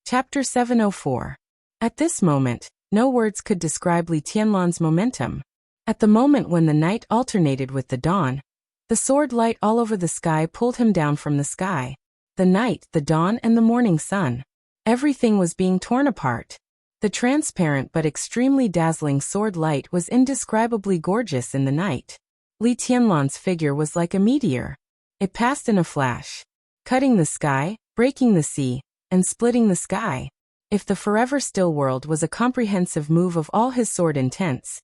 Chapter 704. At this moment, no words could describe Li Tianlan's momentum. At the moment when the night alternated with the dawn, the sword light all over the sky pulled him down from the sky. The night, the dawn, and the morning sun. Everything was being torn apart. The transparent but extremely dazzling sword light was indescribably gorgeous in the night. Li Tianlan's figure was like a meteor. It passed in a flash, cutting the sky, breaking the sea, and splitting the sky. If the forever still world was a comprehensive move of all his sword intents,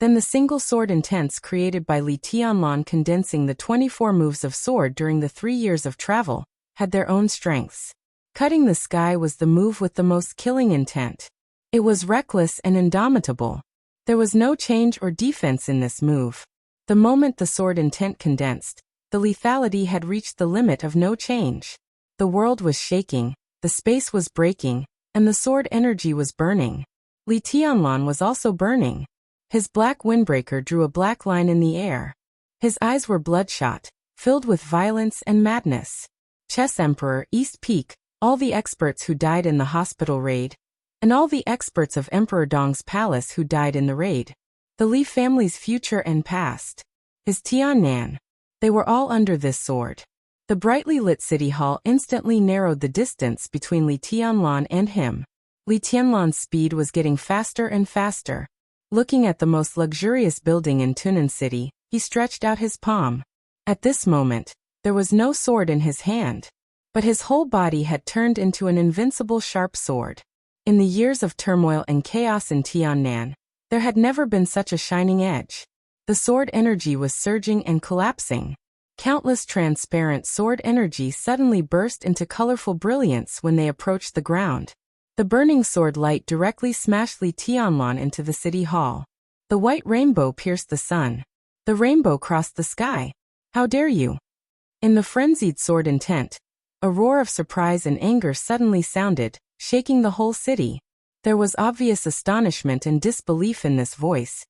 then the single sword intents created by Li Tianlan condensing the 24 moves of sword during the 3 years of travel had their own strengths. Cutting the sky was the move with the most killing intent. It was reckless and indomitable. There was no change or defense in this move. The moment the sword intent condensed, the lethality had reached the limit of no change. The world was shaking, the space was breaking, and the sword energy was burning. Li Tianlan was also burning. His black windbreaker drew a black line in the air. His eyes were bloodshot, filled with violence and madness. Chess Emperor, East Peak, all the experts who died in the hospital raid, and all the experts of Emperor Dong's palace who died in the raid. The Li family's future and past. His Tiannan. They were all under this sword. The brightly lit city hall instantly narrowed the distance between Li Tianlan and him. Li Tianlan's speed was getting faster and faster. Looking at the most luxurious building in Tunan City, he stretched out his palm. At this moment, there was no sword in his hand, but his whole body had turned into an invincible sharp sword. In the years of turmoil and chaos in Tiannan, there had never been such a shining edge. The sword energy was surging and collapsing. Countless transparent sword energy suddenly burst into colorful brilliance when they approached the ground. The burning sword light directly smashed Li Tianlan into the city hall. The white rainbow pierced the sun. The rainbow crossed the sky. How dare you? In the frenzied sword intent, a roar of surprise and anger suddenly sounded, shaking the whole city. There was obvious astonishment and disbelief in this voice,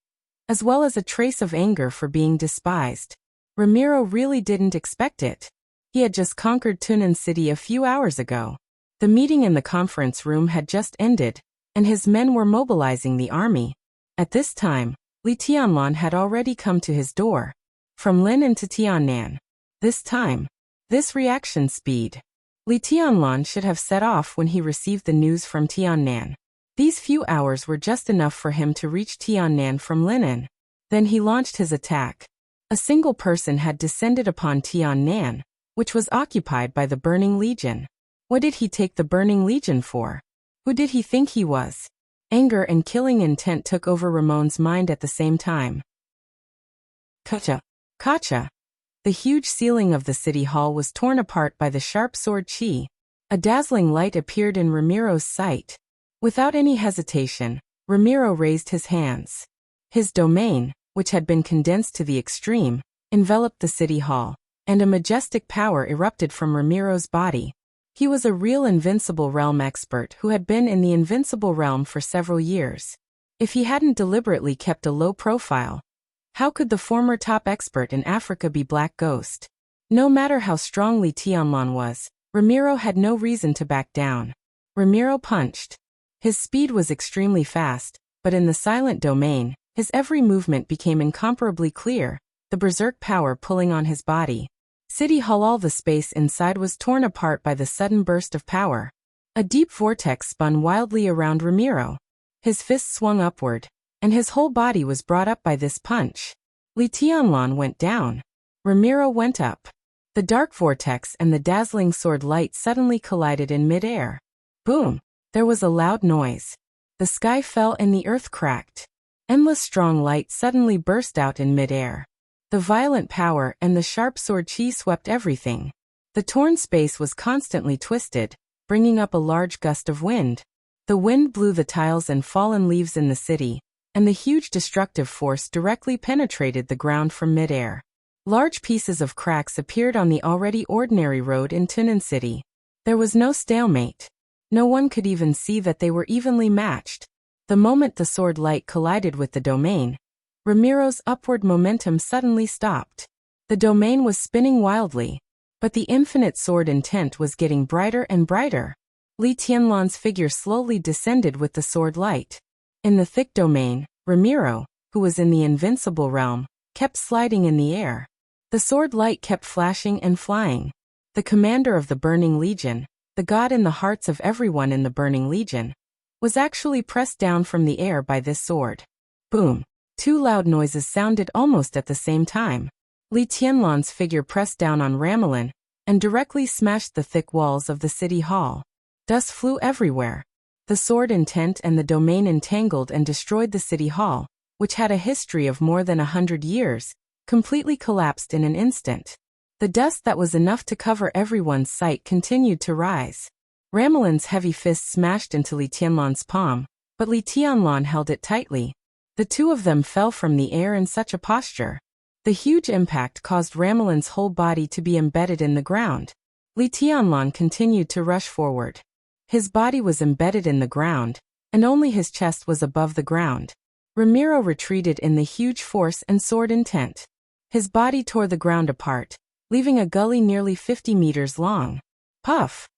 as well as a trace of anger for being despised. Ramiro really didn't expect it. He had just conquered Tunan City a few hours ago. The meeting in the conference room had just ended, and his men were mobilizing the army. At this time, Li Tianlan had already come to his door. From Lin to Tiannan. This time. This reaction speed. Li Tianlan should have set off when he received the news from Tiannan. These few hours were just enough for him to reach Tiannan from Linen. Then he launched his attack. A single person had descended upon Tiannan, which was occupied by the Burning Legion. What did he take the Burning Legion for? Who did he think he was? Anger and killing intent took over Ramon's mind at the same time. Kacha! Kacha! The huge ceiling of the city hall was torn apart by the sharp sword chi. A dazzling light appeared in Ramiro's sight. Without any hesitation, Ramiro raised his hands. His domain, which had been condensed to the extreme, enveloped the city hall, and a majestic power erupted from Ramiro's body. He was a real invincible realm expert who had been in the invincible realm for several years. If he hadn't deliberately kept a low profile, how could the former top expert in Africa be Black Ghost? No matter how strong Li Tianlan was, Ramiro had no reason to back down. Ramiro punched. His speed was extremely fast, but in the silent domain, his every movement became incomparably clear, the berserk power pulling on his body. City Hall, all the space inside was torn apart by the sudden burst of power. A deep vortex spun wildly around Ramiro. His fists swung upward, and his whole body was brought up by this punch. Li Tianlan went down. Ramiro went up. The dark vortex and the dazzling sword light suddenly collided in mid-air. Boom! There was a loud noise. The sky fell and the earth cracked. Endless strong light suddenly burst out in mid-air. The violent power and the sharp sword chi swept everything. The torn space was constantly twisted, bringing up a large gust of wind. The wind blew the tiles and fallen leaves in the city, and the huge destructive force directly penetrated the ground from mid-air. Large pieces of cracks appeared on the already ordinary road in Tunan City. There was no stalemate. No one could even see that they were evenly matched. The moment the sword light collided with the domain, Ramiro's upward momentum suddenly stopped. The domain was spinning wildly, but the infinite sword intent was getting brighter and brighter. Li Tianlan's figure slowly descended with the sword light. In the thick domain, Ramiro, who was in the invincible realm, kept sliding in the air. The sword light kept flashing and flying. The commander of the Burning Legion, the god in the hearts of everyone in the Burning Legion, was actually pressed down from the air by this sword. Boom! Two loud noises sounded almost at the same time. Li Tianlan's figure pressed down on Ramelin and directly smashed the thick walls of the city hall. Dust flew everywhere. The sword intent and the domain entangled and destroyed the city hall, which had a history of more than 100 years, completely collapsed in an instant. The dust that was enough to cover everyone's sight continued to rise. Ramelin's heavy fist smashed into Li Tianlan's palm, but Li Tianlan held it tightly. The two of them fell from the air in such a posture. The huge impact caused Ramelin's whole body to be embedded in the ground. Li Tianlan continued to rush forward. His body was embedded in the ground, and only his chest was above the ground. Ramiro retreated in the huge force and sword intent. His body tore the ground apart, leaving a gully nearly 50 meters long. Puff!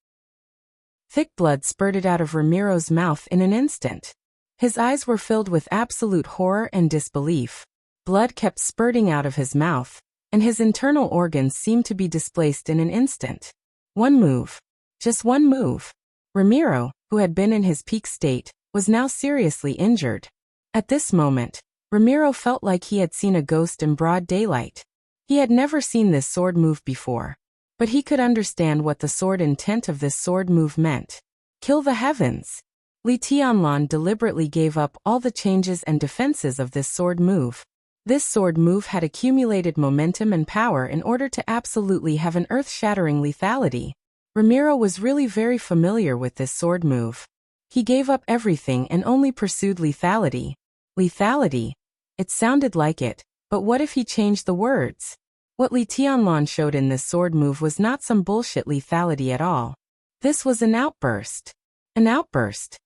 Thick blood spurted out of Ramiro's mouth in an instant. His eyes were filled with absolute horror and disbelief. Blood kept spurting out of his mouth, and his internal organs seemed to be displaced in an instant. One move. Just one move. Ramiro, who had been in his peak state, was now seriously injured. At this moment, Ramiro felt like he had seen a ghost in broad daylight. He had never seen this sword move before, but he could understand what the sword intent of this sword move meant. Kill the heavens! Li Tianlan deliberately gave up all the changes and defenses of this sword move. This sword move had accumulated momentum and power in order to absolutely have an earth-shattering lethality. Ramiro was really very familiar with this sword move. He gave up everything and only pursued lethality. Lethality? It sounded like it, but what if he changed the words? What Li Tianlan showed in this sword move was not some bullshit lethality at all. This was an outburst. An outburst.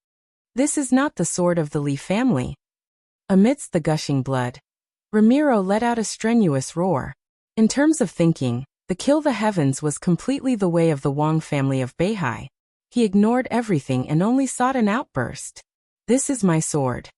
This is not the sword of the Li family. Amidst the gushing blood, Ramiro let out a strenuous roar. In terms of thinking, the kill the heavens was completely the way of the Wang family of Beihai. He ignored everything and only sought an outburst. This is my sword.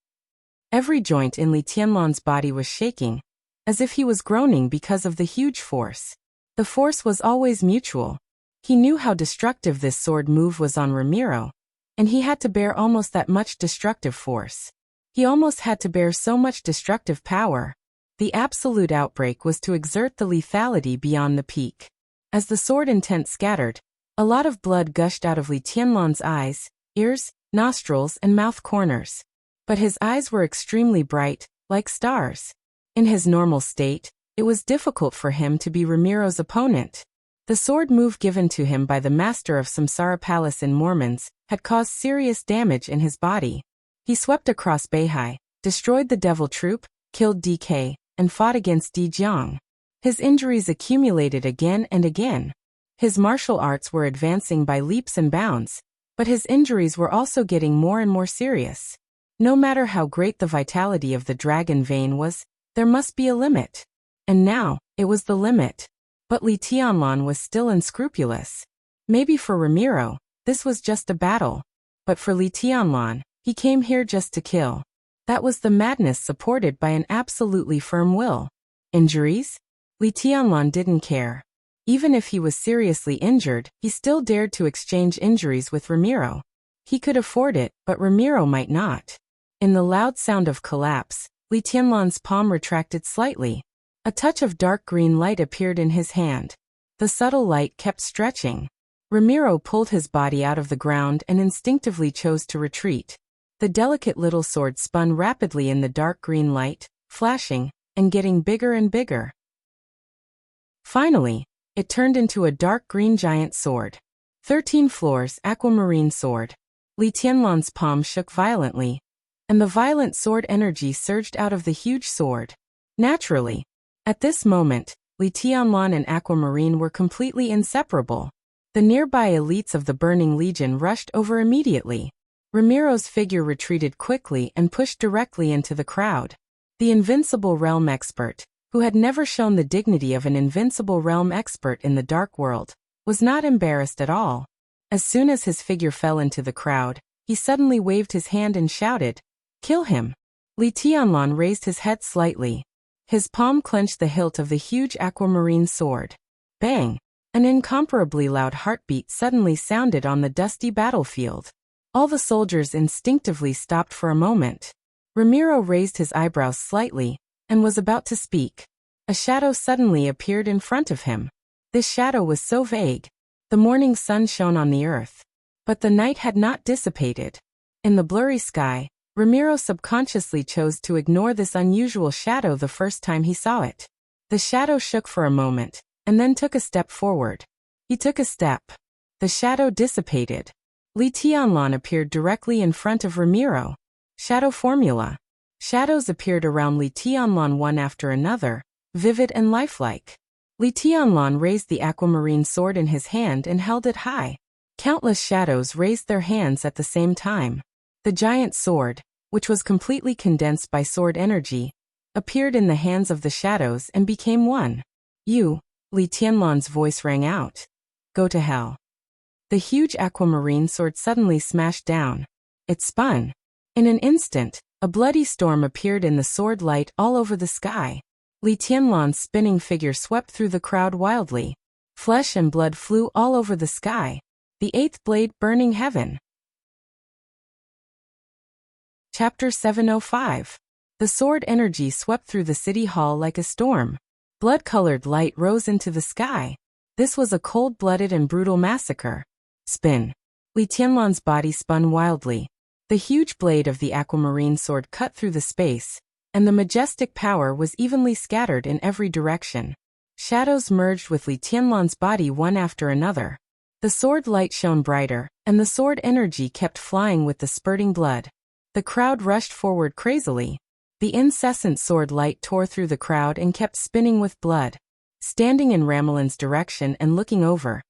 Every joint in Li Tianlan's body was shaking, as if he was groaning because of the huge force. The force was always mutual. He knew how destructive this sword move was on Ramiro, and he had to bear almost that much destructive force. He almost had to bear so much destructive power. The absolute outbreak was to exert the lethality beyond the peak. As the sword intent scattered, a lot of blood gushed out of Li Tianlan's eyes, ears, nostrils and mouth corners. But his eyes were extremely bright, like stars. In his normal state, it was difficult for him to be Ramiro's opponent. The sword move given to him by the master of Samsara Palace in Mormons had caused serious damage in his body. He swept across Beihai, destroyed the devil troop, killed DK, and fought against Di Jiang. His injuries accumulated again and again. His martial arts were advancing by leaps and bounds, but his injuries were also getting more and more serious. No matter how great the vitality of the dragon vein was, there must be a limit. And now, it was the limit. But Li Tianlan was still unscrupulous. Maybe for Ramiro, this was just a battle. But for Li Tianlan, he came here just to kill. That was the madness supported by an absolutely firm will. Injuries? Li Tianlan didn't care. Even if he was seriously injured, he still dared to exchange injuries with Ramiro. He could afford it, but Ramiro might not. In the loud sound of collapse, Li Tianlan's palm retracted slightly. A touch of dark green light appeared in his hand. The subtle light kept stretching. Ramiro pulled his body out of the ground and instinctively chose to retreat. The delicate little sword spun rapidly in the dark green light, flashing, and getting bigger and bigger. Finally, it turned into a dark green giant sword. 13 floors aquamarine sword. Li Tianlan's palm shook violently, and the violent sword energy surged out of the huge sword. Naturally, at this moment, Li Tianlan and Aquamarine were completely inseparable. The nearby elites of the Burning Legion rushed over immediately. Ramiro's figure retreated quickly and pushed directly into the crowd. The invincible realm expert, who had never shown the dignity of an invincible realm expert in the dark world, was not embarrassed at all. As soon as his figure fell into the crowd, he suddenly waved his hand and shouted, "Kill him!" Li Tianlan raised his head slightly. His palm clenched the hilt of the huge aquamarine sword. Bang! An incomparably loud heartbeat suddenly sounded on the dusty battlefield. All the soldiers instinctively stopped for a moment. Ramiro raised his eyebrows slightly and was about to speak. A shadow suddenly appeared in front of him. This shadow was so vague. The morning sun shone on the earth, but the night had not dissipated. In the blurry sky, Ramiro subconsciously chose to ignore this unusual shadow the first time he saw it. The shadow shook for a moment, and then took a step forward. He took a step. The shadow dissipated. Li Tianlan appeared directly in front of Ramiro. Shadow formula. Shadows appeared around Li Tianlan one after another, vivid and lifelike. Li Tianlan raised the aquamarine sword in his hand and held it high. Countless shadows raised their hands at the same time. The giant sword, which was completely condensed by sword energy, appeared in the hands of the shadows and became one. "You," Li Tianlan's voice rang out. "Go to hell." The huge aquamarine sword suddenly smashed down. It spun. In an instant, a bloody storm appeared in the sword light all over the sky. Li Tianlan's spinning figure swept through the crowd wildly. Flesh and blood flew all over the sky. The eighth blade burning heaven. Chapter 705. The sword energy swept through the city hall like a storm. Blood-colored light rose into the sky. This was a cold-blooded and brutal massacre. Spin. Li Tianlan's body spun wildly. The huge blade of the aquamarine sword cut through the space, and the majestic power was evenly scattered in every direction. Shadows merged with Li Tianlan's body one after another. The sword light shone brighter, and the sword energy kept flying with the spurting blood. The crowd rushed forward crazily. The incessant sword light tore through the crowd and kept spinning with blood. Standing in Ramelin's direction and looking over,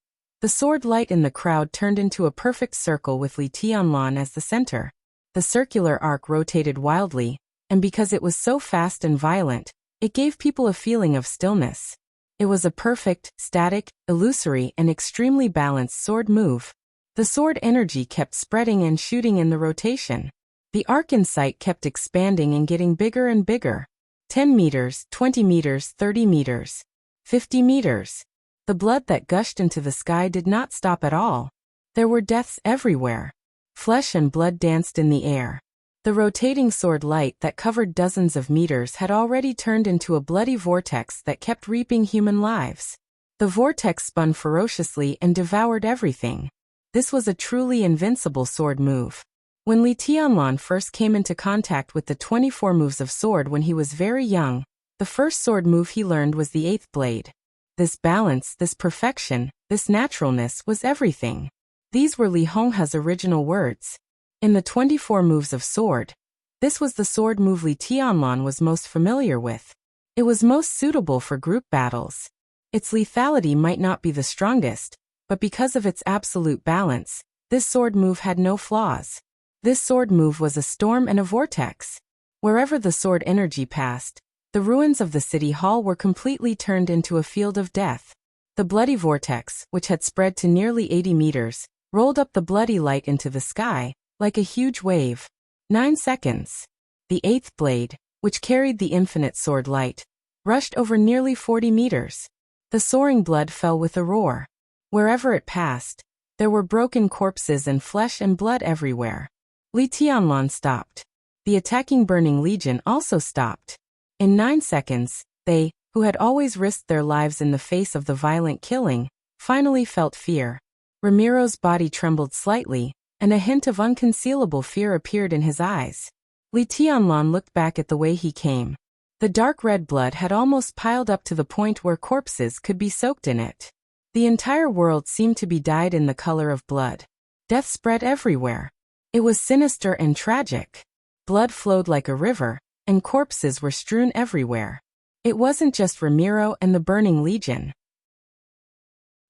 the sword light in the crowd turned into a perfect circle with Li Tianlan as the center. The circular arc rotated wildly, and because it was so fast and violent, it gave people a feeling of stillness. It was a perfect, static, illusory, and extremely balanced sword move. The sword energy kept spreading and shooting in the rotation. The arc in sight kept expanding and getting bigger and bigger. 10 meters, 20 meters, 30 meters, 50 meters. The blood that gushed into the sky did not stop at all. There were deaths everywhere. Flesh and blood danced in the air. The rotating sword light that covered dozens of meters had already turned into a bloody vortex that kept reaping human lives. The vortex spun ferociously and devoured everything. This was a truly invincible sword move. When Li Tianlan first came into contact with the 24 moves of sword when he was very young, the first sword move he learned was the eighth blade. This balance, this perfection, this naturalness was everything. These were Li Honghe's original words. In the 24 moves of sword, this was the sword move Li Tianlan was most familiar with. It was most suitable for group battles. Its lethality might not be the strongest, but because of its absolute balance, this sword move had no flaws. This sword move was a storm and a vortex. Wherever the sword energy passed, the ruins of the city hall were completely turned into a field of death. The bloody vortex, which had spread to nearly 80 meters, rolled up the bloody light into the sky, like a huge wave. 9 seconds. The eighth blade, which carried the infinite sword light, rushed over nearly 40 meters. The soaring blood fell with a roar. Wherever it passed, there were broken corpses and flesh and blood everywhere. Li Tianlan stopped. The attacking Burning Legion also stopped. In 9 seconds, they, who had always risked their lives in the face of the violent killing, finally felt fear. Ramiro's body trembled slightly, and a hint of unconcealable fear appeared in his eyes. Li Tianlan looked back at the way he came. The dark red blood had almost piled up to the point where corpses could be soaked in it. The entire world seemed to be dyed in the color of blood. Death spread everywhere. It was sinister and tragic. Blood flowed like a river, and corpses were strewn everywhere. It wasn't just Ramiro and the Burning Legion.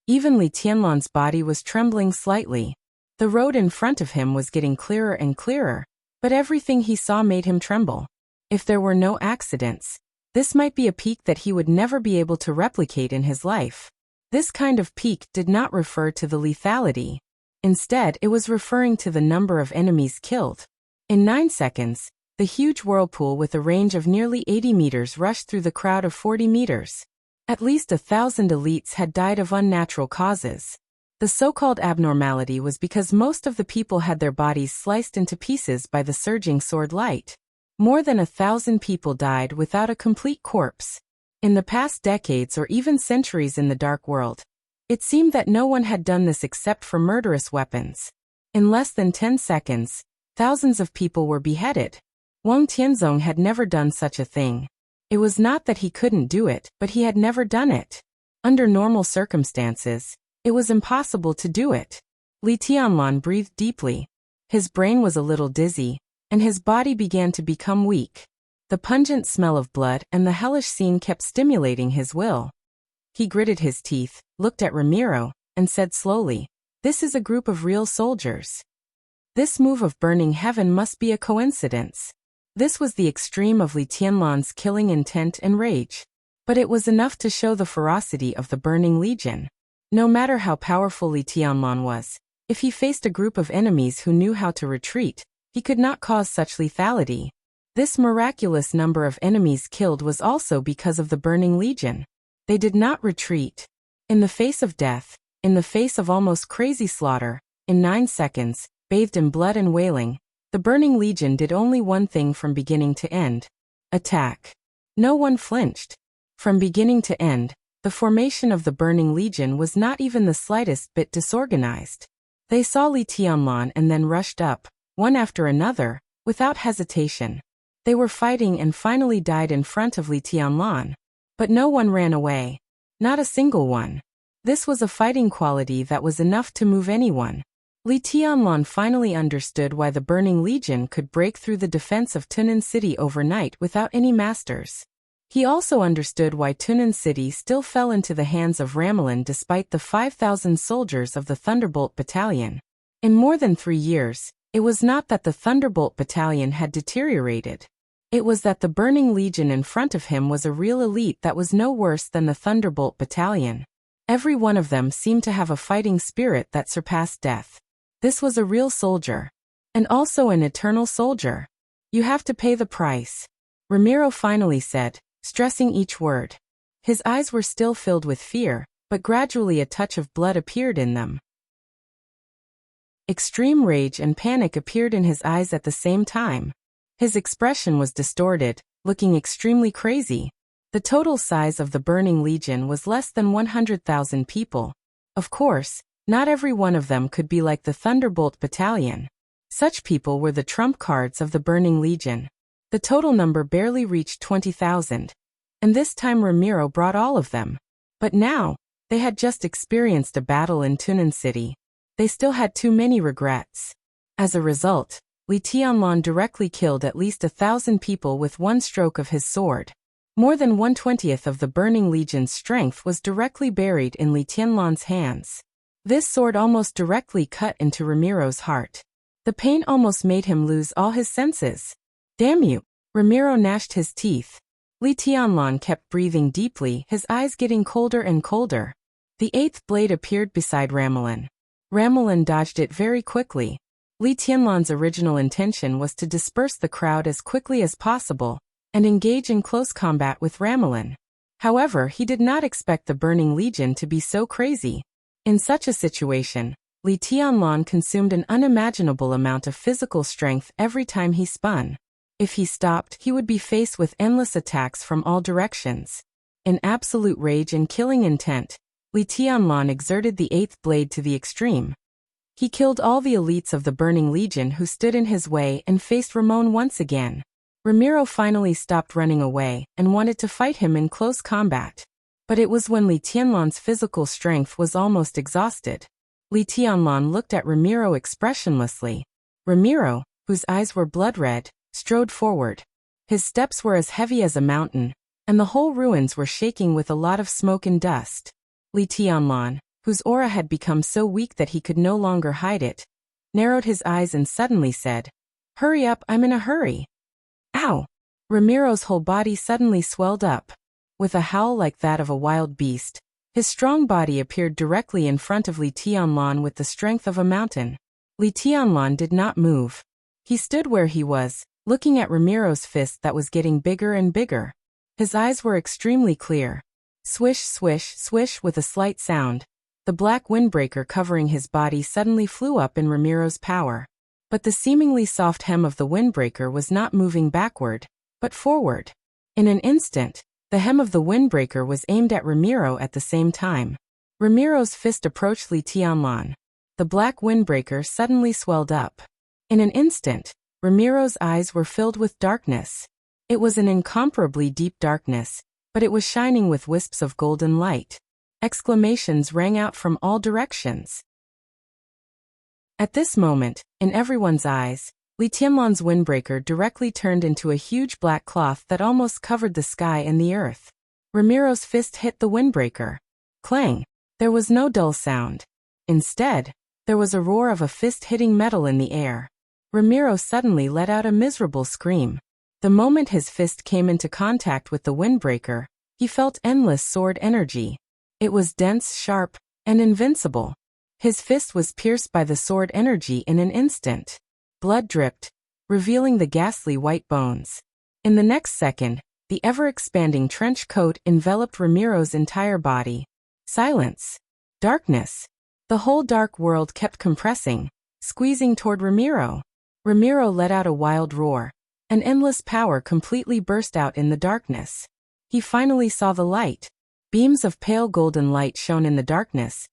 Even Li Tianlan's body was trembling slightly. The road in front of him was getting clearer and clearer, but everything he saw made him tremble. If there were no accidents, this might be a peak that he would never be able to replicate in his life. This kind of peak did not refer to the lethality. Instead, it was referring to the number of enemies killed. In 9 seconds, the huge whirlpool with a range of nearly 80 meters rushed through the crowd of 40 meters. At least 1,000 elites had died of unnatural causes. The so-called abnormality was because most of the people had their bodies sliced into pieces by the surging sword light. More than 1,000 people died without a complete corpse. In the past decades or even centuries in the Dark World, it seemed that no one had done this except for murderous weapons. In less than 10 seconds, thousands of people were beheaded. Wang Tianzong had never done such a thing. It was not that he couldn't do it, but he had never done it. Under normal circumstances, it was impossible to do it. Li Tianlan breathed deeply. His brain was a little dizzy, and his body began to become weak. The pungent smell of blood and the hellish scene kept stimulating his will. He gritted his teeth, looked at Ramiro, and said slowly, "This is a group of real soldiers. This move of burning heaven must be a coincidence." This was the extreme of Li Tianlan's killing intent and rage. But it was enough to show the ferocity of the Burning Legion. No matter how powerful Li Tianlan was, if he faced a group of enemies who knew how to retreat, he could not cause such lethality. This miraculous number of enemies killed was also because of the Burning Legion. They did not retreat. In the face of death, in the face of almost crazy slaughter, in 9 seconds, bathed in blood and wailing, the Burning Legion did only one thing from beginning to end: attack. No one flinched. From beginning to end, the formation of the Burning Legion was not even the slightest bit disorganized. They saw Li Tianlan and then rushed up, one after another, without hesitation. They were fighting and finally died in front of Li Tianlan. But no one ran away. Not a single one. This was a fighting quality that was enough to move anyone. Li Tianlan finally understood why the Burning Legion could break through the defense of Tunan City overnight without any masters. He also understood why Tunan City still fell into the hands of Ramelin despite the 5,000 soldiers of the Thunderbolt Battalion. In more than 3 years, it was not that the Thunderbolt Battalion had deteriorated. It was that the Burning Legion in front of him was a real elite that was no worse than the Thunderbolt Battalion. Every one of them seemed to have a fighting spirit that surpassed death. This was a real soldier. And also an eternal soldier. You have to pay the price, Ramiro finally said, stressing each word. His eyes were still filled with fear, but gradually a touch of blood appeared in them. Extreme rage and panic appeared in his eyes at the same time. His expression was distorted, looking extremely crazy. The total size of the Burning Legion was less than 100,000 people. Of course, not every one of them could be like the Thunderbolt Battalion. Such people were the trump cards of the Burning Legion. The total number barely reached 20,000. And this time Ramiro brought all of them. But now, they had just experienced a battle in Tunan City. They still had too many regrets. As a result, Li Tianlan directly killed at least 1,000 people with one stroke of his sword. More than 1/20th of the Burning Legion's strength was directly buried in Li Tianlan's hands. This sword almost directly cut into Ramiro's heart. The pain almost made him lose all his senses. Damn you! Ramiro gnashed his teeth. Li Tianlan kept breathing deeply, his eyes getting colder and colder. The 8th blade appeared beside Ramelin. Ramelin dodged it very quickly. Li Tianlan's original intention was to disperse the crowd as quickly as possible and engage in close combat with Ramelin. However, he did not expect the Burning Legion to be so crazy. In such a situation, Li Tianlan consumed an unimaginable amount of physical strength every time he spun. If he stopped, he would be faced with endless attacks from all directions. In absolute rage and killing intent, Li Tianlan exerted the 8th blade to the extreme. He killed all the elites of the Burning Legion who stood in his way and faced Ramon once again. Ramiro finally stopped running away and wanted to fight him in close combat. But it was when Li Tianlan's physical strength was almost exhausted. Li Tianlan looked at Ramiro expressionlessly. Ramiro, whose eyes were blood-red, strode forward. His steps were as heavy as a mountain, and the whole ruins were shaking with a lot of smoke and dust. Li Tianlan, whose aura had become so weak that he could no longer hide it, narrowed his eyes and suddenly said, "Hurry up, I'm in a hurry." Ow! Ramiro's whole body suddenly swelled up. With a howl like that of a wild beast, His strong body appeared directly in front of Li Tianlan with the strength of a mountain. Li Tianlan did not move. He stood where he was, looking at Ramiro's fist that was getting bigger and bigger. His eyes were extremely clear. Swish, swish, swish with a slight sound. The black windbreaker covering his body suddenly flew up in Ramiro's power. But the seemingly soft hem of the windbreaker was not moving backward, but forward. In an instant, the hem of the windbreaker was aimed at Ramiro at the same time. Ramiro's fist approached Li Tianlan. The black windbreaker suddenly swelled up. In an instant, Ramiro's eyes were filled with darkness. It was an incomparably deep darkness, but it was shining with wisps of golden light. Exclamations rang out from all directions. At this moment, in everyone's eyes, Li Tianlan's windbreaker directly turned into a huge black cloth that almost covered the sky and the earth. Ramiro's fist hit the windbreaker. Clang! There was no dull sound. Instead, there was a roar of a fist hitting metal in the air. Ramiro suddenly let out a miserable scream. The moment his fist came into contact with the windbreaker, he felt endless sword energy. It was dense, sharp, and invincible. His fist was pierced by the sword energy in an instant. Blood dripped, revealing the ghastly white bones. In the next second, the ever-expanding trench coat enveloped Ramiro's entire body. Silence. Darkness. The whole dark world kept compressing, squeezing toward Ramiro. Ramiro let out a wild roar. An endless power completely burst out in the darkness. He finally saw the light. Beams of pale golden light shone in the darkness,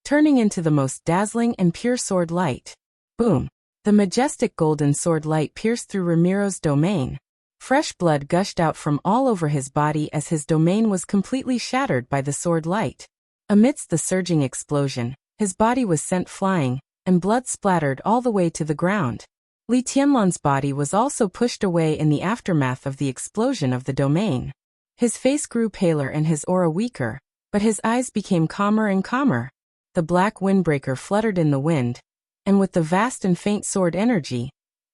turning into the most dazzling and pure sword light. Boom! The majestic golden sword light pierced through Ramiro's domain. Fresh blood gushed out from all over his body as his domain was completely shattered by the sword light. Amidst the surging explosion, his body was sent flying, and blood splattered all the way to the ground. Li Tianlan's body was also pushed away in the aftermath of the explosion of the domain. His face grew paler and his aura weaker, but his eyes became calmer and calmer. The black windbreaker fluttered in the wind, and with the vast and faint sword energy,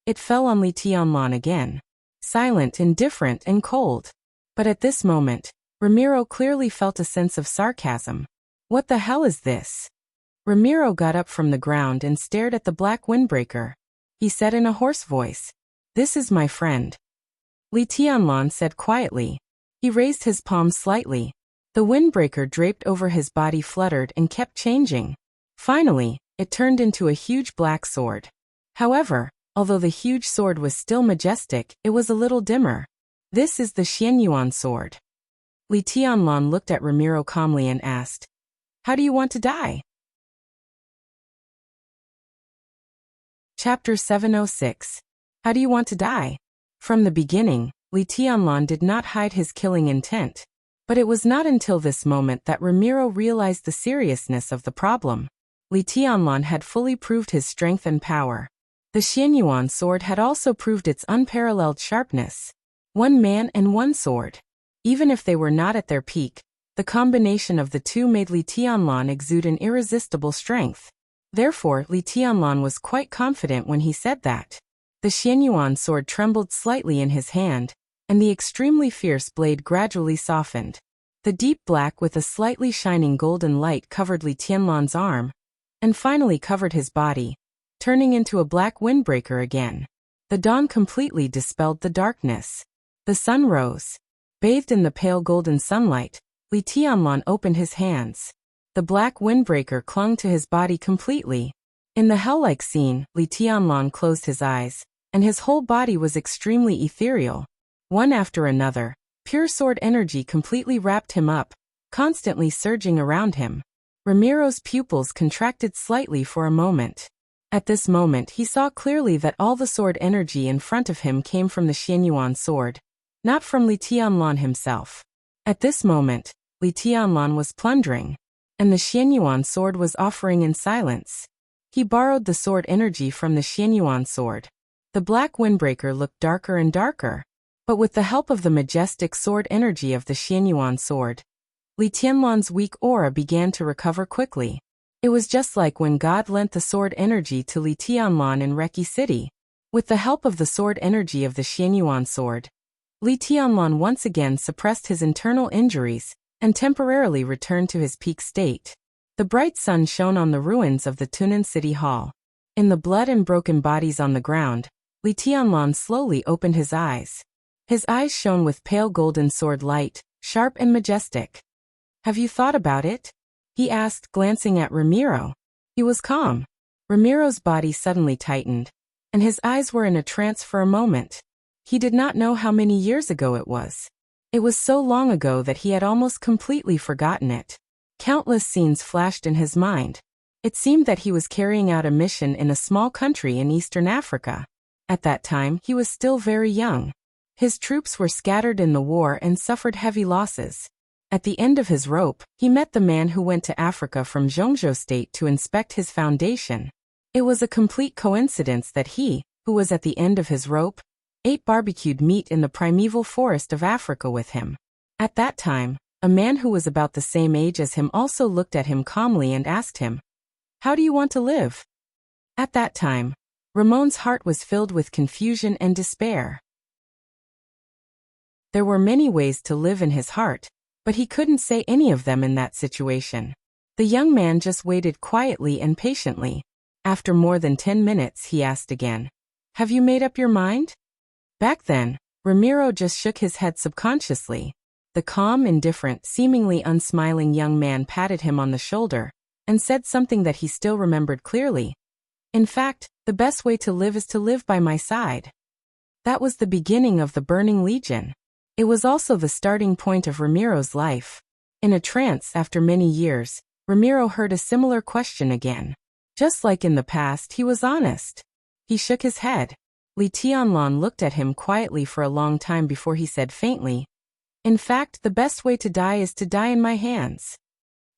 it fell on Li Tianlan again. Silent, indifferent, and cold. But at this moment, Ramiro clearly felt a sense of sarcasm. What the hell is this? Ramiro got up from the ground and stared at the black windbreaker. He said in a hoarse voice, "This is my friend." Li Tianlan said quietly. He raised his palm slightly. The windbreaker draped over his body fluttered and kept changing. Finally, it turned into a huge black sword. However, although the huge sword was still majestic, it was a little dimmer. This is the Xianyuan sword. Li Tianlan looked at Ramiro calmly and asked, "How do you want to die?" Chapter 706. How do you want to die? From the beginning, Li Tianlan did not hide his killing intent. But it was not until this moment that Ramiro realized the seriousness of the problem. Li Tianlan had fully proved his strength and power. The Xianyuan sword had also proved its unparalleled sharpness. One man and one sword. Even if they were not at their peak, the combination of the two made Li Tianlan exude an irresistible strength. Therefore, Li Tianlan was quite confident when he said that. The Xianyuan sword trembled slightly in his hand, and the extremely fierce blade gradually softened. The deep black with a slightly shining golden light covered Li Tianlan's arm, and finally covered his body, turning into a black windbreaker again. The dawn completely dispelled the darkness. The sun rose. Bathed in the pale golden sunlight, Li Tianlan opened his hands. The black windbreaker clung to his body completely. In the hell-like scene, Li Tianlan closed his eyes, and his whole body was extremely ethereal. One after another, pure sword energy completely wrapped him up, constantly surging around him. Ramiro's pupils contracted slightly for a moment. At this moment he saw clearly that all the sword energy in front of him came from the Xianyuan sword, not from Li Tianlan himself. At this moment, Li Tianlan was plundering, and the Xianyuan sword was offering in silence. He borrowed the sword energy from the Xianyuan sword. The black windbreaker looked darker and darker, but with the help of the majestic sword energy of the Xianyuan sword, Li Tianlan's weak aura began to recover quickly. It was just like when God lent the sword energy to Li Tianlan in Reki City. With the help of the sword energy of the Xianyuan sword, Li Tianlan once again suppressed his internal injuries and temporarily returned to his peak state. The bright sun shone on the ruins of the Tunan City Hall. In the blood and broken bodies on the ground, Li Tianlan slowly opened his eyes. His eyes shone with pale golden sword light, sharp and majestic. "Have you thought about it?" he asked, glancing at Ramiro. He was calm. Ramiro's body suddenly tightened, and his eyes were in a trance for a moment. He did not know how many years ago it was. It was so long ago that he had almost completely forgotten it. Countless scenes flashed in his mind. It seemed that he was carrying out a mission in a small country in Eastern Africa. At that time, he was still very young. His troops were scattered in the war and suffered heavy losses. At the end of his rope, he met the man who went to Africa from Zhongzhou State to inspect his foundation. It was a complete coincidence that he, who was at the end of his rope, ate barbecued meat in the primeval forest of Africa with him. At that time, a man who was about the same age as him also looked at him calmly and asked him, "How do you want to live?" At that time, Ramon's heart was filled with confusion and despair. There were many ways to live in his heart, but he couldn't say any of them in that situation. The young man just waited quietly and patiently. After more than 10 minutes, he asked again, "Have you made up your mind?" Back then, Ramiro just shook his head subconsciously. The calm, indifferent, seemingly unsmiling young man patted him on the shoulder and said something that he still remembered clearly. "In fact, the best way to live is to live by my side." That was the beginning of the Burning Legion. It was also the starting point of Ramiro's life. In a trance after many years, Ramiro heard a similar question again. Just like in the past, he was honest. He shook his head. Li Tianlan looked at him quietly for a long time before he said faintly, "In fact, the best way to die is to die in my hands."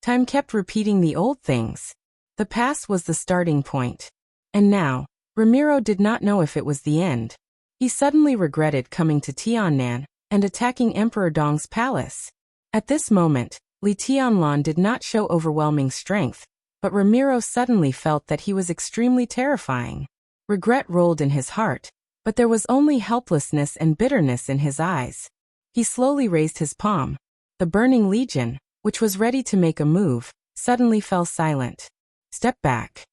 Time kept repeating the old things. The past was the starting point. And now, Ramiro did not know if it was the end. He suddenly regretted coming to Tiannan and attacking Emperor Dong's palace. At this moment, Li Tianlan did not show overwhelming strength, but Ramiro suddenly felt that he was extremely terrifying. Regret rolled in his heart, but there was only helplessness and bitterness in his eyes. He slowly raised his palm. The Burning Legion, which was ready to make a move, suddenly fell silent. "Step back."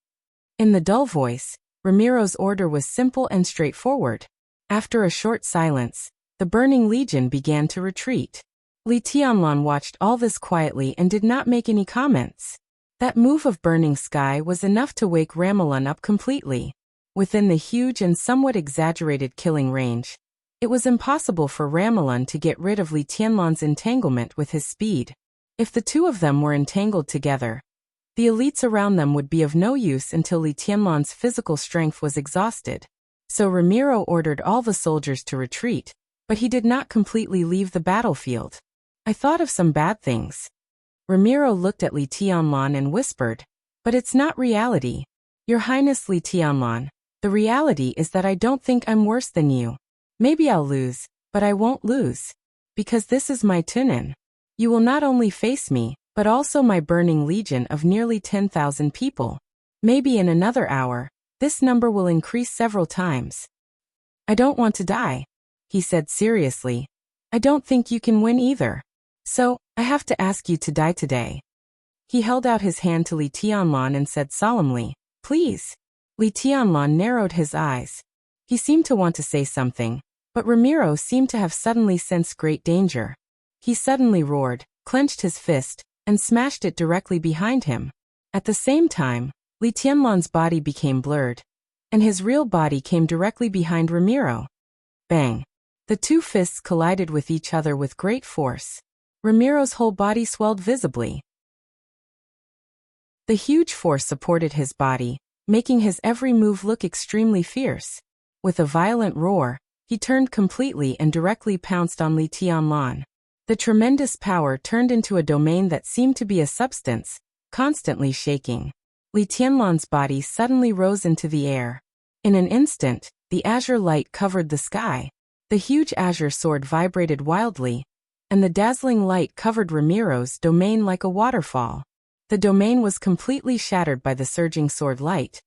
In the dull voice, Ramiro's order was simple and straightforward. After a short silence, the Burning Legion began to retreat. Li Tianlan watched all this quietly and did not make any comments. That move of burning sky was enough to wake Ramelin up completely. Within the huge and somewhat exaggerated killing range, it was impossible for Ramelin to get rid of Li Tianlan's entanglement with his speed. If the two of them were entangled together, the elites around them would be of no use until Li Tianlan's physical strength was exhausted. So Ramiro ordered all the soldiers to retreat, but he did not completely leave the battlefield. "I thought of some bad things." Ramiro looked at Li Tianlan and whispered, "But it's not reality. Your Highness Li Tianlan, the reality is that I don't think I'm worse than you. Maybe I'll lose, but I won't lose. Because this is my Tunan. You will not only face me, but also my Burning Legion of nearly 10,000 people. Maybe in another hour, this number will increase several times." "I don't want to die," he said seriously. "I don't think you can win either. So, I have to ask you to die today." He held out his hand to Li Tianlan and said solemnly, "Please." Li Tianlan narrowed his eyes. He seemed to want to say something, but Ramiro seemed to have suddenly sensed great danger. He suddenly roared, clenched his fist, and smashed it directly behind him. At the same time, Li Tianlan's body became blurred, and his real body came directly behind Ramiro. Bang! The two fists collided with each other with great force. Ramiro's whole body swelled visibly. The huge force supported his body, making his every move look extremely fierce. With a violent roar, he turned completely and directly pounced on Li Tianlan. The tremendous power turned into a domain that seemed to be a substance, constantly shaking. Li Tianlan's body suddenly rose into the air. In an instant, the azure light covered the sky. The huge azure sword vibrated wildly, and the dazzling light covered Ramiro's domain like a waterfall. The domain was completely shattered by the surging sword light,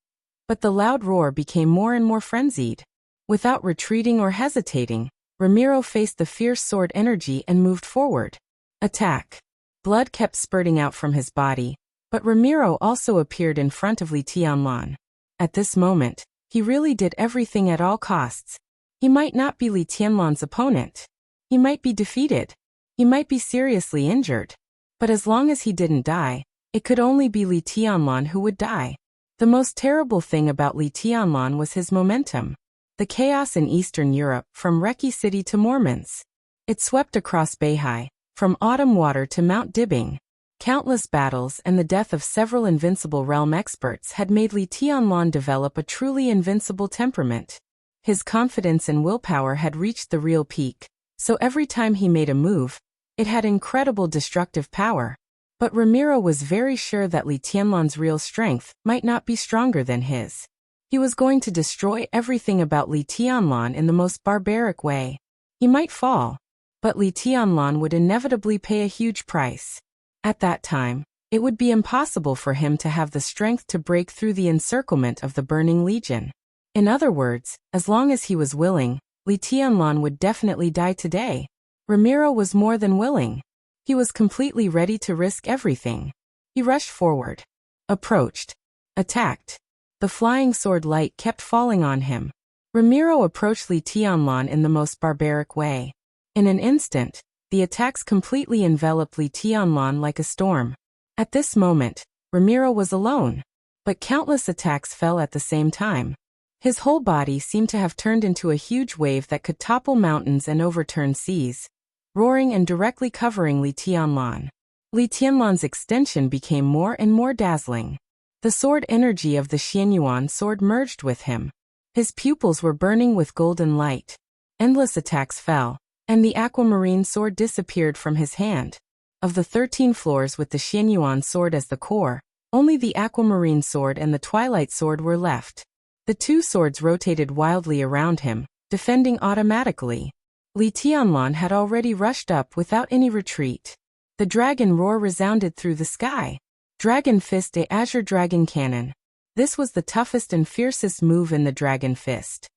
but the loud roar became more and more frenzied. Without retreating or hesitating, Ramiro faced the fierce sword energy and moved forward. Attack! Blood kept spurting out from his body, but Ramiro also appeared in front of Li Tianlan. At this moment, he really did everything at all costs. He might not be Li Tianlan's opponent. He might be defeated. He might be seriously injured. But as long as he didn't die, it could only be Li Tianlan who would die. The most terrible thing about Li Tianlan was his momentum. The chaos in Eastern Europe, from Reki City to Mormons. It swept across Beihai, from Autumn Water to Mount Dibbing. Countless battles and the death of several invincible realm experts had made Li Tianlan develop a truly invincible temperament. His confidence and willpower had reached the real peak, so every time he made a move, it had incredible destructive power. But Ramiro was very sure that Li Tianlan's real strength might not be stronger than his. He was going to destroy everything about Li Tianlan in the most barbaric way. He might fall, but Li Tianlan would inevitably pay a huge price. At that time, it would be impossible for him to have the strength to break through the encirclement of the Burning Legion. In other words, as long as he was willing, Li Tianlan would definitely die today. Ramiro was more than willing. He was completely ready to risk everything. He rushed forward, approached, attacked. The flying sword light kept falling on him. Ramiro approached Li Tianlan in the most barbaric way. In an instant, the attacks completely enveloped Li Tianlan like a storm. At this moment, Ramiro was alone, but countless attacks fell at the same time. His whole body seemed to have turned into a huge wave that could topple mountains and overturn seas, roaring and directly covering Li Tianlan. Li Tianlan's extension became more and more dazzling. The sword energy of the Xianyuan sword merged with him. His pupils were burning with golden light. Endless attacks fell, and the aquamarine sword disappeared from his hand. Of the 13 floors with the Xianyuan sword as the core, only the aquamarine sword and the twilight sword were left. The two swords rotated wildly around him, defending automatically. Li Tianlan had already rushed up without any retreat. The dragon roar resounded through the sky. Dragon Fist, a Azure Dragon Cannon. This was the toughest and fiercest move in the Dragon Fist.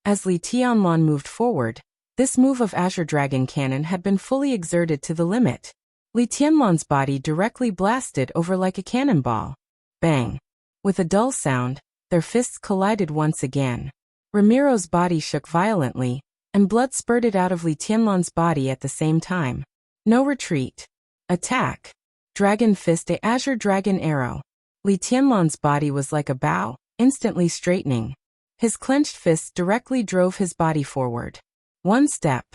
As Li Tianlan moved forward, this move of Azure Dragon Cannon had been fully exerted to the limit. Li Tianlan's body directly blasted over like a cannonball. Bang! With a dull sound, their fists collided once again. Ramiro's body shook violently, and blood spurted out of Li Tianlan's body at the same time. No retreat. Attack. Dragon Fist, a Azure Dragon Arrow. Li Tianlan's body was like a bow, instantly straightening. His clenched fists directly drove his body forward. One step.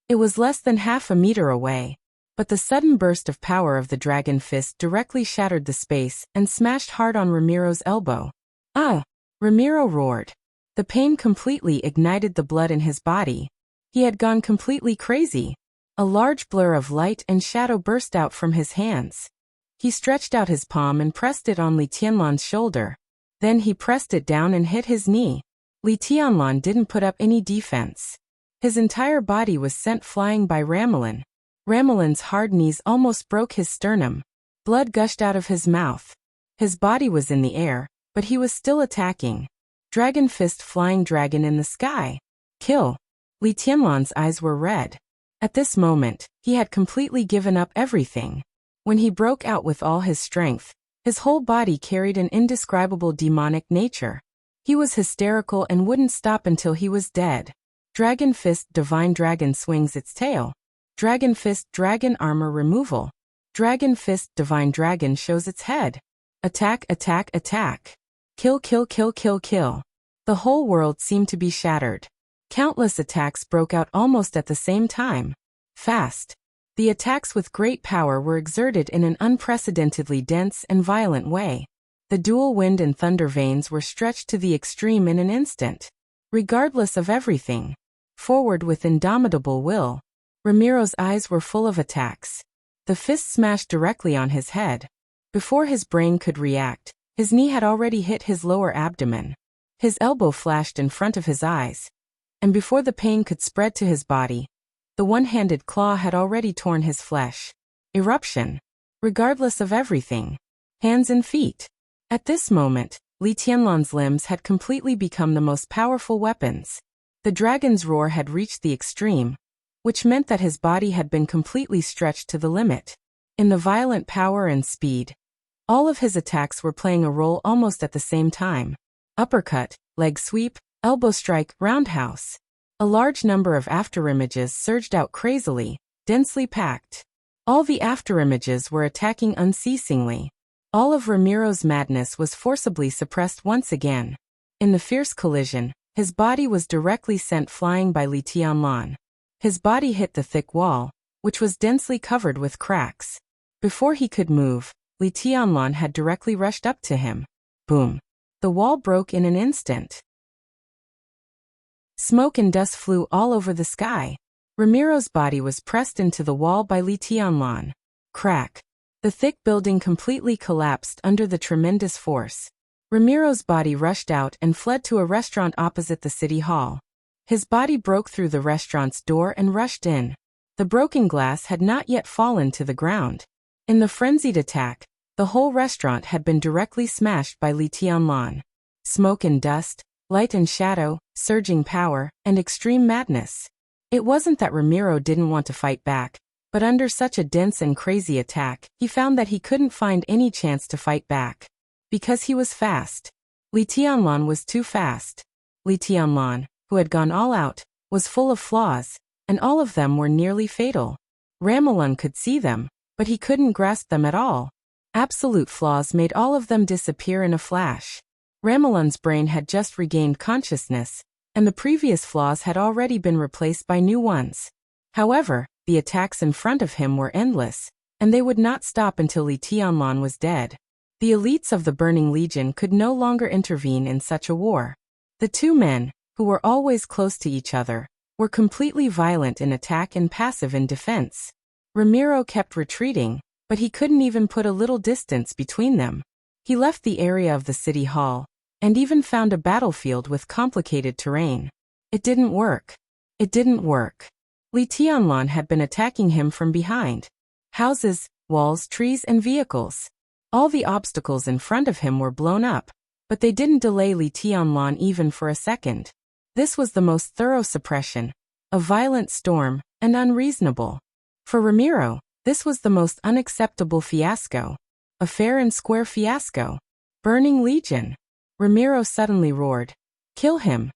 It was less than half a meter away, but the sudden burst of power of the Dragon Fist directly shattered the space and smashed hard on Ramiro's elbow. Ah! Ramiro roared. The pain completely ignited the blood in his body. He had gone completely crazy. A large blur of light and shadow burst out from his hands. He stretched out his palm and pressed it on Li Tianlan's shoulder. Then he pressed it down and hit his knee. Li Tianlan didn't put up any defense. His entire body was sent flying by Ramelin. Ramelin's hard knees almost broke his sternum. Blood gushed out of his mouth. His body was in the air, but he was still attacking. Dragon Fist, flying dragon in the sky. Kill. Li Tianlan's eyes were red. At this moment, he had completely given up everything. When he broke out with all his strength, his whole body carried an indescribable demonic nature. He was hysterical and wouldn't stop until he was dead. Dragon Fist, Divine Dragon swings its tail. Dragon Fist, Dragon Armor removal. Dragon Fist, Divine Dragon shows its head. Attack, attack, attack. Kill, kill, kill, kill, kill. The whole world seemed to be shattered. Countless attacks broke out almost at the same time. Fast. The attacks with great power were exerted in an unprecedentedly dense and violent way. The dual wind and thunder veins were stretched to the extreme in an instant. Regardless of everything. Forward with indomitable will. Ramiro's eyes were full of attacks. The fist smashed directly on his head. Before his brain could react, his knee had already hit his lower abdomen. His elbow flashed in front of his eyes. And before the pain could spread to his body, the one-handed claw had already torn his flesh. Eruption. Regardless of everything. Hands and feet. At this moment, Li Tianlan's limbs had completely become the most powerful weapons. The dragon's roar had reached the extreme. which meant that his body had been completely stretched to the limit. In the violent power and speed, all of his attacks were playing a role almost at the same time. Uppercut, leg sweep, elbow strike, roundhouse. A large number of afterimages surged out crazily, densely packed. All the afterimages were attacking unceasingly. All of Ramiro's madness was forcibly suppressed once again. In the fierce collision, his body was directly sent flying by Li Tianlan. His body hit the thick wall, which was densely covered with cracks. Before he could move, Li Tianlan had directly rushed up to him. Boom! The wall broke in an instant. Smoke and dust flew all over the sky. Ramiro's body was pressed into the wall by Li Tianlan. Crack! The thick building completely collapsed under the tremendous force. Ramiro's body rushed out and fled to a restaurant opposite the city hall. His body broke through the restaurant's door and rushed in. The broken glass had not yet fallen to the ground. In the frenzied attack, the whole restaurant had been directly smashed by Li Tianlan. Smoke and dust, light and shadow, surging power, and extreme madness. It wasn't that Ramiro didn't want to fight back, but under such a dense and crazy attack, he found that he couldn't find any chance to fight back. Because he was fast. Li Tianlan was too fast. Li Tianlan, who had gone all out, was full of flaws, and all of them were nearly fatal. Ramilan could see them, but he couldn't grasp them at all. Absolute flaws made all of them disappear in a flash. Ramilan's brain had just regained consciousness, and the previous flaws had already been replaced by new ones. However, the attacks in front of him were endless, and they would not stop until Li Tianlan was dead. The elites of the Burning Legion could no longer intervene in such a war. The two men, who were always close to each other, were completely violent in attack and passive in defense. Ramiro kept retreating, but he couldn't even put a little distance between them. He left the area of the city hall, and even found a battlefield with complicated terrain. It didn't work. It didn't work. Li Tianlan had been attacking him from behind. Houses, walls, trees, and vehicles. All the obstacles in front of him were blown up, but they didn't delay Li Tianlan even for a second. This was the most thorough suppression, a violent storm, and unreasonable. For Ramiro, this was the most unacceptable fiasco. A fair and square fiasco. Burning Legion. Ramiro suddenly roared. Kill him.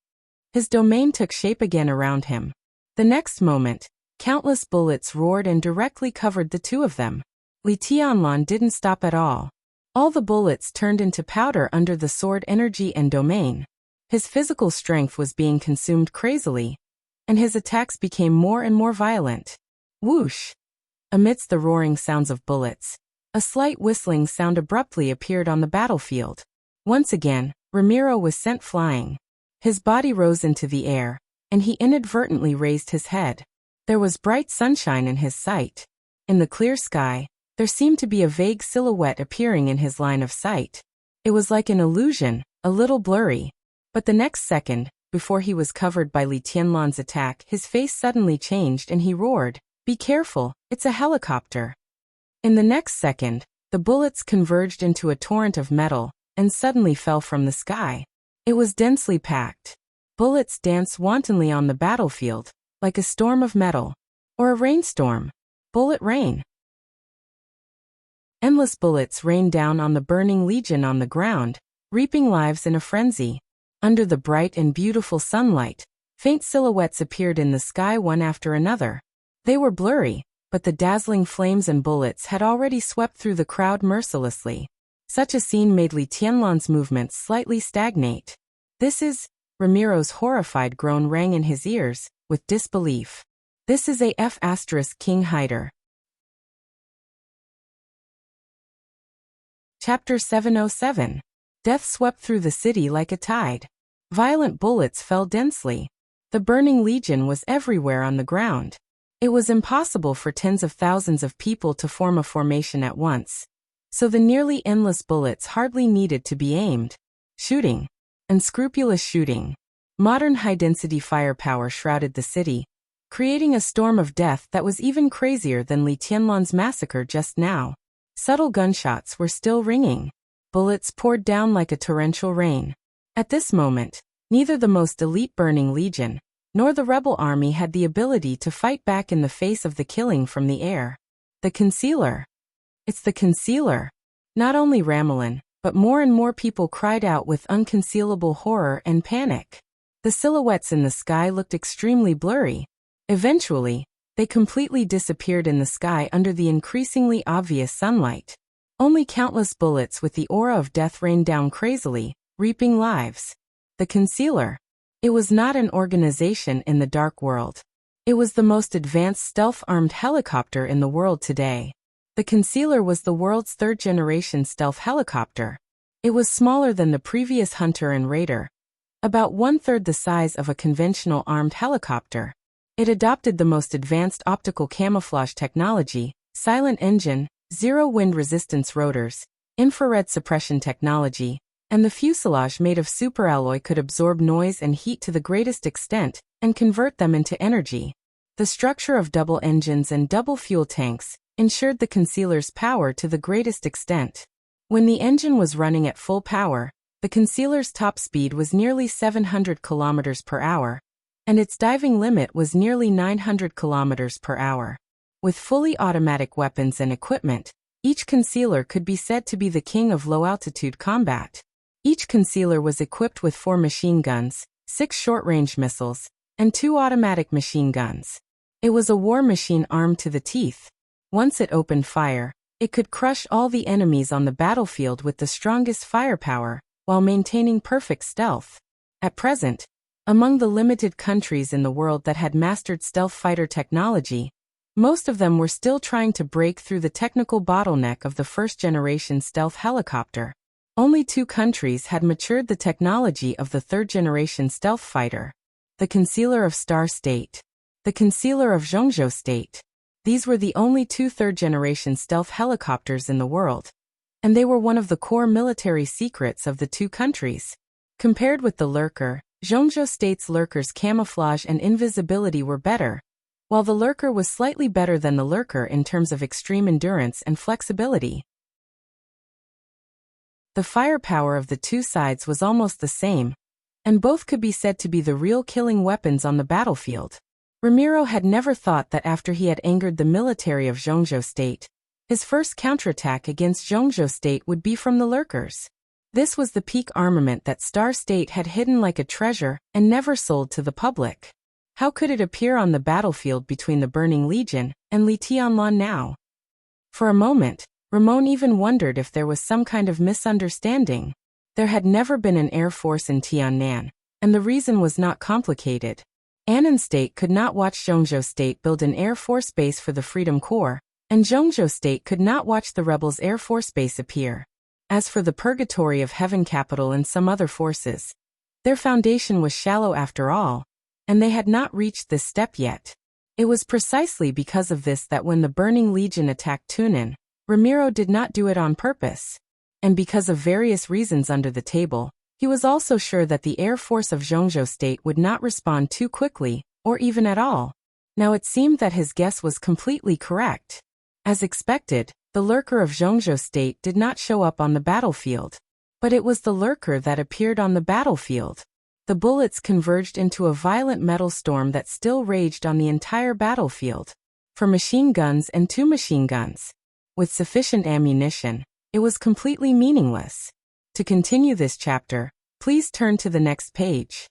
His domain took shape again around him. The next moment, countless bullets roared and directly covered the two of them. Li Tianlan didn't stop at all. All the bullets turned into powder under the sword energy and domain. His physical strength was being consumed crazily, and his attacks became more and more violent. Whoosh! Amidst the roaring sounds of bullets, a slight whistling sound abruptly appeared on the battlefield. Once again, Ramiro was sent flying. His body rose into the air, and he inadvertently raised his head. There was bright sunshine in his sight. In the clear sky, there seemed to be a vague silhouette appearing in his line of sight. It was like an illusion, a little blurry. But the next second, before he was covered by Li Tianlan's attack, his face suddenly changed and he roared, "Be careful, it's a helicopter." In the next second, the bullets converged into a torrent of metal, and suddenly fell from the sky. It was densely packed. Bullets danced wantonly on the battlefield, like a storm of metal. Or a rainstorm. Bullet rain. Endless bullets rained down on the Burning Legion on the ground, reaping lives in a frenzy. Under the bright and beautiful sunlight, faint silhouettes appeared in the sky one after another. They were blurry, but the dazzling flames and bullets had already swept through the crowd mercilessly. Such a scene made Li Tianlan's movements slightly stagnate. "This is..." Ramiro's horrified groan rang in his ears, with disbelief. "This is a King Hider." Chapter 707. Death swept through the city like a tide. Violent bullets fell densely. The Burning Legion was everywhere on the ground. It was impossible for tens of thousands of people to form a formation at once, so the nearly endless bullets hardly needed to be aimed. Shooting. Unscrupulous shooting. Modern high-density firepower shrouded the city, creating a storm of death that was even crazier than Li Tianlan's massacre just now. Subtle gunshots were still ringing. Bullets poured down like a torrential rain. At this moment, neither the most elite Burning Legion, nor the rebel army had the ability to fight back in the face of the killing from the air. The concealer. It's the concealer. Not only Ramelin, but more and more people cried out with unconcealable horror and panic. The silhouettes in the sky looked extremely blurry. Eventually, they completely disappeared in the sky under the increasingly obvious sunlight. Only countless bullets with the aura of death rained down crazily, reaping lives. The concealer. It was not an organization in the dark world. It was the most advanced stealth-armed helicopter in the world today. The concealer was the world's third-generation stealth helicopter. It was smaller than the previous Hunter and Raider, about one-third the size of a conventional armed helicopter. It adopted the most advanced optical camouflage technology, silent engine, zero wind resistance rotors, infrared suppression technology, and the fuselage made of superalloy could absorb noise and heat to the greatest extent and convert them into energy. The structure of double engines and double fuel tanks ensured the concealer's power to the greatest extent. When the engine was running at full power, the concealer's top speed was nearly 700 km per hour, and its diving limit was nearly 900 km per hour. With fully automatic weapons and equipment, each concealer could be said to be the king of low-altitude combat. Each concealer was equipped with 4 machine guns, 6 short-range missiles, and 2 automatic machine guns. It was a war machine armed to the teeth. Once it opened fire, it could crush all the enemies on the battlefield with the strongest firepower, while maintaining perfect stealth. At present, among the limited countries in the world that had mastered stealth fighter technology, most of them were still trying to break through the technical bottleneck of the first-generation stealth helicopter. Only 2 countries had matured the technology of the third-generation stealth fighter: the Concealer of Star State, the Concealer of Zhongzhou State. These were the only 2 third-generation stealth helicopters in the world, and they were one of the core military secrets of the 2 countries. Compared with the Lurker, Zhongzhou State's Lurker's camouflage and invisibility were better, while the Lurker was slightly better than the Lurker in terms of extreme endurance and flexibility. The firepower of the 2 sides was almost the same, and both could be said to be the real killing weapons on the battlefield. Ramiro had never thought that after he had angered the military of Zhongzhou State, his first counterattack against Zhongzhou State would be from the Lurkers. This was the peak armament that Star State had hidden like a treasure and never sold to the public. How could it appear on the battlefield between the Burning Legion and Li Tianlan now? For a moment, Ramon even wondered if there was some kind of misunderstanding. There had never been an air force in Tiannan, and the reason was not complicated. Annan State could not watch Zhongzhou State build an air force base for the Freedom Corps, and Zhongzhou State could not watch the rebels' air force base appear. As for the Purgatory of Heaven Capital and some other forces, their foundation was shallow after all, and they had not reached this step yet. It was precisely because of this that when the Burning Legion attacked Tunan, Ramiro did not do it on purpose. And because of various reasons under the table, he was also sure that the Air Force of Zhongzhou State would not respond too quickly, or even at all. Now it seemed that his guess was completely correct. As expected, the Lurker of Zhongzhou State did not show up on the battlefield. But it was the Lurker that appeared on the battlefield. The bullets converged into a violent metal storm that still raged on the entire battlefield. For machine guns and 2 machine guns, with sufficient ammunition, it was completely meaningless. To continue this chapter, please turn to the next page.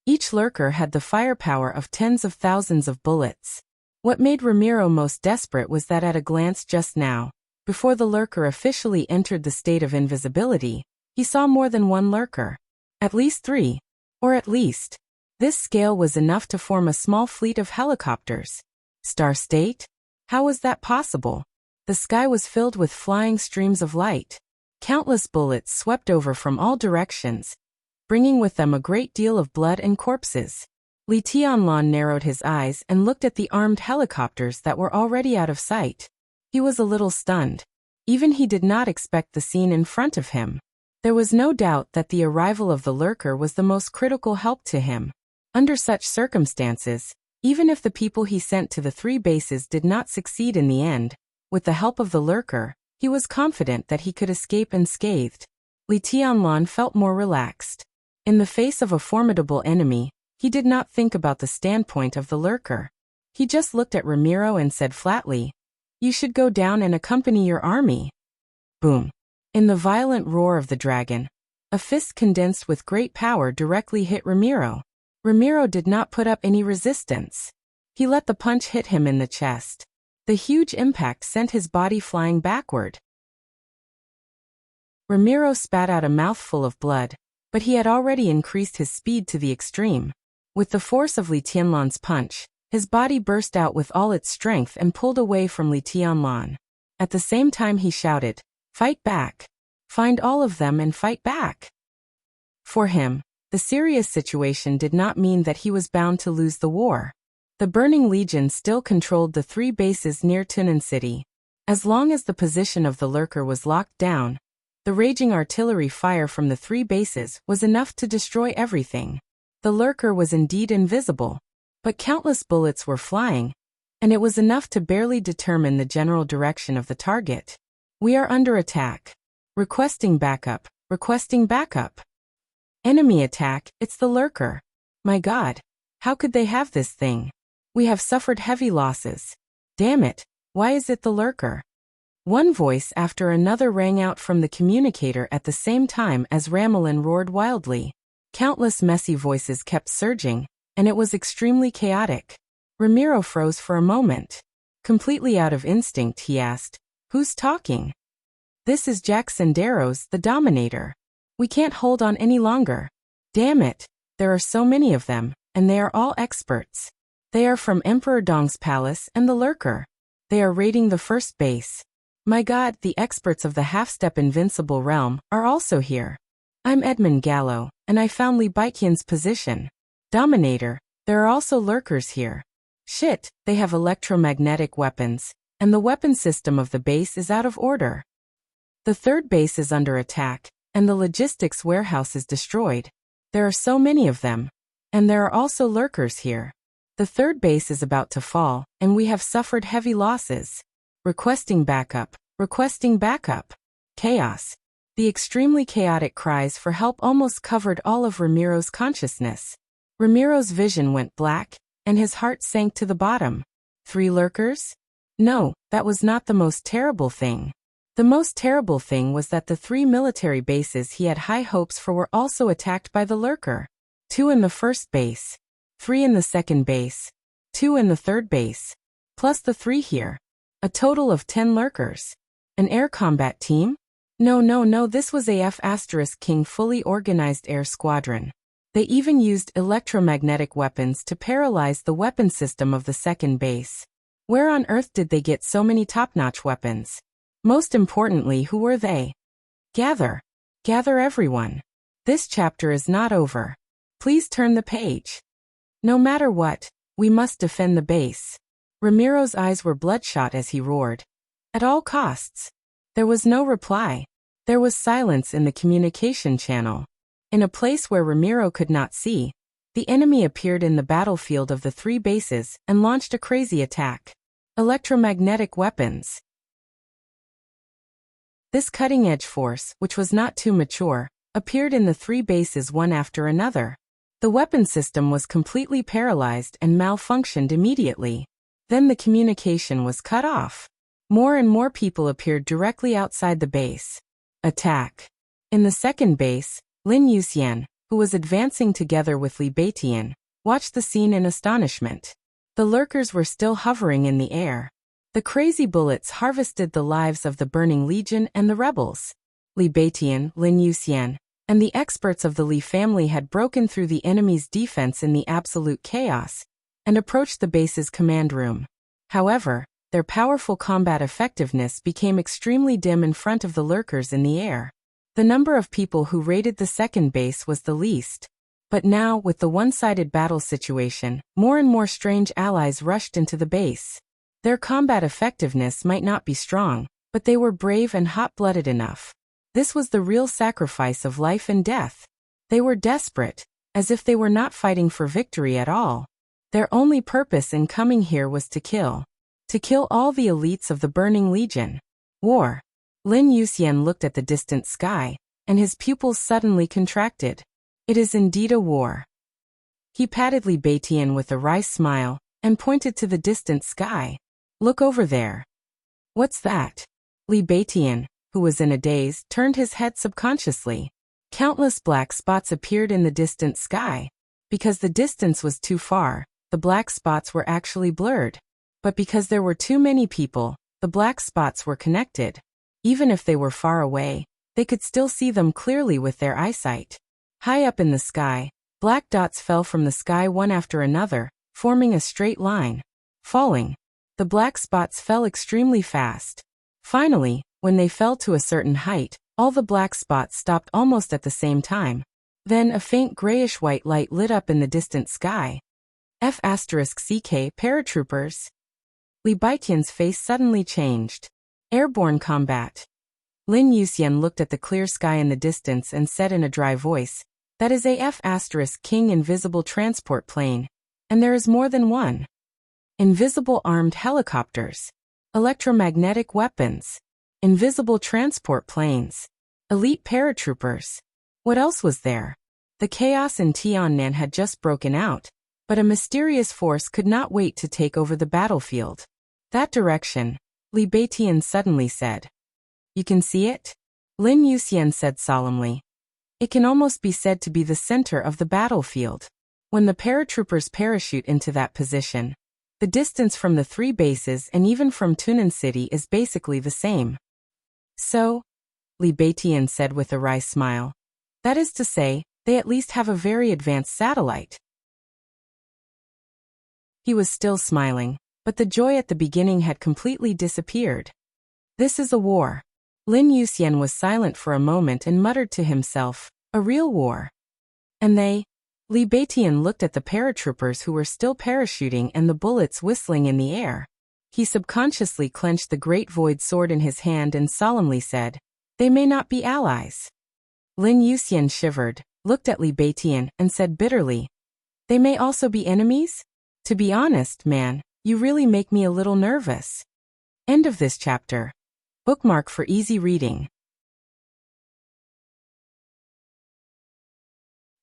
Each Lurker had the firepower of tens of thousands of bullets. What made Ramiro most desperate was that at a glance just now, before the Lurker officially entered the state of invisibility, he saw more than 1 Lurker. At least 3. Or at least. This scale was enough to form a small fleet of helicopters. Star State? How was that possible? The sky was filled with flying streams of light. Countless bullets swept over from all directions, bringing with them a great deal of blood and corpses. Li Tianlan narrowed his eyes and looked at the armed helicopters that were already out of sight. He was a little stunned. Even he did not expect the scene in front of him. There was no doubt that the arrival of the Lurker was the most critical help to him. Under such circumstances, even if the people he sent to the 3 bases did not succeed in the end, with the help of the Lurker, he was confident that he could escape unscathed. Li Tianlan felt more relaxed. In the face of a formidable enemy, He did not think about the standpoint of the lurker. He just looked at Ramiro and said flatly, "You should go down and accompany your army." Boom. In the violent roar of the dragon, a fist condensed with great power directly hit Ramiro. Ramiro did not put up any resistance. He let the punch hit him in the chest. The huge impact sent his body flying backward. Ramiro spat out a mouthful of blood, but he had already increased his speed to the extreme. With the force of Li Tianlan's punch, his body burst out with all its strength and pulled away from Li Tianlan. At the same time he shouted, "Fight back! Find all of them and fight back!" For him, the serious situation did not mean that he was bound to lose the war. The Burning Legion still controlled the 3 bases near Tunan City. As long as the position of the lurker was locked down, the raging artillery fire from the 3 bases was enough to destroy everything. The lurker was indeed invisible, but countless bullets were flying, and it was enough to barely determine the general direction of the target. "We are under attack. Requesting backup, requesting backup. Enemy attack, it's the lurker. My God, how could they have this thing? We have suffered heavy losses. Damn it, why is it the lurker?" One voice after another rang out from the communicator at the same time as Ramelin roared wildly. Countless messy voices kept surging, and it was extremely chaotic. Ramiro froze for a moment. Completely out of instinct, he asked, "Who's talking?" "This is Jack Senderos, the Dominator. We can't hold on any longer. Damn it, there are so many of them, and they are all experts. They are from Emperor Dong's palace and the lurker. They are raiding the first base. My God, the experts of the half-step invincible realm are also here. I'm Edmund Gallo, and I found Li Baiqian's position. Dominator, there are also lurkers here. Shit, they have electromagnetic weapons, and the weapon system of the base is out of order. The 3rd base is under attack, and the logistics warehouse is destroyed. There are so many of them, and there are also lurkers here. The 3rd base is about to fall, and we have suffered heavy losses. Requesting backup, requesting backup. Chaos. The extremely chaotic cries for help almost covered all of Ramiro's consciousness. Ramiro's vision went black, and his heart sank to the bottom. 3 lurkers? No, that was not the most terrible thing. The most terrible thing was that the 3 military bases he had high hopes for were also attacked by the lurker. 2 in the 1st base, 3 in the 2nd base, 2 in the 3rd base, plus the 3 here. A total of 10 lurkers. An air combat team? No, this was a F*King fully organized air squadron. They even used electromagnetic weapons to paralyze the weapon system of the 2nd base. Where on earth did they get so many top-notch weapons? Most importantly, who were they? Gather. Gather everyone. This chapter is not over. Please turn the page. No matter what, we must defend the base. Ramiro's eyes were bloodshot as he roared. At all costs. There was no reply. There was silence in the communication channel. In a place where Ramiro could not see, the enemy appeared in the battlefield of the 3 bases and launched a crazy attack. Electromagnetic weapons. This cutting-edge force, which was not too mature, appeared in the 3 bases one after another. The weapon system was completely paralyzed and malfunctioned immediately. Then the communication was cut off. More and more people appeared directly outside the base. Attack. In the 2nd base, Lin Yuxian, who was advancing together with Li Baiqian, watched the scene in astonishment. The lurkers were still hovering in the air. The crazy bullets harvested the lives of the Burning Legion and the rebels. Li Baiqian, Lin Yuxian, and the experts of the Li family had broken through the enemy's defense in the absolute chaos and approached the base's command room. However, their powerful combat effectiveness became extremely dim in front of the lurkers in the air. The number of people who raided the 2nd base was the least. But now, with the one-sided battle situation, more and more strange allies rushed into the base. Their combat effectiveness might not be strong, but they were brave and hot-blooded enough. This was the real sacrifice of life and death. They were desperate, as if they were not fighting for victory at all. Their only purpose in coming here was to kill. To kill all the elites of the Burning Legion. War. Lin Yuxian looked at the distant sky, and his pupils suddenly contracted. It is indeed a war. He patted Li Beitian with a wry smile and pointed to the distant sky. Look over there. What's that? Li Beitian, who was in a daze, turned his head subconsciously. Countless black spots appeared in the distant sky. Because the distance was too far, the black spots were actually blurred. But because there were too many people, the black spots were connected. Even if they were far away, they could still see them clearly with their eyesight. High up in the sky, black dots fell from the sky one after another, forming a straight line. Falling, the black spots fell extremely fast. Finally, when they fell to a certain height, all the black spots stopped almost at the same time. Then a faint grayish-white light lit up in the distant sky. F*CK paratroopers. Li Beitian's face suddenly changed. Airborne combat. Lin Yuxian looked at the clear sky in the distance and said in a dry voice, "That is a F*King invisible transport plane. And there is more than one. Invisible armed helicopters. Electromagnetic weapons. Invisible transport planes. Elite paratroopers. What else was there?" The chaos in Tiannan had just broken out, but a mysterious force could not wait to take over the battlefield. That direction, Li Beitian suddenly said. You can see it? Lin Yuxian said solemnly. It can almost be said to be the center of the battlefield. When the paratroopers parachute into that position, the distance from the three bases and even from Tunan City is basically the same. So, Li Beitian said with a wry smile. That is to say, they at least have a very advanced satellite. He was still smiling, but the joy at the beginning had completely disappeared. This is a war. Lin Yuxian was silent for a moment and muttered to himself, a real war. And they? Li Beitian looked at the paratroopers who were still parachuting and the bullets whistling in the air. He subconsciously clenched the great void sword in his hand and solemnly said, they may not be allies. Lin Yuxian shivered, looked at Li Beitian, and said bitterly, they may also be enemies? To be honest, man, you really make me a little nervous. End of this chapter. Bookmark for easy reading.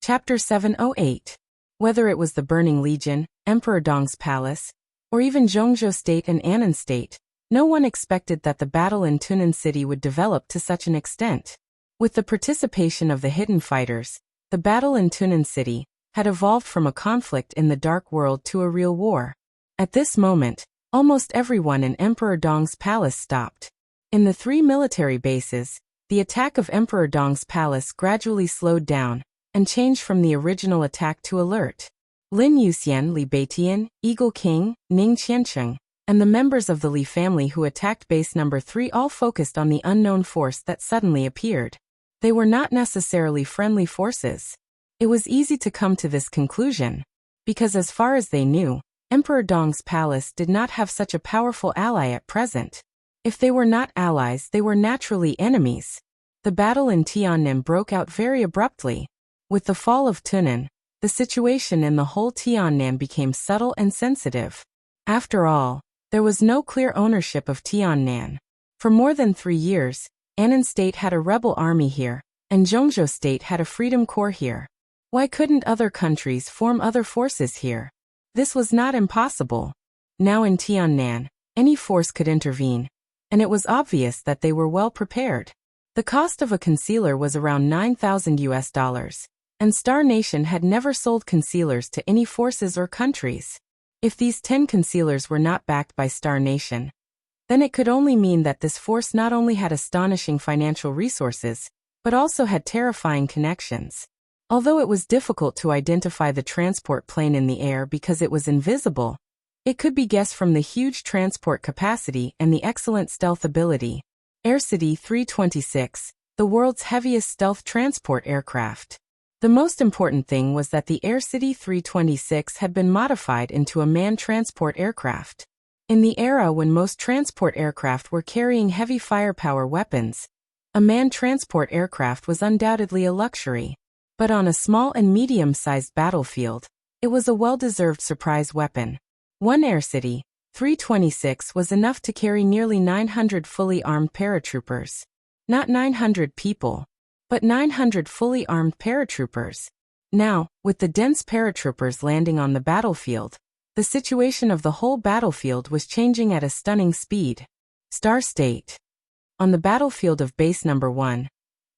Chapter 708. Whether it was the Burning Legion, Emperor Dong's palace, or even Zhongzhou State and Annan State, no one expected that the battle in Tunan City would develop to such an extent. With the participation of the hidden fighters, the battle in Tunan City had evolved from a conflict in the dark world to a real war. At this moment, almost everyone in Emperor Dong's palace stopped. In the three military bases, the attack of Emperor Dong's palace gradually slowed down and changed from the original attack to alert. Lin Yuxian, Li Beitian, Eagle King, Ning Qiancheng, and the members of the Li family who attacked base number 3 all focused on the unknown force that suddenly appeared. They were not necessarily friendly forces. It was easy to come to this conclusion, because as far as they knew, Emperor Dong's palace did not have such a powerful ally at present. If they were not allies, they were naturally enemies. The battle in Tiannan broke out very abruptly. With the fall of Tunan, the situation in the whole Tiannan became subtle and sensitive. After all, there was no clear ownership of Tiannan. For more than 3 years, Annan State had a rebel army here, and Zhongzhou State had a freedom corps here. Why couldn't other countries form other forces here? This was not impossible. Now in Tiannan, any force could intervene, and it was obvious that they were well prepared. The cost of a concealer was around $9,000, and Star Nation had never sold concealers to any forces or countries. If these 10 concealers were not backed by Star Nation, then it could only mean that this force not only had astonishing financial resources, but also had terrifying connections. Although it was difficult to identify the transport plane in the air because it was invisible, it could be guessed from the huge transport capacity and the excellent stealth ability. AirCity 326, the world's heaviest stealth transport aircraft. The most important thing was that the AirCity 326 had been modified into a manned transport aircraft. In the era when most transport aircraft were carrying heavy firepower weapons, a manned transport aircraft was undoubtedly a luxury. But on a small and medium-sized battlefield, it was a well-deserved surprise weapon. One AirCity 326 was enough to carry nearly 900 fully armed paratroopers. Not 900 people, but 900 fully armed paratroopers. Now, with the dense paratroopers landing on the battlefield, the situation of the whole battlefield was changing at a stunning speed. Star State. On the battlefield of Base Number 1,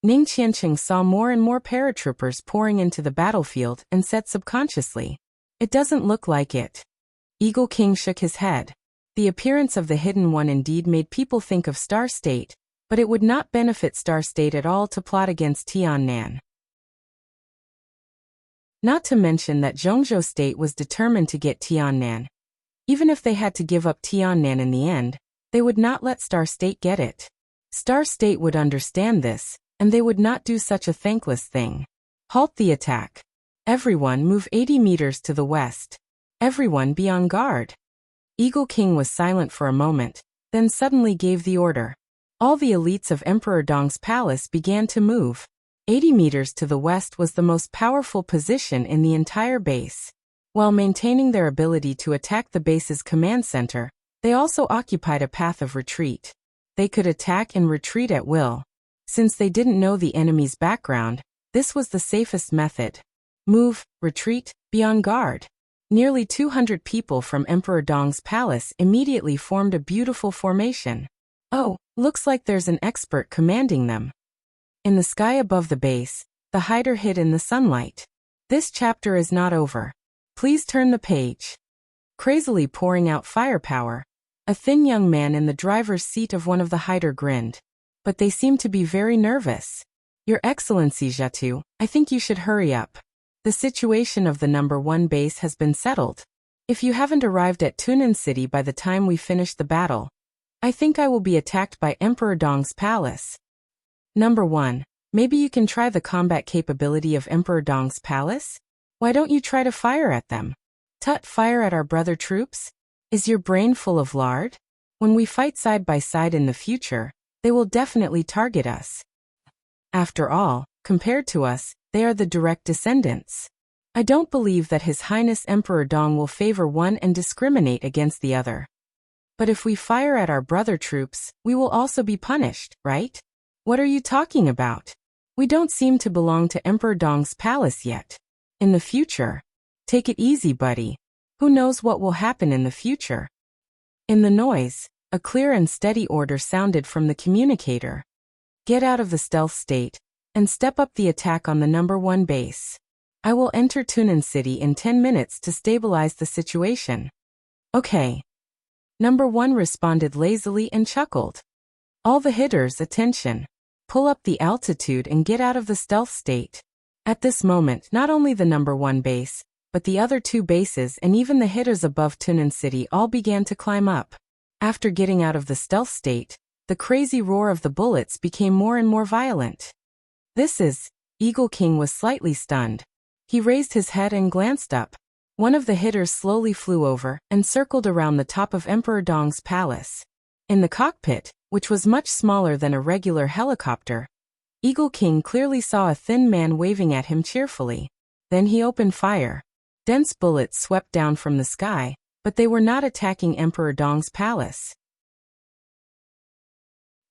Ning Qianqing saw more and more paratroopers pouring into the battlefield and said subconsciously, "It doesn't look like it." Eagle King shook his head. The appearance of the Hidden One indeed made people think of Star State, but it would not benefit Star State at all to plot against Tiannan. Not to mention that Zhongzhou State was determined to get Tiannan. Even if they had to give up Tiannan in the end, they would not let Star State get it. Star State would understand this, and they would not do such a thankless thing. Halt the attack. Everyone move 80 meters to the west. Everyone be on guard. Eagle King was silent for a moment, then suddenly gave the order. All the elites of Emperor Dong's palace began to move. 80 meters to the west was the most powerful position in the entire base. While maintaining their ability to attack the base's command center, they also occupied a path of retreat. They could attack and retreat at will. Since they didn't know the enemy's background, this was the safest method. Move, retreat, be on guard. Nearly 200 people from Emperor Dong's palace immediately formed a beautiful formation. Oh, looks like there's an expert commanding them. In the sky above the base, the hider hid in the sunlight. This chapter is not over. Please turn the page. Crazily pouring out firepower, a thin young man in the driver's seat of one of the hider grinned. But they seemed to be very nervous. Your Excellency Zhatu, I think you should hurry up. The situation of the number 1 base has been settled. If you haven't arrived at Tunan City by the time we finish the battle, I think I will be attacked by Emperor Dong's palace. Number 1, maybe you can try the combat capability of Emperor Dong's palace? Why don't you try to fire at them? Tut, fire at our brother troops? Is your brain full of lard? When we fight side by side in the future, they will definitely target us. After all, compared to us, they are the direct descendants. I don't believe that His Highness Emperor Dong will favor one and discriminate against the other. But if we fire at our brother troops, we will also be punished, right? What are you talking about? We don't seem to belong to Emperor Dong's palace yet. In the future. Take it easy, buddy. Who knows what will happen in the future? In the noise, a clear and steady order sounded from the communicator. Get out of the stealth state, and step up the attack on the number 1 base. I will enter Tunan City in 10 minutes to stabilize the situation. Okay. Number 1 responded lazily and chuckled. All the hitters, attention. Pull up the altitude and get out of the stealth state. At this moment, not only the number 1 base, but the other 2 bases and even the hitters above Tunan City all began to climb up. After getting out of the stealth state, the crazy roar of the bullets became more and more violent. Eagle King was slightly stunned. He raised his head and glanced up. One of the hitters slowly flew over and circled around the top of Emperor Dong's palace. In the cockpit, which was much smaller than a regular helicopter, Eagle King clearly saw a thin man waving at him cheerfully. Then he opened fire. Dense bullets swept down from the sky, but they were not attacking Emperor Dong's palace.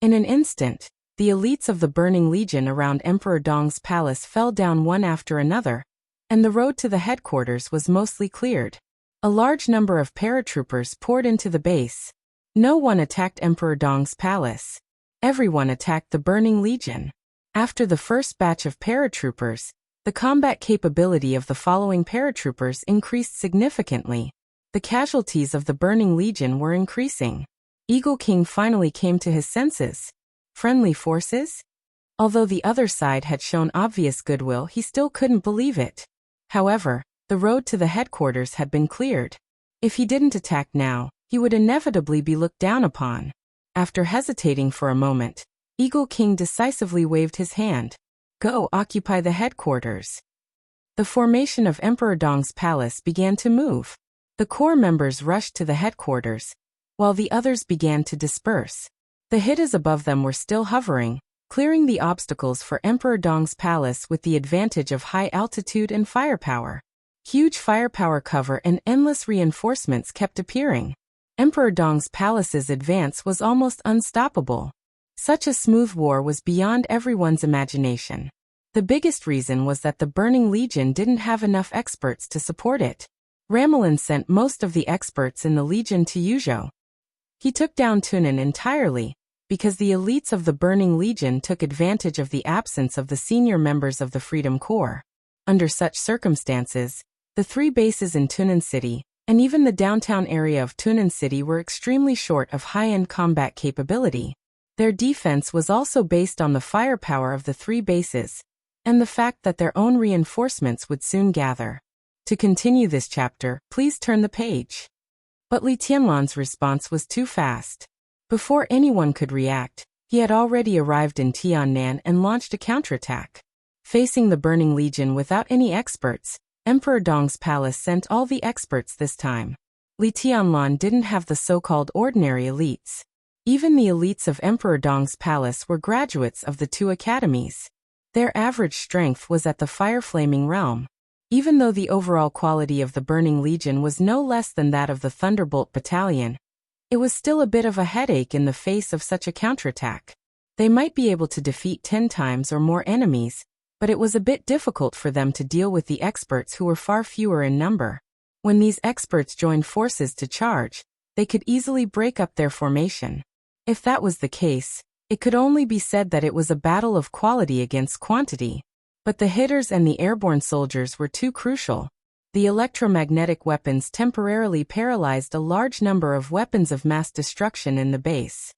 In an instant, the elites of the Burning Legion around Emperor Dong's palace fell down one after another, and the road to the headquarters was mostly cleared. A large number of paratroopers poured into the base. No one attacked Emperor Dong's palace. Everyone attacked the Burning Legion. After the first batch of paratroopers, the combat capability of the following paratroopers increased significantly. The casualties of the Burning Legion were increasing. Eagle King finally came to his senses. Friendly forces? Although the other side had shown obvious goodwill, he still couldn't believe it. However, the road to the headquarters had been cleared. If he didn't attack now, he would inevitably be looked down upon. After hesitating for a moment, Eagle King decisively waved his hand. Go occupy the headquarters. The formation of Emperor Dong's palace began to move. The core members rushed to the headquarters, while the others began to disperse. The hitters above them were still hovering, clearing the obstacles for Emperor Dong's palace with the advantage of high altitude and firepower. Huge firepower cover and endless reinforcements kept appearing. Emperor Dong's palace's advance was almost unstoppable. Such a smooth war was beyond everyone's imagination. The biggest reason was that the Burning Legion didn't have enough experts to support it. Ramelin sent most of the experts in the Legion to Yuzhou. He took down Tunan entirely, because the elites of the Burning Legion took advantage of the absence of the senior members of the Freedom Corps. Under such circumstances, the 3 bases in Tunan City, and even the downtown area of Tunan City were extremely short of high-end combat capability. Their defense was also based on the firepower of the 3 bases, and the fact that their own reinforcements would soon gather. To continue this chapter, please turn the page. But Li Tianlan's response was too fast. Before anyone could react, he had already arrived in Tiannan and launched a counterattack. Facing the Burning Legion without any experts, Emperor Dong's palace sent all the experts this time. Li Tianlan didn't have the so-called ordinary elites. Even the elites of Emperor Dong's palace were graduates of the 2 academies. Their average strength was at the fire-flaming realm. Even though the overall quality of the Burning Legion was no less than that of the Thunderbolt Battalion, it was still a bit of a headache in the face of such a counterattack. They might be able to defeat 10 times or more enemies, but it was a bit difficult for them to deal with the experts who were far fewer in number. When these experts joined forces to charge, they could easily break up their formation. If that was the case, it could only be said that it was a battle of quality against quantity. But the hitters and the airborne soldiers were too crucial. The electromagnetic weapons temporarily paralyzed a large number of weapons of mass destruction in the base.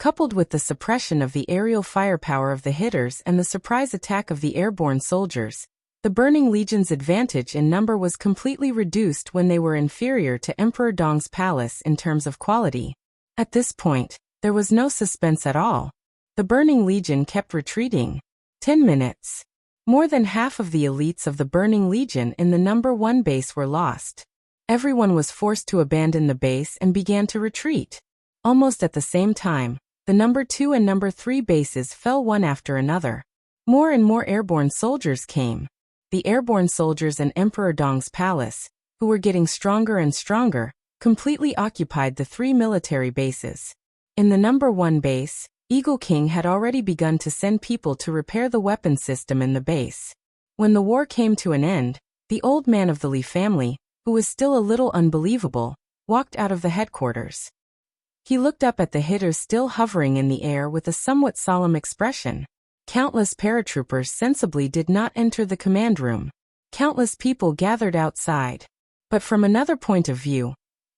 Coupled with the suppression of the aerial firepower of the hitters and the surprise attack of the airborne soldiers, the Burning Legion's advantage in number was completely reduced when they were inferior to Emperor Dong's palace in terms of quality. At this point, there was no suspense at all. The Burning Legion kept retreating. 10 minutes. More than half of the elites of the Burning Legion in the number 1 base were lost. Everyone was forced to abandon the base and began to retreat. Almost at the same time, the number 2 and number 3 bases fell one after another. More and more airborne soldiers came. The airborne soldiers in Emperor Dong's palace, who were getting stronger and stronger, completely occupied the 3 military bases. In the number 1 base, Eagle King had already begun to send people to repair the weapon system in the base. When the war came to an end, the old man of the Li family, who was still a little unbelievable, walked out of the headquarters. He looked up at the hitters still hovering in the air with a somewhat solemn expression. Countless paratroopers sensibly did not enter the command room. Countless people gathered outside. But from another point of view,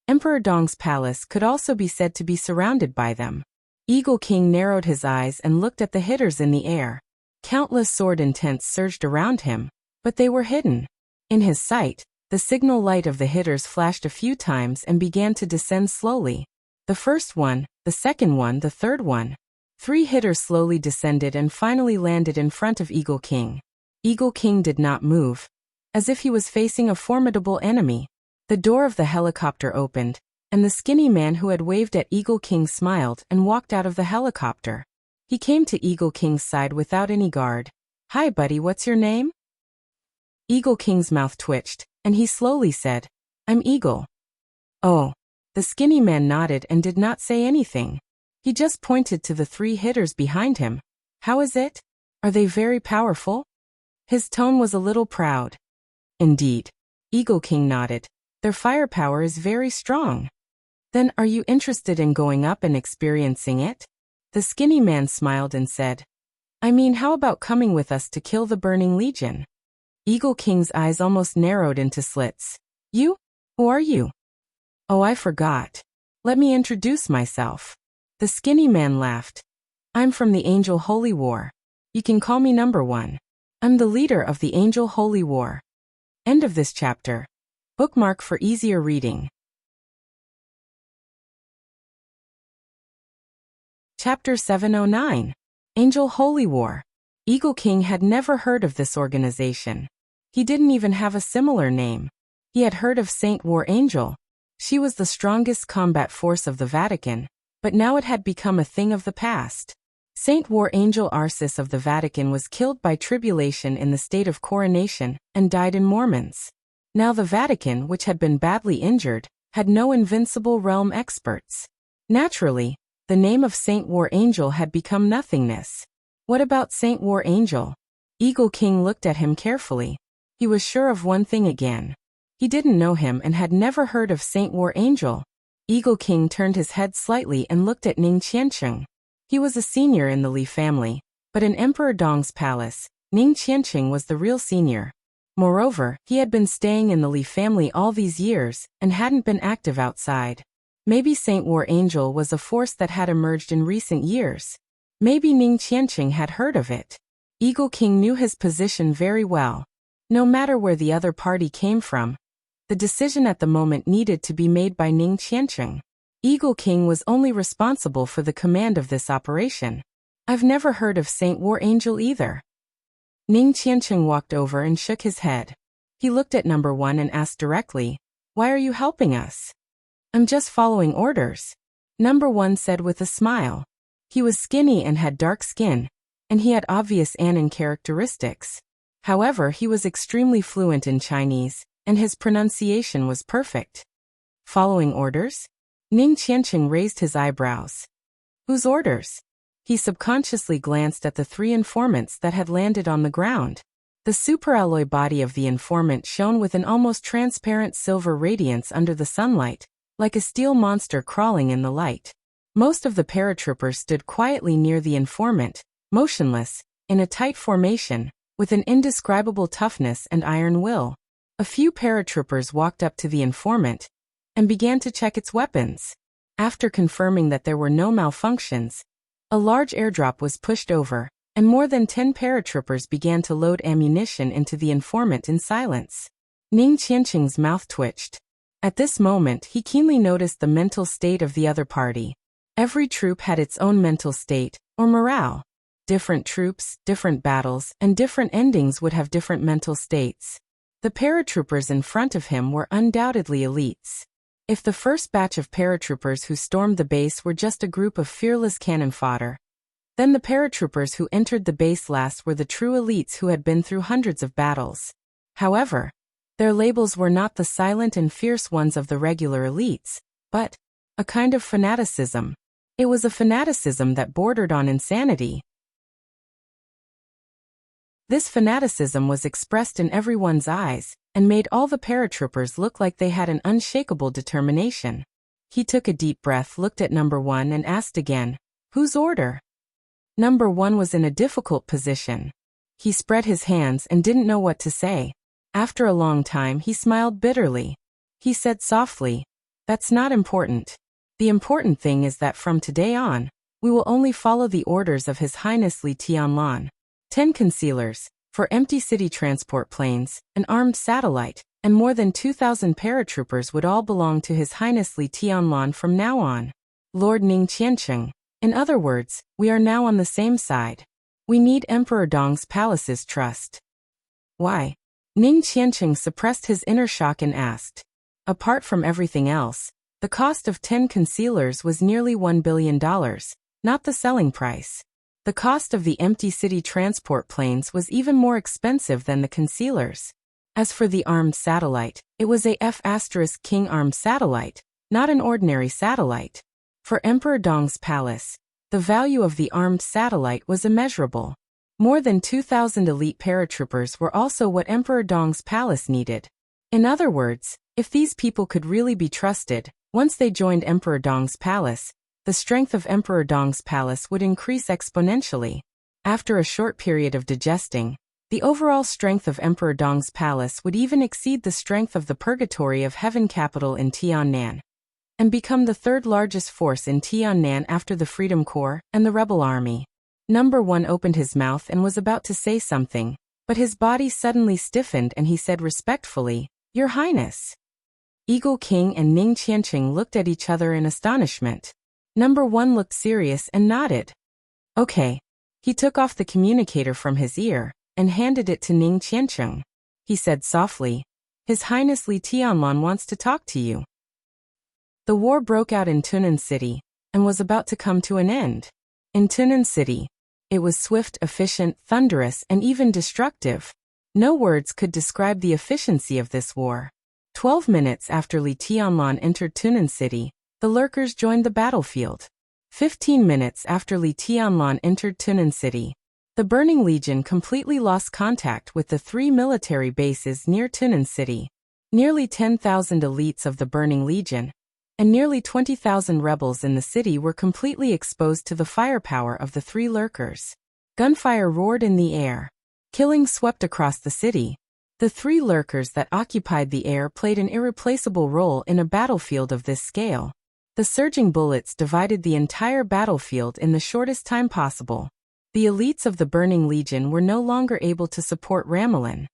Emperor Dong's palace could also be said to be surrounded by them. Eagle King narrowed his eyes and looked at the hitters in the air. Countless sword intents surged around him, but they were hidden. In his sight, the signal light of the hitters flashed a few times and began to descend slowly. The first one, the second one, the third one. 3 hitters slowly descended and finally landed in front of Eagle King. Eagle King did not move, as if he was facing a formidable enemy. The door of the helicopter opened, and the skinny man who had waved at Eagle King smiled and walked out of the helicopter. He came to Eagle King's side without any guard. "Hi buddy, what's your name?" Eagle King's mouth twitched, and he slowly said, "I'm Eagle." "Oh." The skinny man nodded and did not say anything. He just pointed to the 3 hitters behind him. "How is it? Are they very powerful?" His tone was a little proud. "Indeed." Eagle King nodded. "Their firepower is very strong." "Then are you interested in going up and experiencing it?" The skinny man smiled and said, "I mean, how about coming with us to kill the Burning Legion?" Eagle King's eyes almost narrowed into slits. "You? Who are you?" "Oh, I forgot. Let me introduce myself." The skinny man laughed. "I'm from the Angel Holy War. You can call me number 1. I'm the leader of the Angel Holy War." End of this chapter. Bookmark for easier reading. Chapter 709. Angel Holy War. Eagle King had never heard of this organization. He didn't even have a similar name. He had heard of Saint War Angel. She was the strongest combat force of the Vatican, but now it had become a thing of the past. Saint War Angel Arcis of the Vatican was killed by tribulation in the state of coronation and died in Mormons. Now the Vatican, which had been badly injured, had no invincible realm experts. Naturally, the name of Saint War Angel had become nothingness. What about Saint War Angel? Eagle King looked at him carefully. He was sure of one thing again. He didn't know him and had never heard of Saint War Angel. Eagle King turned his head slightly and looked at Ning Qiancheng. He was a senior in the Li family, but in Emperor Dong's palace, Ning Qiancheng was the real senior. Moreover, he had been staying in the Li family all these years and hadn't been active outside. Maybe Saint War Angel was a force that had emerged in recent years. Maybe Ning Qiancheng had heard of it. Eagle King knew his position very well. No matter where the other party came from, the decision at the moment needed to be made by Ning Qiancheng. Eagle King was only responsible for the command of this operation. I've never heard of Saint War Angel either. Ning Qiancheng walked over and shook his head. He looked at number 1 and asked directly, "Why are you helping us?" "I'm just following orders," number 1 said with a smile. He was skinny and had dark skin, and he had obvious Anan characteristics. However, he was extremely fluent in Chinese, and his pronunciation was perfect. "Following orders?" Ning Qiancheng raised his eyebrows. "Whose orders?" He subconsciously glanced at the 3 informants that had landed on the ground. The superalloy body of the informant shone with an almost transparent silver radiance under the sunlight, like a steel monster crawling in the light. Most of the paratroopers stood quietly near the informant, motionless, in a tight formation, with an indescribable toughness and iron will. A few paratroopers walked up to the informant and began to check its weapons. After confirming that there were no malfunctions, a large airdrop was pushed over, and more than 10 paratroopers began to load ammunition into the informant in silence. Ning Qiancheng's mouth twitched. At this moment, he keenly noticed the mental state of the other party. Every troop had its own mental state, or morale. Different troops, different battles, and different endings would have different mental states. The paratroopers in front of him were undoubtedly elites. If the first batch of paratroopers who stormed the base were just a group of fearless cannon fodder, then the paratroopers who entered the base last were the true elites who had been through hundreds of battles. However, their labels were not the silent and fierce ones of the regular elites, but a kind of fanaticism. It was a fanaticism that bordered on insanity. This fanaticism was expressed in everyone's eyes, and made all the paratroopers look like they had an unshakable determination. He took a deep breath, looked at number 1 and asked again, "Whose order?" Number 1 was in a difficult position. He spread his hands and didn't know what to say. After a long time he smiled bitterly. He said softly, "That's not important. The important thing is that from today on, we will only follow the orders of His Highness Li Tianlan. 10 concealers, for empty city transport planes, an armed satellite, and more than 2,000 paratroopers would all belong to His Highness Li Tianlan from now on. Lord Ning Qiancheng. In other words, we are now on the same side. We need Emperor Dong's palace's trust." "Why?" Ning Qiancheng suppressed his inner shock and asked. Apart from everything else, the cost of 10 concealers was nearly $1 billion, not the selling price. The cost of the empty city transport planes was even more expensive than the concealers. As for the armed satellite, it was a F*King armed satellite, not an ordinary satellite. For Emperor Dong's palace, the value of the armed satellite was immeasurable. More than 2,000 elite paratroopers were also what Emperor Dong's palace needed. In other words, if these people could really be trusted, once they joined Emperor Dong's palace, the strength of Emperor Dong's palace would increase exponentially. After a short period of digesting, the overall strength of Emperor Dong's palace would even exceed the strength of the Purgatory of Heaven capital in Tiannan, and become the 3rd largest force in Tiannan after the Freedom Corps and the Rebel Army. Number 1 opened his mouth and was about to say something, but his body suddenly stiffened and he said respectfully, "Your Highness." Eagle King and Ning Qiancheng looked at each other in astonishment. Number 1 looked serious and nodded. "Okay." He took off the communicator from his ear and handed it to Ning Qiancheng. He said softly, "His Highness Li Tianlan wants to talk to you." The war broke out in Tunan City and was about to come to an end. In Tunan City, it was swift, efficient, thunderous, and even destructive. No words could describe the efficiency of this war. 12 minutes after Li Tianlan entered Tunan City, the lurkers joined the battlefield. 15 minutes after Li Tianlan entered Tunan City, The Burning Legion completely lost contact with the 3 military bases near Tunan City. Nearly 10,000 elites of the Burning Legion and nearly 20,000 rebels in the city were completely exposed to the firepower of the 3 lurkers. Gunfire roared in the air. Killing swept across the city. The 3 lurkers that occupied the air played an irreplaceable role in a battlefield of this scale. The surging bullets divided the entire battlefield in the shortest time possible. The elites of the Burning Legion were no longer able to support Ramelin.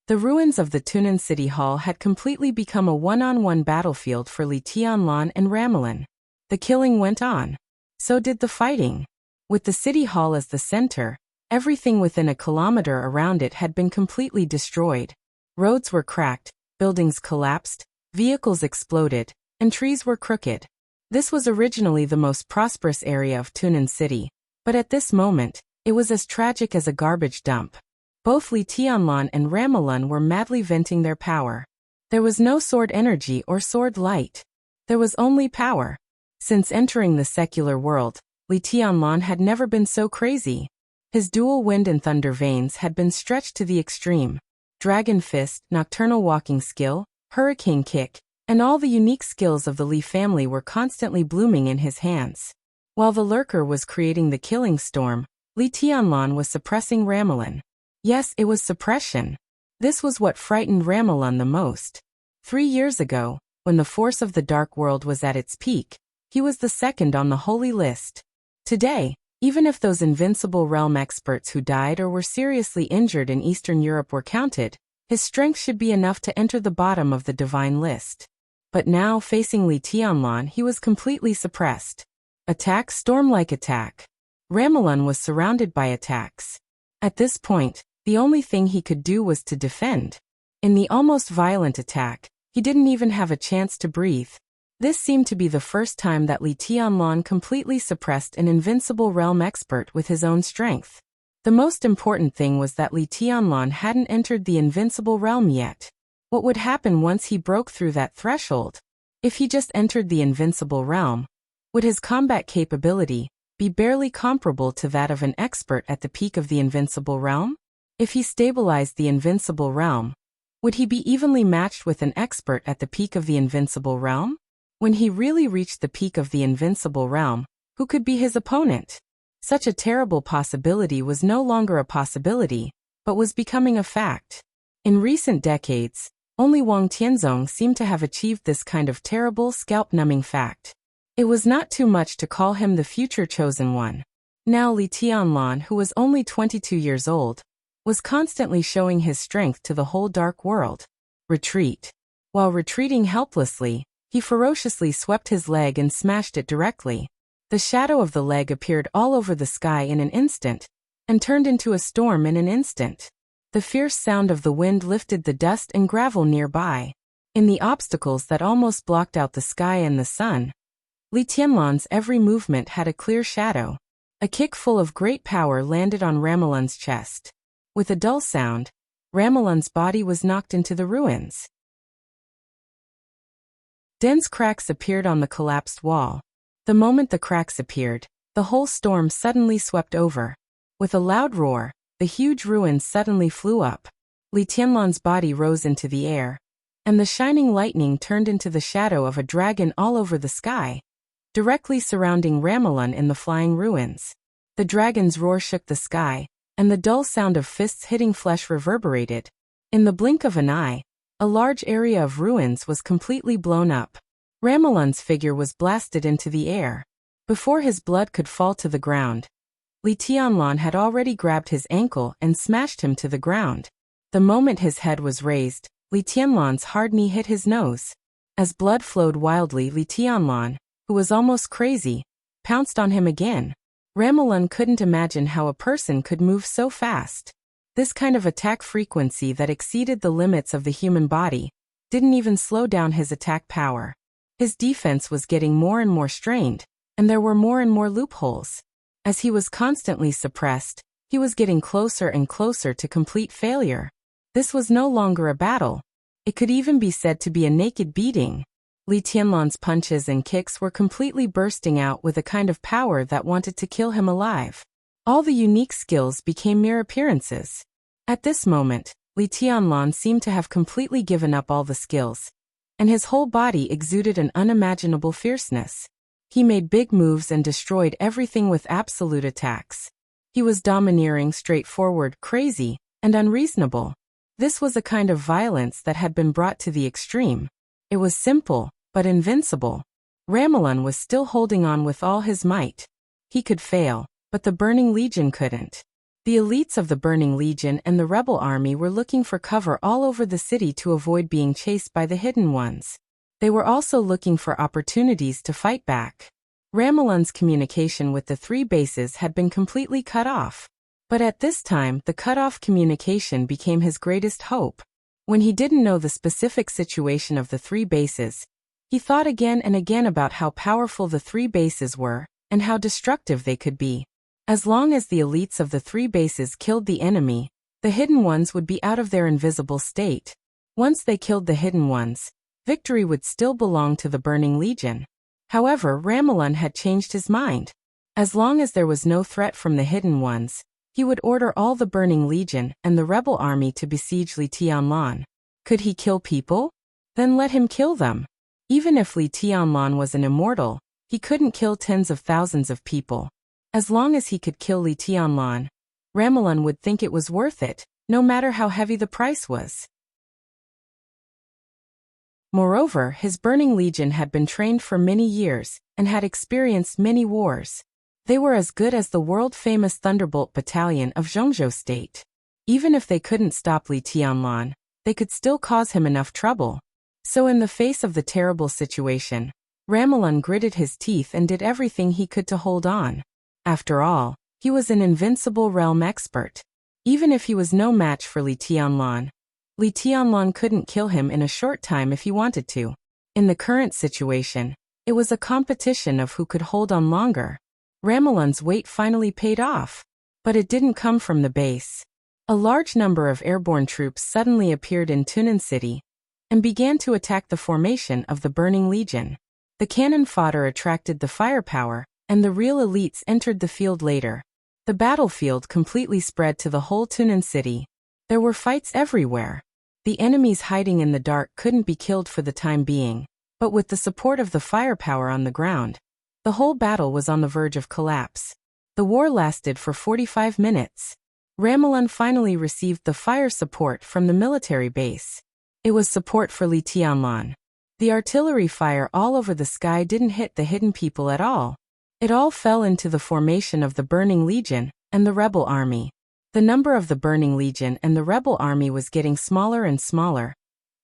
The ruins of the Tunan City Hall had completely become a one-on-one battlefield for Li Tianlan and Ramelin. The killing went on. So did the fighting. With the City Hall as the center, everything within a kilometer around it had been completely destroyed. Roads were cracked, buildings collapsed, vehicles exploded, and trees were crooked. This was originally the most prosperous area of Tunan City, but at this moment, it was as tragic as a garbage dump. Both Li Tianlan and Ramelin were madly venting their power. There was no sword energy or sword light. There was only power. Since entering the secular world, Li Tianlan had never been so crazy. His dual wind and thunder veins had been stretched to the extreme. Dragon Fist, Nocturnal Walking Skill, Hurricane Kick, and all the unique skills of the Li family were constantly blooming in his hands. While the lurker was creating the killing storm, Li Tianlan was suppressing Ramelin. Yes, it was suppression. This was what frightened Ramelin the most. 3 years ago, when the force of the Dark World was at its peak, he was the second on the holy list. Today, even if those invincible realm experts who died or were seriously injured in Eastern Europe were counted, his strength should be enough to enter the bottom of the divine list. But now, facing Li Tianlan, he was completely suppressed. Attack, storm-like attack. Ramelin was surrounded by attacks. At this point, the only thing he could do was to defend. In the almost violent attack, he didn't even have a chance to breathe. This seemed to be the first time that Li Tianlan completely suppressed an invincible realm expert with his own strength. The most important thing was that Li Tianlan hadn't entered the invincible realm yet. What would happen once he broke through that threshold? If he just entered the invincible realm, would his combat capability be barely comparable to that of an expert at the peak of the invincible realm? If he stabilized the invincible realm, would he be evenly matched with an expert at the peak of the invincible realm? When he really reached the peak of the invincible realm, who could be his opponent? Such a terrible possibility was no longer a possibility, but was becoming a fact. In recent decades, only Wang Tianzong seemed to have achieved this kind of terrible, scalp-numbing fact. It was not too much to call him the future chosen one. Now Li Tianlan, who was only 22 years old, was constantly showing his strength to the whole dark world. Retreat. While retreating helplessly, he ferociously swept his leg and smashed it directly. The shadow of the leg appeared all over the sky in an instant, and turned into a storm in an instant. The fierce sound of the wind lifted the dust and gravel nearby. In the obstacles that almost blocked out the sky and the sun, Li Tianlan's every movement had a clear shadow. A kick full of great power landed on Ramelin's chest. With a dull sound, Ramelin's body was knocked into the ruins. Dense cracks appeared on the collapsed wall. The moment the cracks appeared, the whole storm suddenly swept over. With a loud roar, the huge ruins suddenly flew up. Li Tianlan's body rose into the air, and the shining lightning turned into the shadow of a dragon all over the sky, directly surrounding Ramelin in the flying ruins. The dragon's roar shook the sky, and the dull sound of fists hitting flesh reverberated. In the blink of an eye, a large area of ruins was completely blown up. Ramelin's figure was blasted into the air. Before his blood could fall to the ground, Li Tianlan had already grabbed his ankle and smashed him to the ground. The moment his head was raised, Li Tianlan's hard knee hit his nose. As blood flowed wildly, Li Tianlan, who was almost crazy, pounced on him again. Ramelin couldn't imagine how a person could move so fast. This kind of attack frequency that exceeded the limits of the human body didn't even slow down his attack power. His defense was getting more and more strained, and there were more and more loopholes. As he was constantly suppressed, he was getting closer and closer to complete failure. This was no longer a battle. It could even be said to be a naked beating. Li Tianlan's punches and kicks were completely bursting out with a kind of power that wanted to kill him alive. All the unique skills became mere appearances. At this moment, Li Tianlan seemed to have completely given up all the skills, and his whole body exuded an unimaginable fierceness. He made big moves and destroyed everything with absolute attacks. He was domineering, straightforward, crazy, and unreasonable. This was a kind of violence that had been brought to the extreme. It was simple, but invincible. Ramelin was still holding on with all his might. He could fail, but the Burning Legion couldn't. The elites of the Burning Legion and the rebel army were looking for cover all over the city to avoid being chased by the Hidden Ones. They were also looking for opportunities to fight back. Ramelin's communication with the three bases had been completely cut off. But at this time, the cut-off communication became his greatest hope. When he didn't know the specific situation of the three bases, he thought again and again about how powerful the three bases were, and how destructive they could be. As long as the elites of the three bases killed the enemy, the Hidden Ones would be out of their invisible state. Once they killed the Hidden Ones, victory would still belong to the Burning Legion. However, Ramelin had changed his mind. As long as there was no threat from the Hidden Ones, he would order all the Burning Legion and the rebel army to besiege Li Tianlan. Could he kill people? Then let him kill them. Even if Li Tianlan was an immortal, he couldn't kill tens of thousands of people. As long as he could kill Li Tianlan, Ramelin would think it was worth it, no matter how heavy the price was. Moreover, his Burning Legion had been trained for many years, and had experienced many wars. They were as good as the world-famous Thunderbolt Battalion of Zhongzhou State. Even if they couldn't stop Li Tianlan, they could still cause him enough trouble. So in the face of the terrible situation, Ramelin gritted his teeth and did everything he could to hold on. After all, he was an invincible realm expert. Even if he was no match for Li Tianlan couldn't kill him in a short time if he wanted to. In the current situation, it was a competition of who could hold on longer. Ramelin's wait finally paid off. But it didn't come from the base. A large number of airborne troops suddenly appeared in Tunan City and began to attack the formation of the Burning Legion. The cannon fodder attracted the firepower, and the real elites entered the field later. The battlefield completely spread to the whole Tunan City. There were fights everywhere. The enemies hiding in the dark couldn't be killed for the time being, but with the support of the firepower on the ground, the whole battle was on the verge of collapse. The war lasted for 45 minutes. Ramelin finally received the fire support from the military base. It was support for Li Tianlan. The artillery fire all over the sky didn't hit the hidden people at all. It all fell into the formation of the Burning Legion and the rebel army. The number of the Burning Legion and the rebel army was getting smaller and smaller,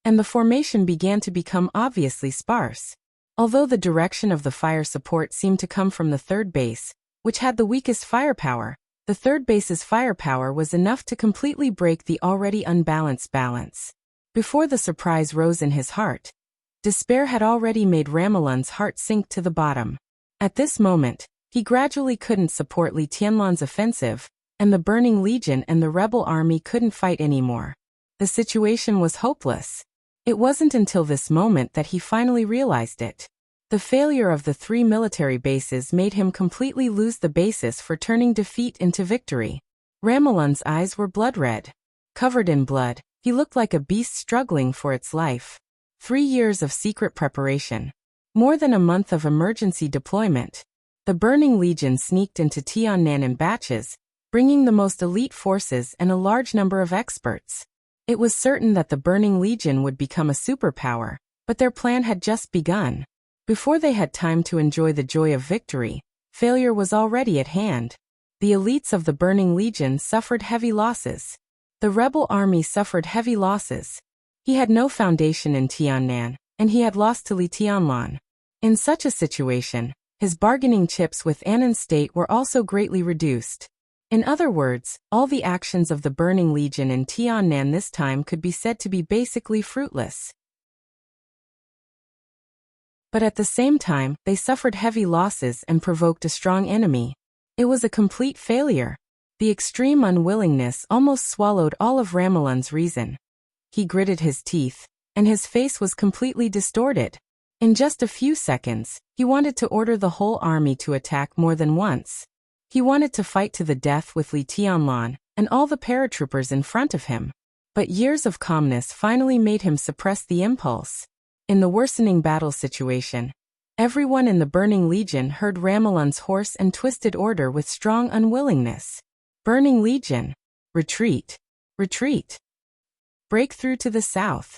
and the formation began to become obviously sparse. Although the direction of the fire support seemed to come from the third base, which had the weakest firepower, the third base's firepower was enough to completely break the already unbalanced balance. Before the surprise rose in his heart, despair had already made Ramelin's heart sink to the bottom. At this moment, he gradually couldn't support Li Tianlan's offensive, and the Burning Legion and the rebel army couldn't fight anymore. The situation was hopeless. It wasn't until this moment that he finally realized it. The failure of the three military bases made him completely lose the basis for turning defeat into victory. Ramelin's eyes were blood-red. Covered in blood, he looked like a beast struggling for its life. 3 years of secret preparation. More than a month of emergency deployment. The Burning Legion sneaked into Tiannan in batches, bringing the most elite forces and a large number of experts. It was certain that the Burning Legion would become a superpower, but their plan had just begun. Before they had time to enjoy the joy of victory, failure was already at hand. The elites of the Burning Legion suffered heavy losses. The rebel army suffered heavy losses. He had no foundation in Tiannan, and he had lost to Li Tianlan. In such a situation, his bargaining chips with Annan State were also greatly reduced. In other words, all the actions of the Burning Legion in Tiannan this time could be said to be basically fruitless. But at the same time, they suffered heavy losses and provoked a strong enemy. It was a complete failure. The extreme unwillingness almost swallowed all of Ramelin's reason. He gritted his teeth, and his face was completely distorted. In just a few seconds, he wanted to order the whole army to attack more than once. He wanted to fight to the death with Li Tianlan and all the paratroopers in front of him. But years of calmness finally made him suppress the impulse. In the worsening battle situation, everyone in the Burning Legion heard Ramelan's hoarse and twisted order with strong unwillingness. Burning Legion, retreat, retreat. Break through to the south.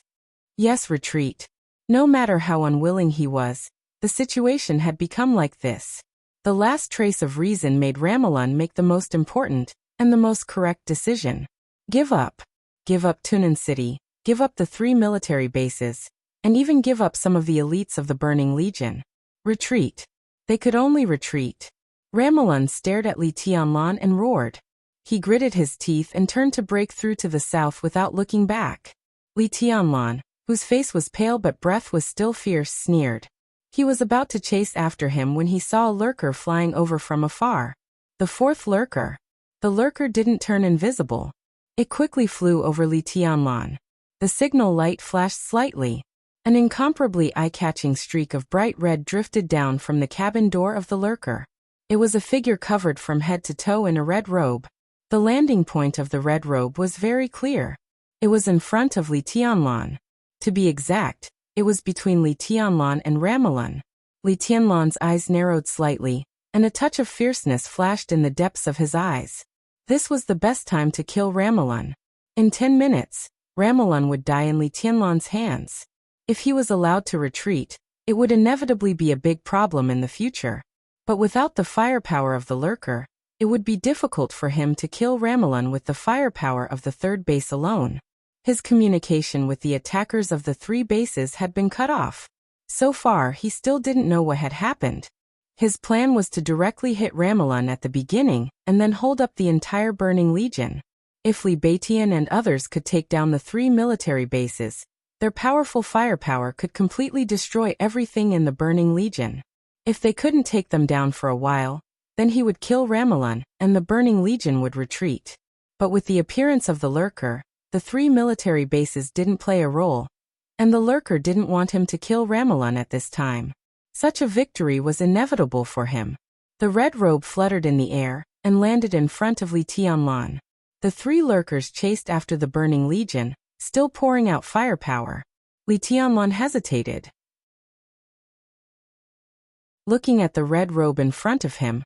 Yes, retreat. No matter how unwilling he was, the situation had become like this. The last trace of reason made Ramelan make the most important and the most correct decision. Give up. Give up Tunan City, give up the 3 military bases, and even give up some of the elites of the Burning Legion. Retreat. They could only retreat. Ramelan stared at Li Tianlan and roared. He gritted his teeth and turned to break through to the south without looking back. Li Tianlan, whose face was pale but breath was still fierce, sneered. He was about to chase after him when he saw a lurker flying over from afar. The 4th lurker. The lurker didn't turn invisible. It quickly flew over Li Tianlan. The signal light flashed slightly. An incomparably eye-catching streak of bright red drifted down from the cabin door of the lurker. It was a figure covered from head to toe in a red robe. The landing point of the red robe was very clear. It was in front of Li Tianlan. To be exact, it was between Li Tianlan and Ramelan. Li Tianlan's eyes narrowed slightly, and a touch of fierceness flashed in the depths of his eyes. This was the best time to kill Ramelan. In 10 minutes, Ramelan would die in Li Tianlan's hands. If he was allowed to retreat, it would inevitably be a big problem in the future. But without the firepower of the lurker, it would be difficult for him to kill Ramelan with the firepower of the 3rd base alone. His communication with the attackers of the 3 bases had been cut off. So far, he still didn't know what had happened. His plan was to directly hit Ramelan at the beginning and then hold up the entire Burning Legion. If Li Batian and others could take down the 3 military bases, their powerful firepower could completely destroy everything in the Burning Legion. If they couldn't take them down for a while, then he would kill Ramelan and the Burning Legion would retreat. But with the appearance of the lurker, the 3 military bases didn't play a role, and the lurker didn't want him to kill Ramelan at this time. Such a victory was inevitable for him. The red robe fluttered in the air and landed in front of Li Tianlan. The 3 lurkers chased after the Burning Legion, still pouring out firepower. Li Tianlan hesitated. Looking at the red robe in front of him,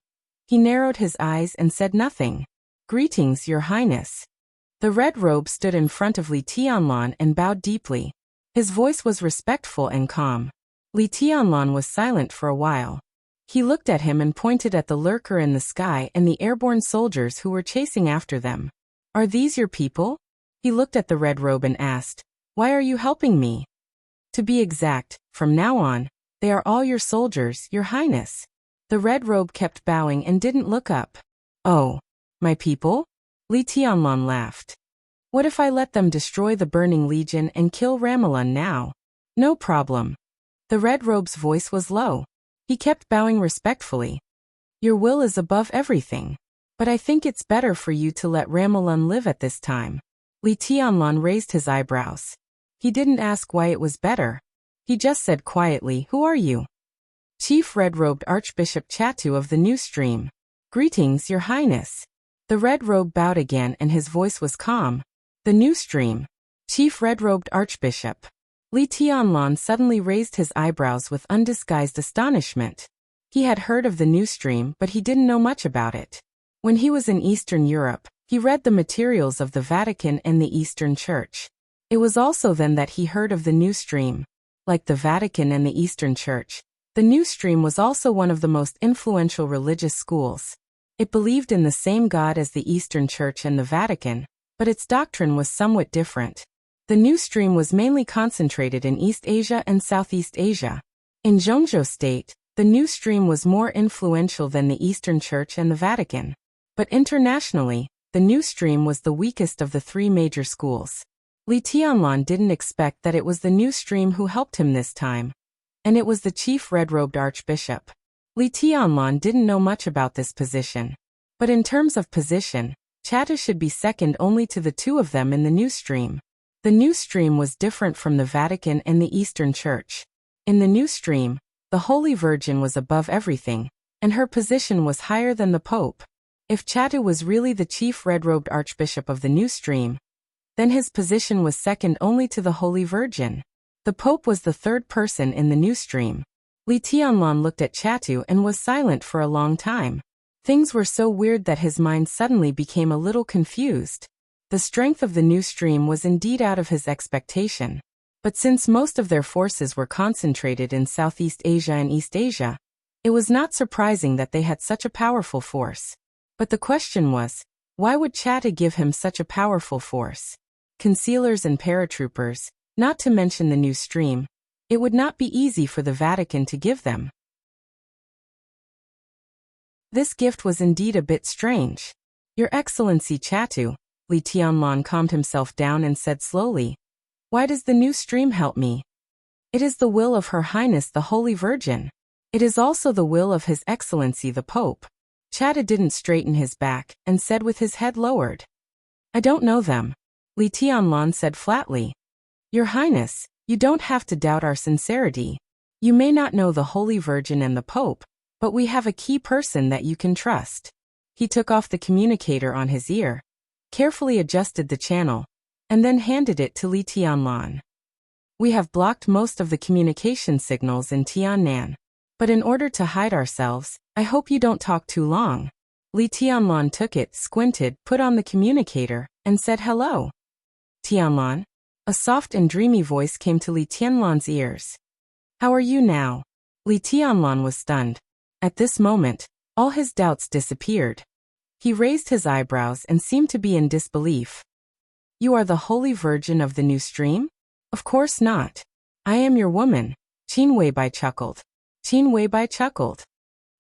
he narrowed his eyes and said nothing. Greetings, Your Highness. The red robe stood in front of Li Tianlan and bowed deeply. His voice was respectful and calm. Li Tianlan was silent for a while. He looked at him and pointed at the lurker in the sky and the airborne soldiers who were chasing after them. Are these your people? He looked at the red robe and asked, Why are you helping me? To be exact, from now on, they are all your soldiers, Your Highness. The red robe kept bowing and didn't look up. Oh, my people? Li Tianlan laughed. What if I let them destroy the Burning Legion and kill Ramelan now? No problem. The red robe's voice was low. He kept bowing respectfully. Your will is above everything. But I think it's better for you to let Ramelan live at this time. Li Tianlan raised his eyebrows. He didn't ask why it was better. He just said quietly, Who are you? Chief Red-Robed Archbishop Chatu of the New Stream. Greetings, Your Highness. The red robe bowed again and his voice was calm. The New Stream. Chief Red-Robed Archbishop. Li Tianlan suddenly raised his eyebrows with undisguised astonishment. He had heard of the New Stream, but he didn't know much about it. When he was in Eastern Europe, he read the materials of the Vatican and the Eastern Church. It was also then that he heard of the New Stream. Like the Vatican and the Eastern Church, the New Stream was also one of the most influential religious schools. It believed in the same God as the Eastern Church and the Vatican, but its doctrine was somewhat different. The New Stream was mainly concentrated in East Asia and Southeast Asia. In Zhongzhou State, the New Stream was more influential than the Eastern Church and the Vatican. But internationally, the New Stream was the weakest of the 3 major schools. Li Tianlan didn't expect that it was the New Stream who helped him this time. And it was the chief red-robed archbishop. Li Tianlan didn't know much about this position. But in terms of position, Chatu should be second only to the 2 of them in the New Stream. The New Stream was different from the Vatican and the Eastern Church. In the new stream, the Holy Virgin was above everything, and her position was higher than the Pope. If Chatu was really the chief red-robed archbishop of the new stream, then his position was second only to the Holy Virgin. The Pope was the third person in the new stream. Li Tianlan looked at Chatu and was silent for a long time. Things were so weird that his mind suddenly became a little confused. The strength of the new stream was indeed out of his expectation. But since most of their forces were concentrated in Southeast Asia and East Asia, it was not surprising that they had such a powerful force. But the question was, why would Chatu give him such a powerful force? Concealers and paratroopers, not to mention the new stream, it would not be easy for the Vatican to give them. This gift was indeed a bit strange. Your Excellency Chatu, Li Tianlan calmed himself down and said slowly, why does the new stream help me? It is the will of Her Highness the Holy Virgin. It is also the will of His Excellency the Pope. Chatu didn't straighten his back and said with his head lowered. I don't know them. Li Tianlan said flatly. Your Highness, you don't have to doubt our sincerity. You may not know the Holy Virgin and the Pope, but we have a key person that you can trust. He took off the communicator on his ear, carefully adjusted the channel, and then handed it to Li Tianlan. We have blocked most of the communication signals in Tiannan, but in order to hide ourselves, I hope you don't talk too long. Li Tianlan took it, squinted, put on the communicator, and said hello. Tianlan? A soft and dreamy voice came to Li Tianlan's ears. How are you now? Li Tianlan was stunned. At this moment, all his doubts disappeared. He raised his eyebrows and seemed to be in disbelief. You are the Holy Virgin of the new stream? Of course not. I am your woman. Qin Weibai chuckled. Qin Weibai chuckled.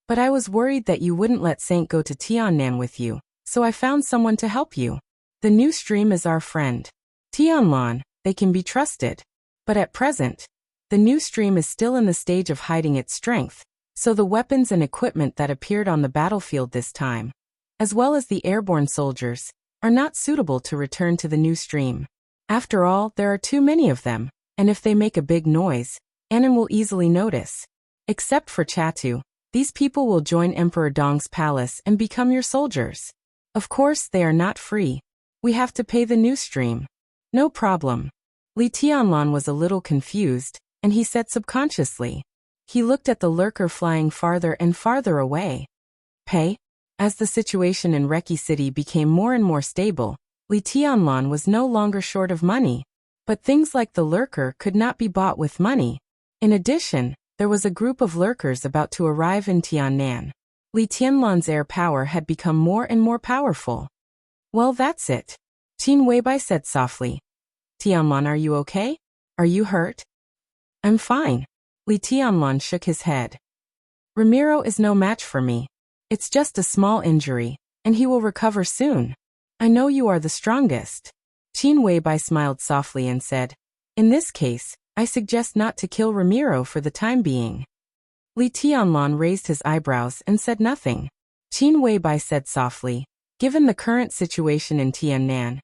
But I was worried that you wouldn't let Saint go to Tiannan with you, so I found someone to help you. The new stream is our friend. Tianlan, they can be trusted. But at present, the new stream is still in the stage of hiding its strength, so the weapons and equipment that appeared on the battlefield this time, as well as the airborne soldiers, are not suitable to return to the new stream. After all, there are too many of them, and if they make a big noise, Annan will easily notice. Except for Chatu, these people will join Emperor Dong's palace and become your soldiers. Of course, they are not free. We have to pay the new stream. No problem. Li Tianlan was a little confused, and he said subconsciously. He looked at the lurker flying farther and farther away. Pay? As the situation in Reki City became more and more stable, Li Tianlan was no longer short of money. But things like the lurker could not be bought with money. In addition, there was a group of lurkers about to arrive in Tiannan. Li Tianlan's air power had become more and more powerful. Well, that's it. Qin Weibai said softly. Tianlan, are you okay? Are you hurt? I'm fine. Li Tianlan shook his head. Ramiro is no match for me. It's just a small injury, and he will recover soon. I know you are the strongest. Qin Weibai smiled softly and said, in this case, I suggest not to kill Ramiro for the time being. Li Tianlan raised his eyebrows and said nothing. Qin Weibai said softly, given the current situation in Tiannan,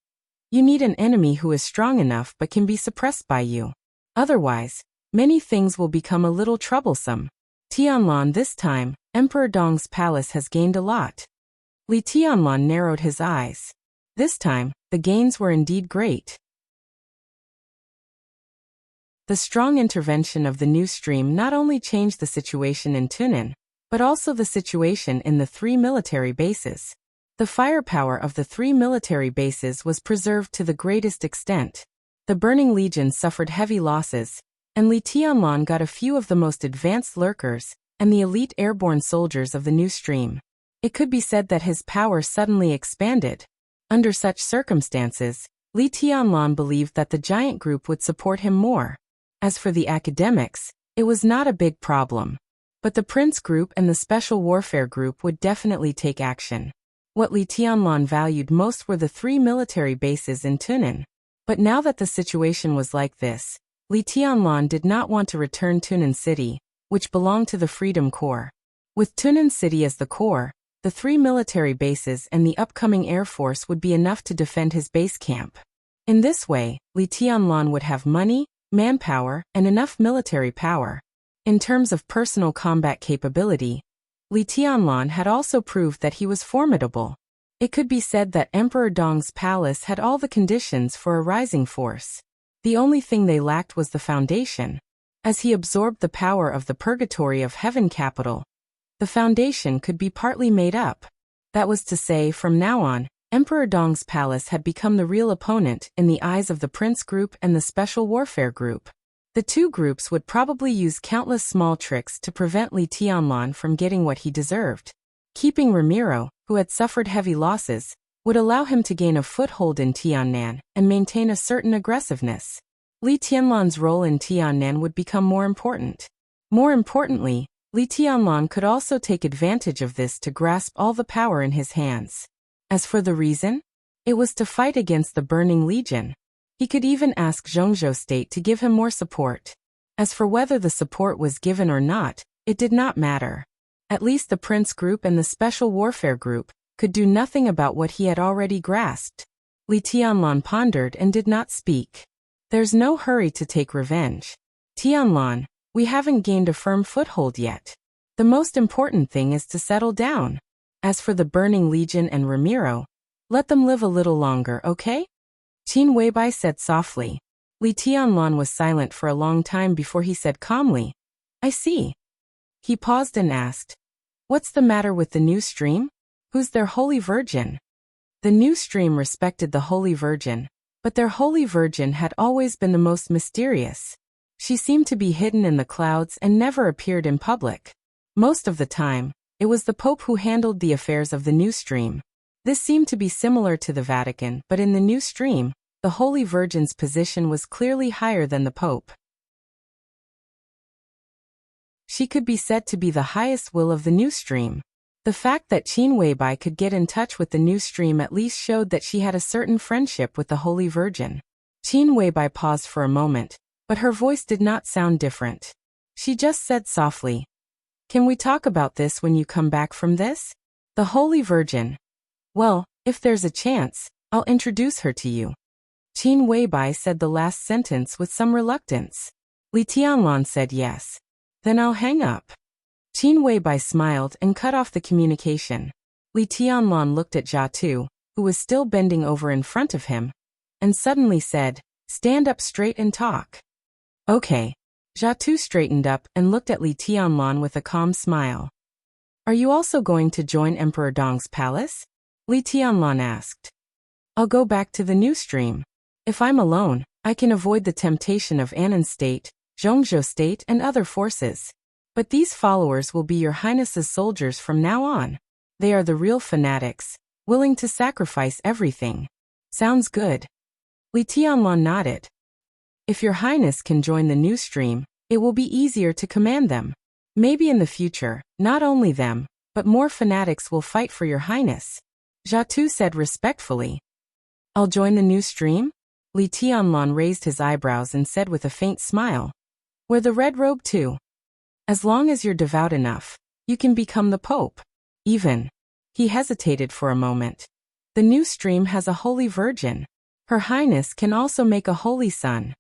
you need an enemy who is strong enough but can be suppressed by you. Otherwise, many things will become a little troublesome. Tianlan, this time, Emperor Dong's palace has gained a lot. Li Tianlan narrowed his eyes. This time, the gains were indeed great. The strong intervention of the new stream not only changed the situation in Tunan, but also the situation in the 3 military bases. The firepower of the 3 military bases was preserved to the greatest extent. The Burning Legion suffered heavy losses, and Li Tianlan got a few of the most advanced lurkers and the elite airborne soldiers of the new stream. It could be said that his power suddenly expanded. Under such circumstances, Li Tianlan believed that the giant group would support him more. As for the academics, it was not a big problem. But the Prince Group and the Special Warfare Group would definitely take action. What Li Tianlan valued most were the 3 military bases in Tunan. But now that the situation was like this, Li Tianlan did not want to return Tunan City, which belonged to the Freedom Corps. With Tunan City as the core, the 3 military bases and the upcoming Air Force would be enough to defend his base camp. In this way, Li Tianlan would have money, manpower, and enough military power. In terms of personal combat capability, Li Tianlan had also proved that he was formidable. It could be said that Emperor Dong's palace had all the conditions for a rising force. The only thing they lacked was the foundation. As he absorbed the power of the Purgatory of Heaven capital, the foundation could be partly made up. That was to say, from now on, Emperor Dong's palace had become the real opponent in the eyes of the Prince Group and the Special Warfare Group. The two groups would probably use countless small tricks to prevent Li Tianlan from getting what he deserved. Keeping Ramiro, who had suffered heavy losses, would allow him to gain a foothold in Tiannan and maintain a certain aggressiveness. Li Tianlan's role in Tiannan would become more important. More importantly, Li Tianlan could also take advantage of this to grasp all the power in his hands. As for the reason, it was to fight against the Burning Legion. He could even ask Zhongzhou State to give him more support. As for whether the support was given or not, it did not matter. At least the Prince Group and the Special Warfare Group could do nothing about what he had already grasped. Li Tianlan pondered and did not speak. There's no hurry to take revenge. Tianlan, we haven't gained a firm foothold yet. The most important thing is to settle down. As for the Burning Legion and Ramiro, let them live a little longer, okay? Qin Weibai said softly. Li Tianlan was silent for a long time before he said calmly, I see. He paused and asked, what's the matter with the new stream? Who's their Holy Virgin? The new stream respected the Holy Virgin, but their Holy Virgin had always been the most mysterious. She seemed to be hidden in the clouds and never appeared in public. Most of the time, it was the Pope who handled the affairs of the new stream. This seemed to be similar to the Vatican, but in the new stream, the Holy Virgin's position was clearly higher than the Pope. She could be said to be the highest will of the new stream. The fact that Qin Weibai could get in touch with the new stream at least showed that she had a certain friendship with the Holy Virgin. Qin Weibai paused for a moment, but her voice did not sound different. She just said softly, can we talk about this when you come back from this? The Holy Virgin. Well, if there's a chance, I'll introduce her to you. Qin Weibai said the last sentence with some reluctance. Li Tianlan said yes. Then I'll hang up. Qin Weibai smiled and cut off the communication. Li Tianlan looked at Jia Tu, who was still bending over in front of him, and suddenly said, stand up straight and talk. Okay. Jia Tu straightened up and looked at Li Tianlan with a calm smile. Are you also going to join Emperor Dong's palace? Li Tianlan asked. I'll go back to the new stream. If I'm alone, I can avoid the temptation of Annan State, Zhongzhou State and other forces. But these followers will be your Highness's soldiers from now on. They are the real fanatics, willing to sacrifice everything. Sounds good. Li Tianlan nodded. If your Highness can join the new stream, it will be easier to command them. Maybe in the future, not only them, but more fanatics will fight for your Highness. Jia Tu said respectfully. I'll join the new stream? Li Tianlan raised his eyebrows and said with a faint smile. Wear the red robe too. As long as you're devout enough, you can become the Pope. Even. He hesitated for a moment. The new stream has a Holy Virgin. Her Highness can also make a Holy Son.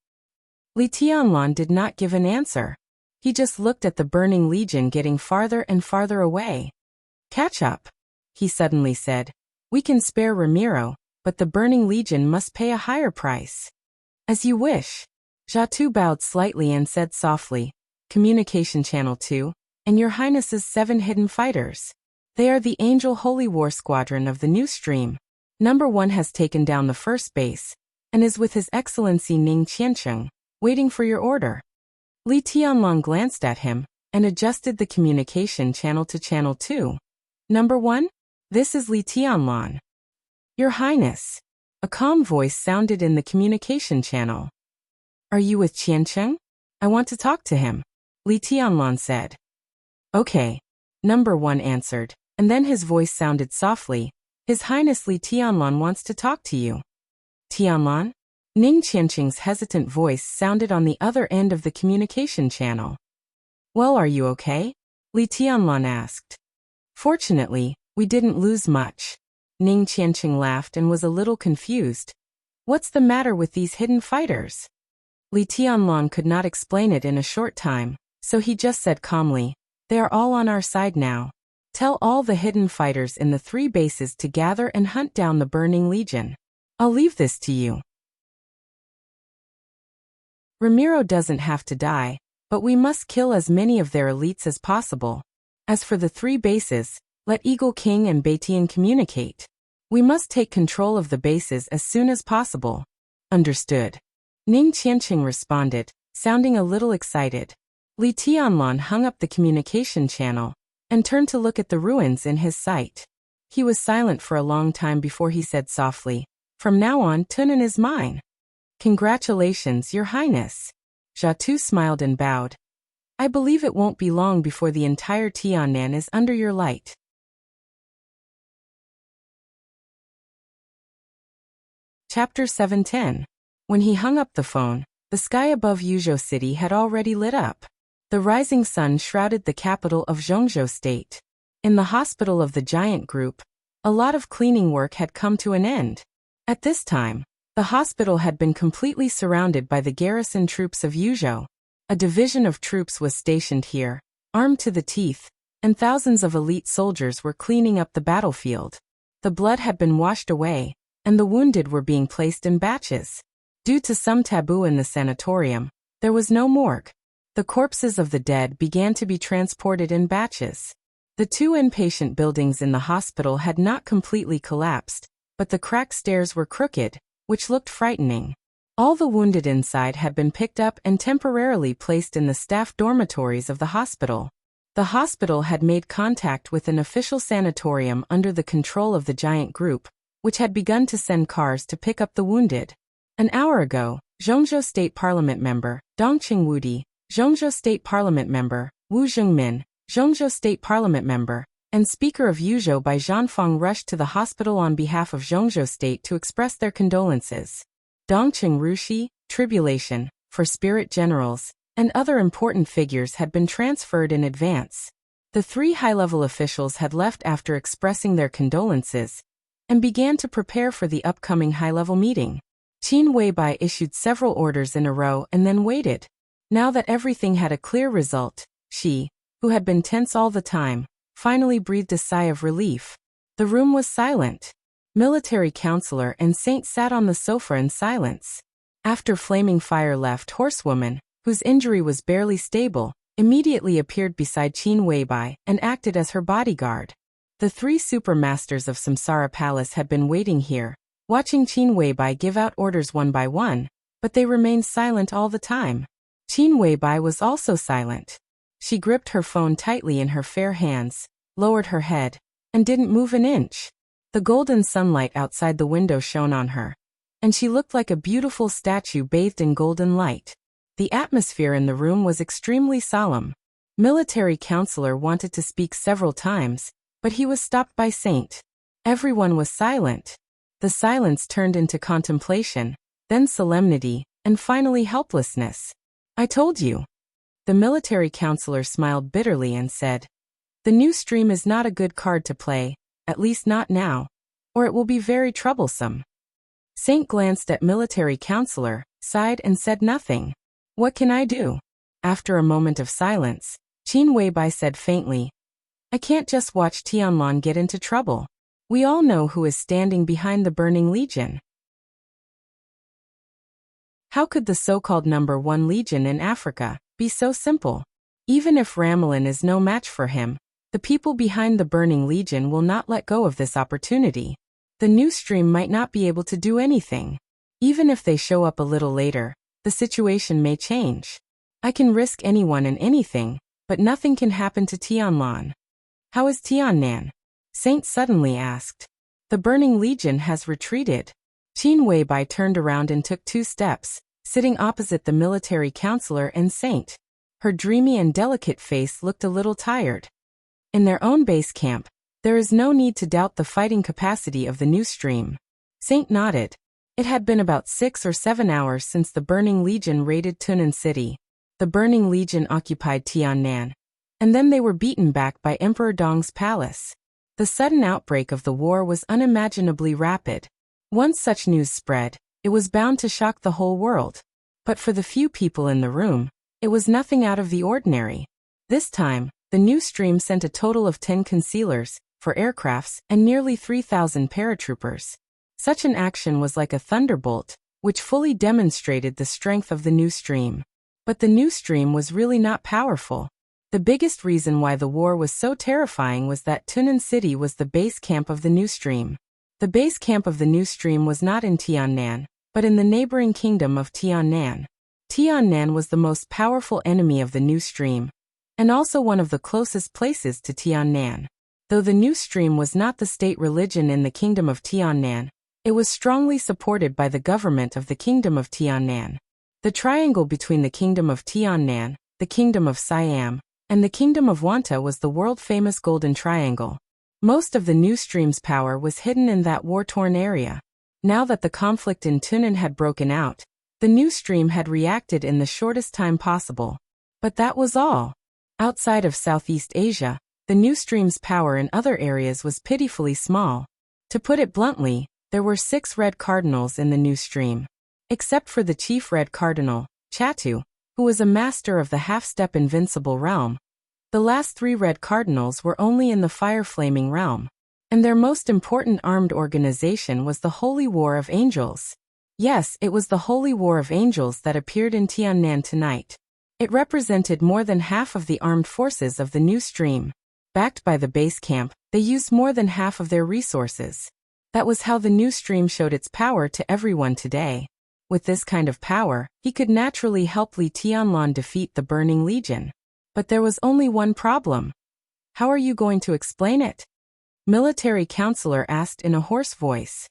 Li Tianlan did not give an answer. He just looked at the Burning Legion getting farther and farther away. Catch up, he suddenly said. We can spare Ramiro, but the Burning Legion must pay a higher price. As you wish. Jia Tu bowed slightly and said softly, Communication Channel 2, and your Highness's 7 hidden fighters. They are the Angel Holy War Squadron of the new stream. Number 1 has taken down the first base, and is with His Excellency Ning Qiancheng, waiting for your order. Li Tianlan glanced at him, and adjusted the communication channel to Channel 2. Number 1? This is Li Tianlan. Your Highness. A calm voice sounded in the communication channel. Are you with Qiancheng? I want to talk to him, Li Tianlan said. Okay. Number 1 answered, and then his voice sounded softly. His Highness Li Tianlan wants to talk to you. Tianlan? Ning Qiancheng's hesitant voice sounded on the other end of the communication channel. Well, are you okay? Li Tianlan asked. Fortunately, we didn't lose much. Ning Qiancheng laughed and was a little confused. What's the matter with these hidden fighters? Li Tianlan could not explain it in a short time, So he just said calmly, "They are all on our side now. Tell all the hidden fighters in the 3 bases to gather and hunt down the Burning Legion. I'll leave this to you. Ramiro doesn't have to die, but we must kill as many of their elites as possible. As for the 3 bases, let Eagle King and Baitian communicate. We must take control of the bases as soon as possible." "Understood." Ning Qianqing responded, sounding a little excited. Li Tianlan hung up the communication channel and turned to look at the ruins in his sight. He was silent for a long time before he said softly, "From now on, Tunan is mine." "Congratulations, Your Highness." Jia Tu smiled and bowed. "I believe it won't be long before the entire Tiannan is under your light." Chapter 710. When he hung up the phone, the sky above Yuzhou City had already lit up. The rising sun shrouded the capital of Zhongzhou State. In the hospital of the giant group, a lot of cleaning work had come to an end. At this time, the hospital had been completely surrounded by the garrison troops of Yuzhou. A division of troops was stationed here, armed to the teeth, and thousands of elite soldiers were cleaning up the battlefield. The blood had been washed away, and the wounded were being placed in batches. Due to some taboo in the sanatorium, there was no morgue. The corpses of the dead began to be transported in batches. The 2 inpatient buildings in the hospital had not completely collapsed, but the cracked stairs were crooked, which looked frightening. All the wounded inside had been picked up and temporarily placed in the staff dormitories of the hospital. The hospital had made contact with an official sanatorium under the control of the giant group, which had begun to send cars to pick up the wounded. An hour ago, Zhongzhou State Parliament member, Dongqing Wudi, Zhongzhou State Parliament member, Wu Zhengmin, Zhongzhou State Parliament member, and Speaker of Yuzhou Bai Zhanfang rushed to the hospital on behalf of Zhongzhou State to express their condolences. Dongqing Rushi, Tribulation, for spirit generals, and other important figures had been transferred in advance. The 3 high-level officials had left after expressing their condolences and began to prepare for the upcoming high-level meeting. Qin Weibai issued several orders in a row and then waited. Now that everything had a clear result, she, who had been tense all the time, finally breathed a sigh of relief. The room was silent. Military counselor and Saint sat on the sofa in silence. After Flaming Fire left, Horsewoman, whose injury was barely stable, immediately appeared beside Qin Weibai and acted as her bodyguard. The 3 supermasters of Samsara Palace had been waiting here, watching Qin Weibai give out orders one by one, but they remained silent all the time. Qin Weibai was also silent. She gripped her phone tightly in her fair hands, lowered her head, and didn't move an inch. The golden sunlight outside the window shone on her, and she looked like a beautiful statue bathed in golden light. The atmosphere in the room was extremely solemn. Military counselor wanted to speak several times, but he was stopped by Saint. Everyone was silent. The silence turned into contemplation, then solemnity, and finally helplessness. "I told you." The military counselor smiled bitterly and said, "The new stream is not a good card to play, at least not now, or it will be very troublesome." Saint glanced at military counselor, sighed and said nothing. "What can I do?" After a moment of silence, Qin Weibai said faintly, "I can't just watch Tianlan get into trouble. We all know who is standing behind the Burning Legion. How could the so-called number 1 legion in Africa be so simple? Even if Ramelin is no match for him, the people behind the Burning Legion will not let go of this opportunity. The new stream might not be able to do anything. Even if they show up a little later, the situation may change. I can risk anyone and anything, but nothing can happen to Tianlan." "How is Tiannan?" Saint suddenly asked. "The Burning Legion has retreated." Qin Weibai turned around and took 2 steps, sitting opposite the military counselor and Saint. Her dreamy and delicate face looked a little tired. In their own base camp, there is no need to doubt the fighting capacity of the new stream. Saint nodded. It had been about 6 or 7 hours since the Burning Legion raided Tunan City. The Burning Legion occupied Tiannan, and then they were beaten back by Emperor Dong's palace. The sudden outbreak of the war was unimaginably rapid. Once such news spread, it was bound to shock the whole world. But for the few people in the room, It was nothing out of the ordinary. This time, the new stream sent a total of 10 concealers, 4 aircrafts, and nearly 3,000 paratroopers. Such an action was like a thunderbolt, which fully demonstrated the strength of the new stream. But the new stream was really not powerful. The biggest reason why the war was so terrifying was that Tunan City was the base camp of the new stream. The base camp of the new stream was not in Tiannan, but in the neighboring kingdom of Tiannan. Tiannan was the most powerful enemy of the new stream, and also one of the closest places to Tiannan. Though the new stream was not the state religion in the kingdom of Tiannan, it was strongly supported by the government of the kingdom of Tiannan. The triangle between the kingdom of Tiannan, the kingdom of Siam, and the kingdom of Wanta was the world-famous Golden Triangle. Most of the new stream's power was hidden in that war-torn area. Now that the conflict in Tunan had broken out, the new stream had reacted in the shortest time possible. But that was all. Outside of Southeast Asia, the new stream's power in other areas was pitifully small. To put it bluntly, there were 6 red cardinals in the new stream. Except for the chief red cardinal, Chatu, who was a master of the half-step invincible realm. The last 3 red cardinals were only in the fire-flaming realm. And their most important armed organization was the Holy War of Angels. Yes, it was the Holy War of Angels that appeared in Tiannan tonight. It represented more than half of the armed forces of the new stream. Backed by the base camp, they used more than half of their resources. That was how the new stream showed its power to everyone today. With this kind of power, he could naturally help Li Tianlan defeat the Burning Legion. But there was only one problem. How are you going to explain it? Military counselor asked in a hoarse voice.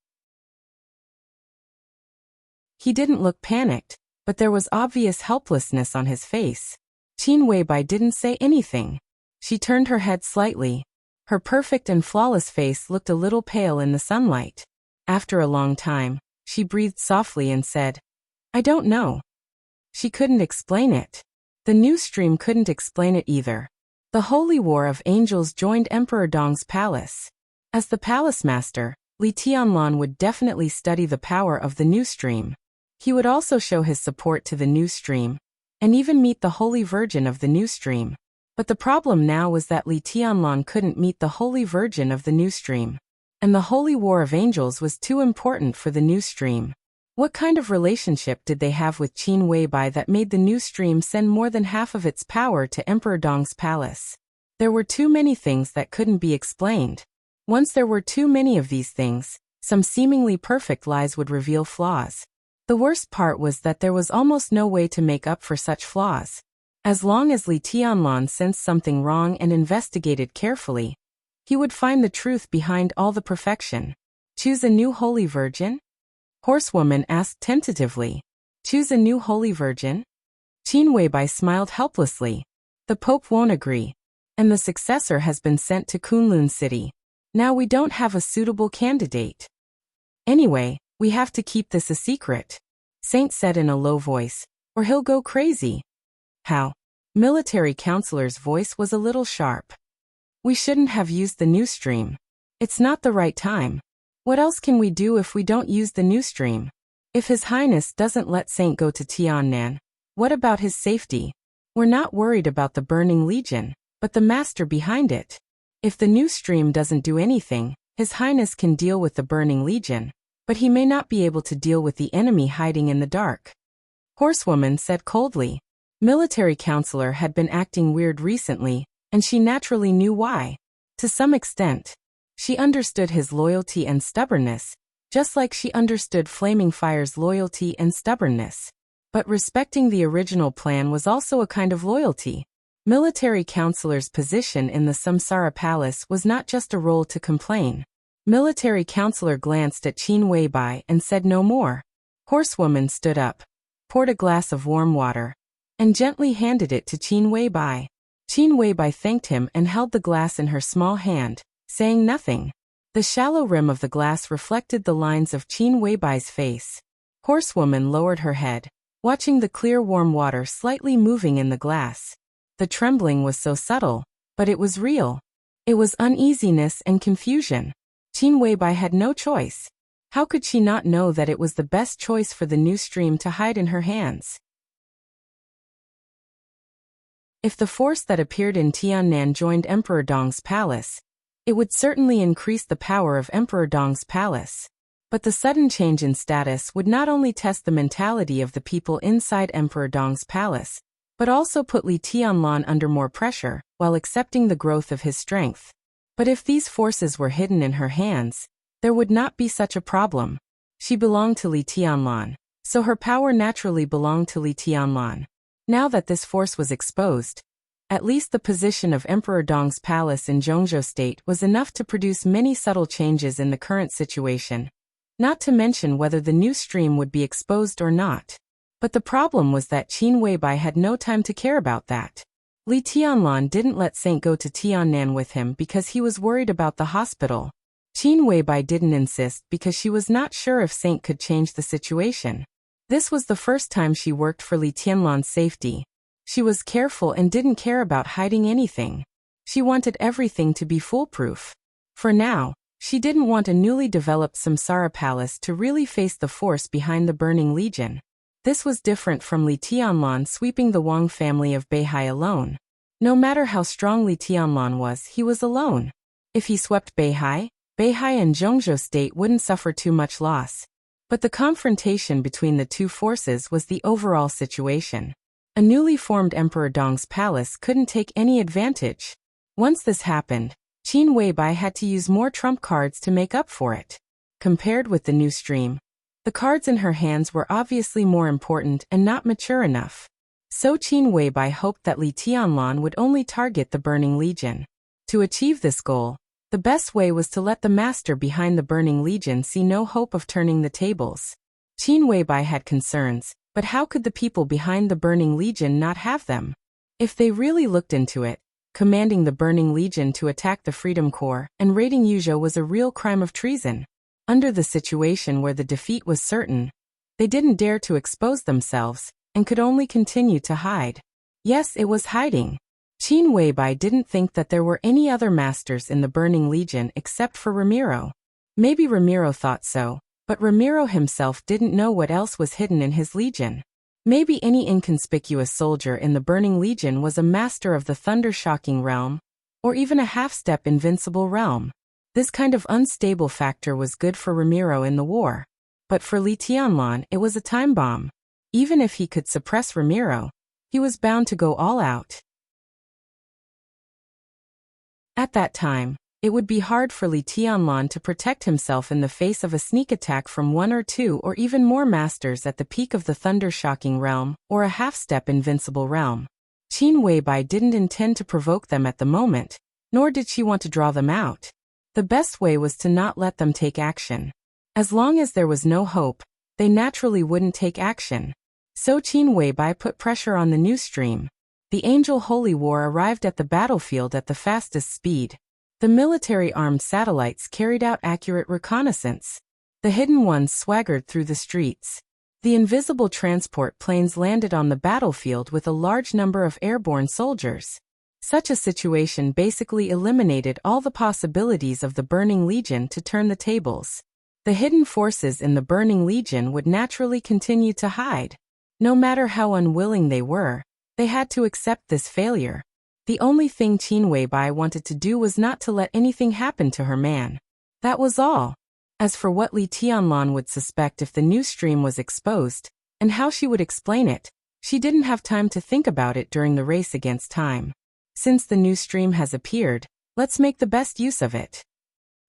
He didn't look panicked, but there was obvious helplessness on his face. Qin Weibai didn't say anything. She turned her head slightly. Her perfect and flawless face looked a little pale in the sunlight. After a long time, she breathed softly and said, "I don't know." She couldn't explain it. The new stream couldn't explain it either. The Holy War of Angels joined Emperor Dong's palace. As the palace master, Li Tianlan would definitely study the power of the new stream. He would also show his support to the new stream, and even meet the Holy Virgin of the new stream. But the problem now was that Li Tianlan couldn't meet the Holy Virgin of the new stream. And the Holy War of Angels was too important for the new stream. What kind of relationship did they have with Qin Weibai that made the new stream send more than half of its power to Emperor Dong's palace? There were too many things that couldn't be explained. Once there were too many of these things, some seemingly perfect lies would reveal flaws. The worst part was that there was almost no way to make up for such flaws. As long as Li Tianlan sensed something wrong and investigated carefully, he would find the truth behind all the perfection. Choose a new Holy Virgin? Horsewoman asked tentatively. Choose a new Holy Virgin? Qin Weibai smiled helplessly. The Pope won't agree. And the successor has been sent to Kunlun City. Now we don't have a suitable candidate. Anyway, we have to keep this a secret. Saint said in a low voice, or he'll go crazy. How? Military counselor's voice was a little sharp. We shouldn't have used the new stream. It's not the right time. What else can we do if we don't use the new stream? If His Highness doesn't let Saint go to Tiannan, what about his safety? We're not worried about the Burning Legion, but the master behind it. If the new stream doesn't do anything, His Highness can deal with the Burning Legion, but he may not be able to deal with the enemy hiding in the dark. Horsewoman said coldly. Military counselor had been acting weird recently, and she naturally knew why. To some extent, she understood his loyalty and stubbornness, just like she understood Flaming Fire's loyalty and stubbornness. But respecting the original plan was also a kind of loyalty. Military counselor's position in the Samsara Palace was not just a role to complain. Military counselor glanced at Qin Weibai and said no more. Horsewoman stood up, poured a glass of warm water, and gently handed it to Qin Weibai. Qin Weibai thanked him and held the glass in her small hand, saying nothing. The shallow rim of the glass reflected the lines of Qin Weibai's face. Horsewoman lowered her head, watching the clear warm water slightly moving in the glass. The trembling was so subtle, but it was real. It was uneasiness and confusion. Qin Weibai had no choice. How could she not know that it was the best choice for the new stream to hide in her hands? If the force that appeared in Tiannan joined Emperor Dong's palace, it would certainly increase the power of Emperor Dong's palace. But the sudden change in status would not only test the mentality of the people inside Emperor Dong's palace, but also put Li Tianlan under more pressure, while accepting the growth of his strength. But if these forces were hidden in her hands, there would not be such a problem. She belonged to Li Tianlan, so her power naturally belonged to Li Tianlan. Now that this force was exposed, at least the position of Emperor Dong's palace in Zhongzhou State was enough to produce many subtle changes in the current situation, not to mention whether the new stream would be exposed or not. But the problem was that Qin Weibai had no time to care about that. Li Tianlan didn't let Saint go to Tiannan with him because he was worried about the hospital. Qin Weibai didn't insist because she was not sure if Saint could change the situation. This was the first time she worked for Li Tianlan's safety. She was careful and didn't care about hiding anything. She wanted everything to be foolproof. For now, she didn't want a newly developed Samsara palace to really face the force behind the Burning Legion. This was different from Li Tianlan sweeping the Wang family of Beihai alone. No matter how strong Li Tianlan was, he was alone. If he swept Beihai and Zhongzhou State wouldn't suffer too much loss. But the confrontation between the two forces was the overall situation. A newly formed Emperor Dong's palace couldn't take any advantage. Once this happened, Qin Weibai had to use more trump cards to make up for it. Compared with the new stream, the cards in her hands were obviously more important and not mature enough. So Qin Weibai hoped that Li Tianlan would only target the Burning Legion. To achieve this goal, the best way was to let the master behind the Burning Legion see no hope of turning the tables. Qin Weibai had concerns, but how could the people behind the Burning Legion not have them? If they really looked into it, commanding the Burning Legion to attack the Freedom Corps and raiding Yuzhou was a real crime of treason. Under the situation where the defeat was certain, they didn't dare to expose themselves, and could only continue to hide. Yes, it was hiding. Qin Weibai didn't think that there were any other masters in the Burning Legion except for Ramiro. Maybe Ramiro thought so, but Ramiro himself didn't know what else was hidden in his legion. Maybe any inconspicuous soldier in the Burning Legion was a master of the thunder-shocking realm, or even a half-step invincible realm. This kind of unstable factor was good for Ramiro in the war. But for Li Tianlan, it was a time bomb. Even if he could suppress Ramiro, he was bound to go all out. At that time, it would be hard for Li Tianlan to protect himself in the face of a sneak attack from one or two or even more masters at the peak of the thunder-shocking realm, or a half-step invincible realm. Qin Weibai didn't intend to provoke them at the moment, nor did she want to draw them out. The best way was to not let them take action. As long as there was no hope, they naturally wouldn't take action. So Qin Weibai put pressure on the new stream. The Angel Holy War arrived at the battlefield at the fastest speed. The military-armed satellites carried out accurate reconnaissance. The hidden ones swaggered through the streets. The invisible transport planes landed on the battlefield with a large number of airborne soldiers. Such a situation basically eliminated all the possibilities of the Burning Legion to turn the tables. The hidden forces in the Burning Legion would naturally continue to hide. No matter how unwilling they were, they had to accept this failure. The only thing Qin Weibai wanted to do was not to let anything happen to her man. That was all. As for what Li Tianlan would suspect if the new stream was exposed, and how she would explain it, she didn't have time to think about it during the race against time. Since the new stream has appeared, let's make the best use of it.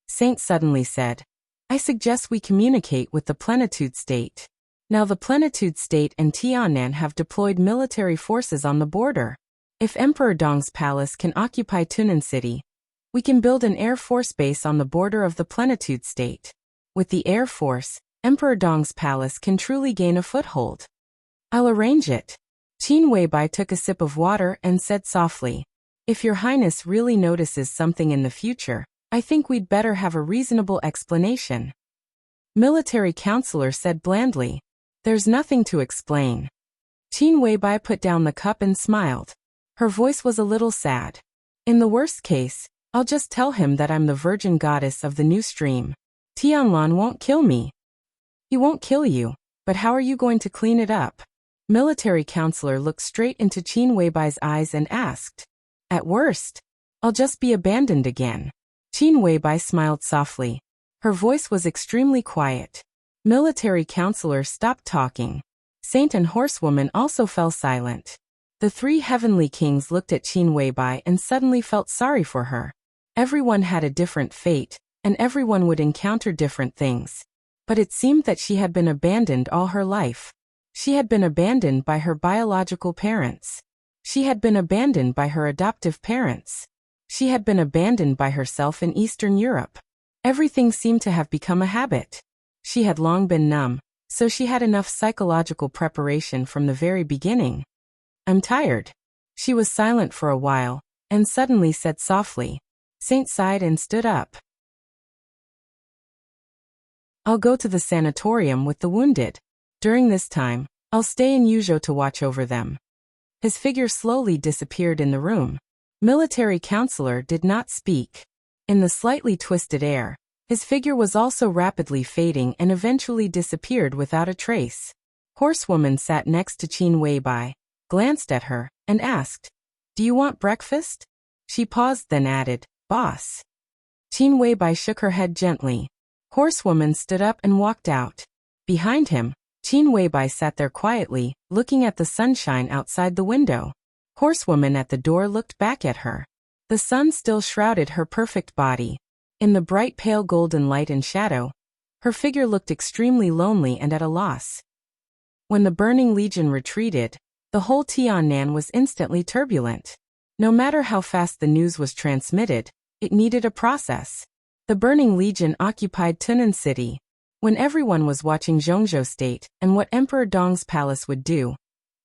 Saint suddenly said, I suggest we communicate with the Plenitude State. Now the Plenitude State and Tiannan have deployed military forces on the border. If Emperor Dong's palace can occupy Tunan City, we can build an air force base on the border of the Plenitude State. With the air force, Emperor Dong's palace can truly gain a foothold. I'll arrange it. Qin Weibai took a sip of water and said softly, If Your Highness really notices something in the future, I think we'd better have a reasonable explanation. Military Counselor said blandly, There's nothing to explain. Qin Weibai put down the cup and smiled. Her voice was a little sad. In the worst case, I'll just tell him that I'm the virgin goddess of the new stream. Tianlan won't kill me. He won't kill you, but how are you going to clean it up? Military counselor looked straight into Qin Weibai's eyes and asked, "At worst, I'll just be abandoned again." Qin Weibai smiled softly. Her voice was extremely quiet. Military counselor stopped talking. Saint and horsewoman also fell silent. The three heavenly kings looked at Qin Weibai and suddenly felt sorry for her. Everyone had a different fate, and everyone would encounter different things. But it seemed that she had been abandoned all her life. She had been abandoned by her biological parents. She had been abandoned by her adoptive parents. She had been abandoned by herself in Eastern Europe. Everything seemed to have become a habit. She had long been numb, so she had enough psychological preparation from the very beginning. "I'm tired." She was silent for a while, and suddenly said softly. Saint sighed and stood up. "I'll go to the sanatorium with the wounded. During this time, I'll stay in Yuzhou to watch over them." His figure slowly disappeared in the room. Military counselor did not speak. In the slightly twisted air, his figure was also rapidly fading and eventually disappeared without a trace. Horsewoman sat next to Qin Weibai, glanced at her, and asked, "Do you want breakfast?" She paused, then added, "Boss." Qin Weibai shook her head gently. Horsewoman stood up and walked out. Behind him, Qin Weibai sat there quietly, looking at the sunshine outside the window. Horsewoman at the door looked back at her. The sun still shrouded her perfect body. In the bright pale golden light and shadow, her figure looked extremely lonely and at a loss. When the Burning Legion retreated, the whole Tiannan was instantly turbulent. No matter how fast the news was transmitted, it needed a process. The Burning Legion occupied Tunan City. When everyone was watching Zhongzhou State and what Emperor Dong's palace would do,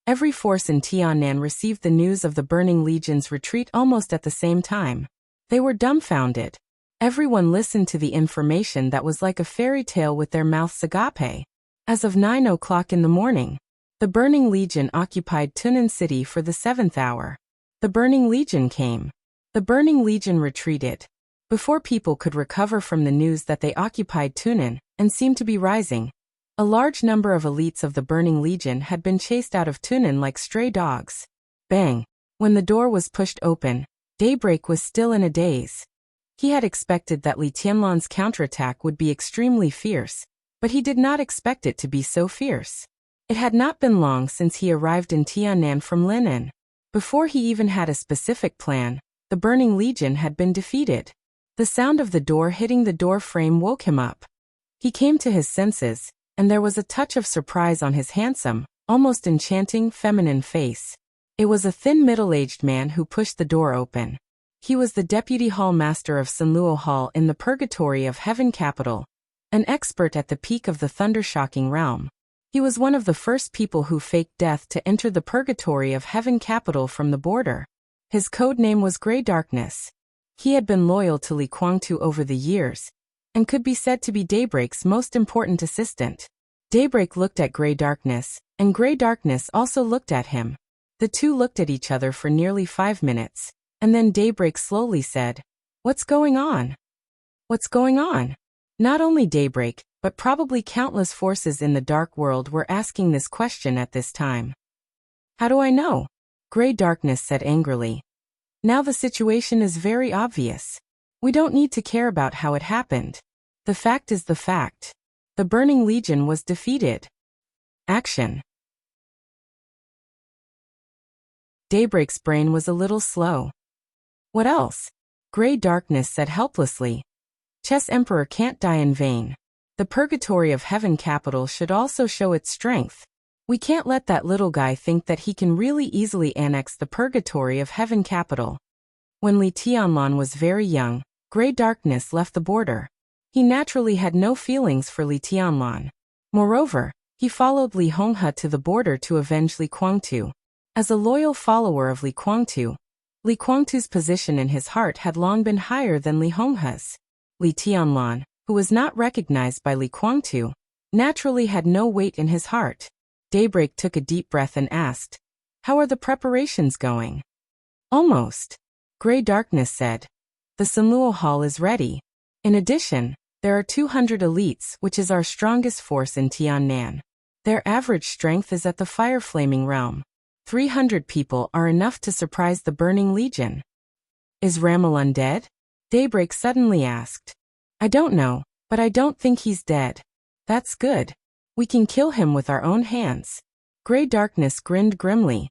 every force in Tiannan received the news of the Burning Legion's retreat almost at the same time. They were dumbfounded. Everyone listened to the information that was like a fairy tale with their mouths agape. As of 9 o'clock in the morning, the Burning Legion occupied Tunan City for the 7th hour. The Burning Legion came. The Burning Legion retreated. Before people could recover from the news that they occupied Tunan and seemed to be rising, a large number of elites of the Burning Legion had been chased out of Tunan like stray dogs. Bang! When the door was pushed open, Daybreak was still in a daze. He had expected that Li Tianlan's counterattack would be extremely fierce, but he did not expect it to be so fierce. It had not been long since he arrived in Tiannan from Linen. Before he even had a specific plan, the Burning Legion had been defeated. The sound of the door hitting the door frame woke him up. He came to his senses, and there was a touch of surprise on his handsome, almost enchanting feminine face. It was a thin middle-aged man who pushed the door open. He was the deputy hall master of Sunluo Hall in the Purgatory of Heaven Capital, an expert at the peak of the thunder-shocking realm. He was one of the first people who faked death to enter the Purgatory of Heaven Capital from the border. His code name was Grey Darkness. He had been loyal to Li Guangtu over the years, and could be said to be Daybreak's most important assistant. Daybreak looked at Grey Darkness, and Grey Darkness also looked at him. The two looked at each other for nearly 5 minutes, and then Daybreak slowly said, "What's going on? What's going on?" Not only Daybreak, but probably countless forces in the dark world were asking this question at this time. "How do I know?" Grey Darkness said angrily. "Now the situation is very obvious. We don't need to care about how it happened. The fact is the fact. The Burning Legion was defeated." Action. Daybreak's brain was a little slow. "What else?" Grey Darkness said helplessly. "Chess Emperor can't die in vain. The Purgatory of Heaven Capital should also show its strength. We can't let that little guy think that he can really easily annex the Purgatory of Heaven Capital." When Li Tianlan was very young, Grey Darkness left the border. He naturally had no feelings for Li Tianlan. Moreover, he followed Li Honghe to the border to avenge Li Guangtu. As a loyal follower of Li Guangtu's position in his heart had long been higher than Li Honghe's. Li Tianlan, who was not recognized by Li Guangtu, naturally had no weight in his heart. Daybreak took a deep breath and asked, "How are the preparations going?" "Almost," Grey Darkness said. "The Sunluo Hall is ready. In addition, there are 200 elites, which is our strongest force in Tiannan. Their average strength is at the fire-flaming realm. 300 people are enough to surprise the Burning Legion. Is Ramelun dead? Daybreak suddenly asked. I don't know, but I don't think he's dead. That's good. We can kill him with our own hands. Grey Darkness grinned grimly.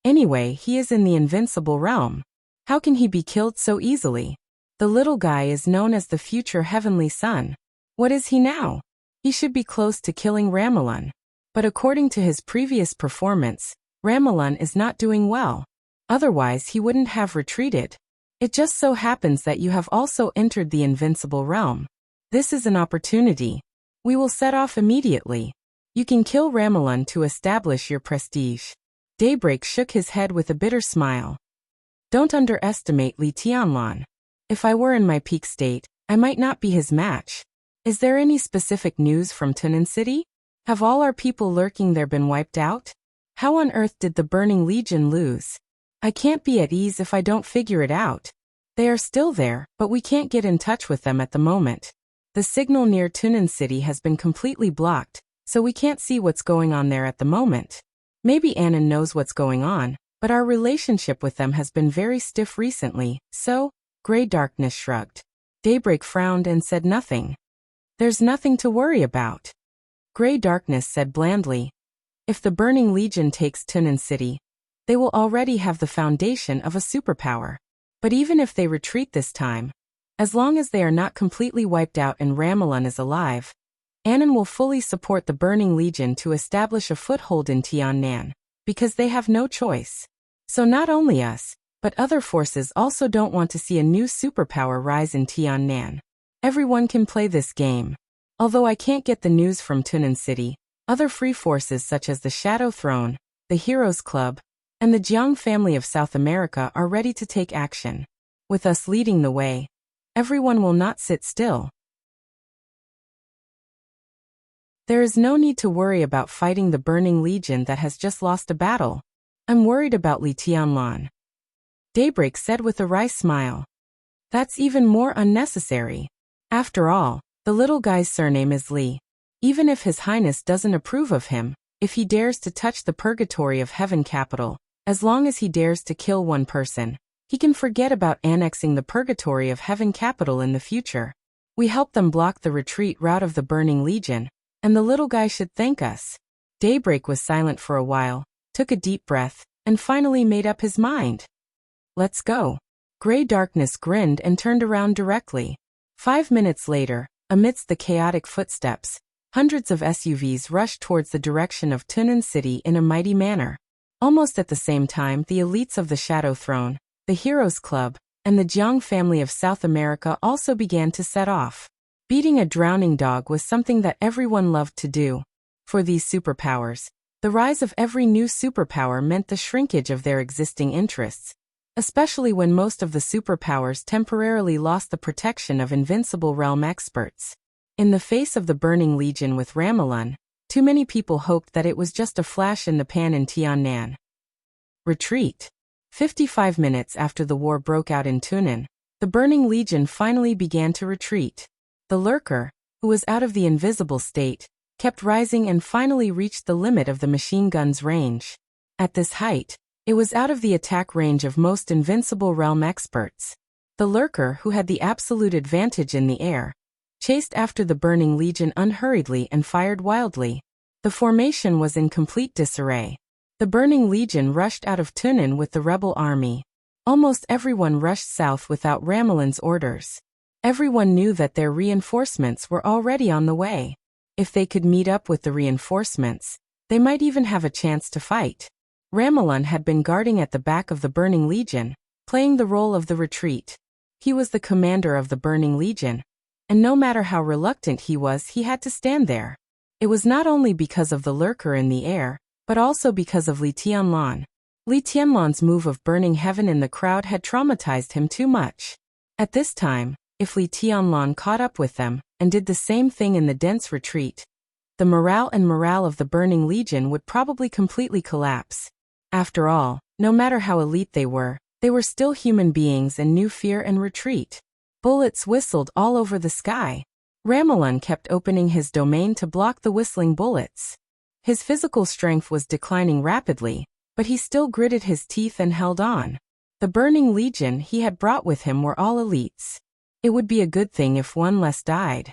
Anyway, he is in the invincible realm. How can he be killed so easily? The little guy is known as the future heavenly son. What is he now? He should be close to killing Ramelun. But according to his previous performance, Ramelun is not doing well. Otherwise he wouldn't have retreated. It just so happens that you have also entered the invincible realm. This is an opportunity. We will set off immediately. You can kill Ramelun to establish your prestige. Daybreak shook his head with a bitter smile. Don't underestimate Li Tianlan. If I were in my peak state, I might not be his match. Is there any specific news from Tunan City? Have all our people lurking there been wiped out? How on earth did the Burning Legion lose? I can't be at ease if I don't figure it out. They are still there, but we can't get in touch with them at the moment. The signal near Tunan City has been completely blocked, so we can't see what's going on there at the moment. Maybe Annan knows what's going on, but our relationship with them has been very stiff recently, so, Grey Darkness shrugged. Daybreak frowned and said nothing. There's nothing to worry about. Grey Darkness said blandly. If the Burning Legion takes Tunan City, they will already have the foundation of a superpower. But even if they retreat this time, as long as they are not completely wiped out and Ramelun is alive, Annan will fully support the Burning Legion to establish a foothold in Tiannan, because they have no choice. So not only us, but other forces also don't want to see a new superpower rise in Tiannan. Everyone can play this game. Although I can't get the news from Tunan City, other free forces such as the Shadow Throne, the Heroes Club, and the Jiang family of South America are ready to take action. With us leading the way, everyone will not sit still. There is no need to worry about fighting the Burning Legion that has just lost a battle. I'm worried about Li Tianlan. Daybreak said with a wry smile. That's even more unnecessary. After all, the little guy's surname is Li. Even if His Highness doesn't approve of him, if he dares to touch the purgatory of Heaven Capital, as long as he dares to kill one person, he can forget about annexing the purgatory of Heaven Capital in the future. We helped them block the retreat route of the Burning Legion, and the little guy should thank us. Daybreak was silent for a while, took a deep breath, and finally made up his mind. Let's go. Grey Darkness grinned and turned around directly. 5 minutes later, amidst the chaotic footsteps, hundreds of SUVs rushed towards the direction of Tunan City in a mighty manner. Almost at the same time, the elites of the Shadow Throne, the Heroes Club, and the Jiang family of South America also began to set off. Beating a drowning dog was something that everyone loved to do. For these superpowers, the rise of every new superpower meant the shrinkage of their existing interests, especially when most of the superpowers temporarily lost the protection of invincible realm experts. In the face of the Burning Legion with Ramelun, too many people hoped that it was just a flash in the pan in Tiannan. Retreat. 55 minutes after the war broke out in Tunan, the Burning Legion finally began to retreat. The lurker, who was out of the invisible state, kept rising and finally reached the limit of the machine gun's range. At this height, it was out of the attack range of most invincible realm experts. The lurker, who had the absolute advantage in the air, chased after the Burning Legion unhurriedly and fired wildly. The formation was in complete disarray. The Burning Legion rushed out of Tunan with the rebel army. Almost everyone rushed south without Ramelun's orders. Everyone knew that their reinforcements were already on the way. If they could meet up with the reinforcements, they might even have a chance to fight. Ramelun had been guarding at the back of the Burning Legion, playing the role of the retreat. He was the commander of the Burning Legion, and no matter how reluctant he was, he had to stand there. It was not only because of the lurker in the air, but also because of Li Tianlan. Li Tianlan's move of burning heaven in the crowd had traumatized him too much. At this time, if Li Tianlan caught up with them, and did the same thing in the dense retreat, the morale of the Burning Legion would probably completely collapse. After all, no matter how elite they were still human beings and knew fear and retreat. Bullets whistled all over the sky. Ramelun kept opening his domain to block the whistling bullets. His physical strength was declining rapidly, but he still gritted his teeth and held on. The Burning Legion he had brought with him were all elites. It would be a good thing if one less died.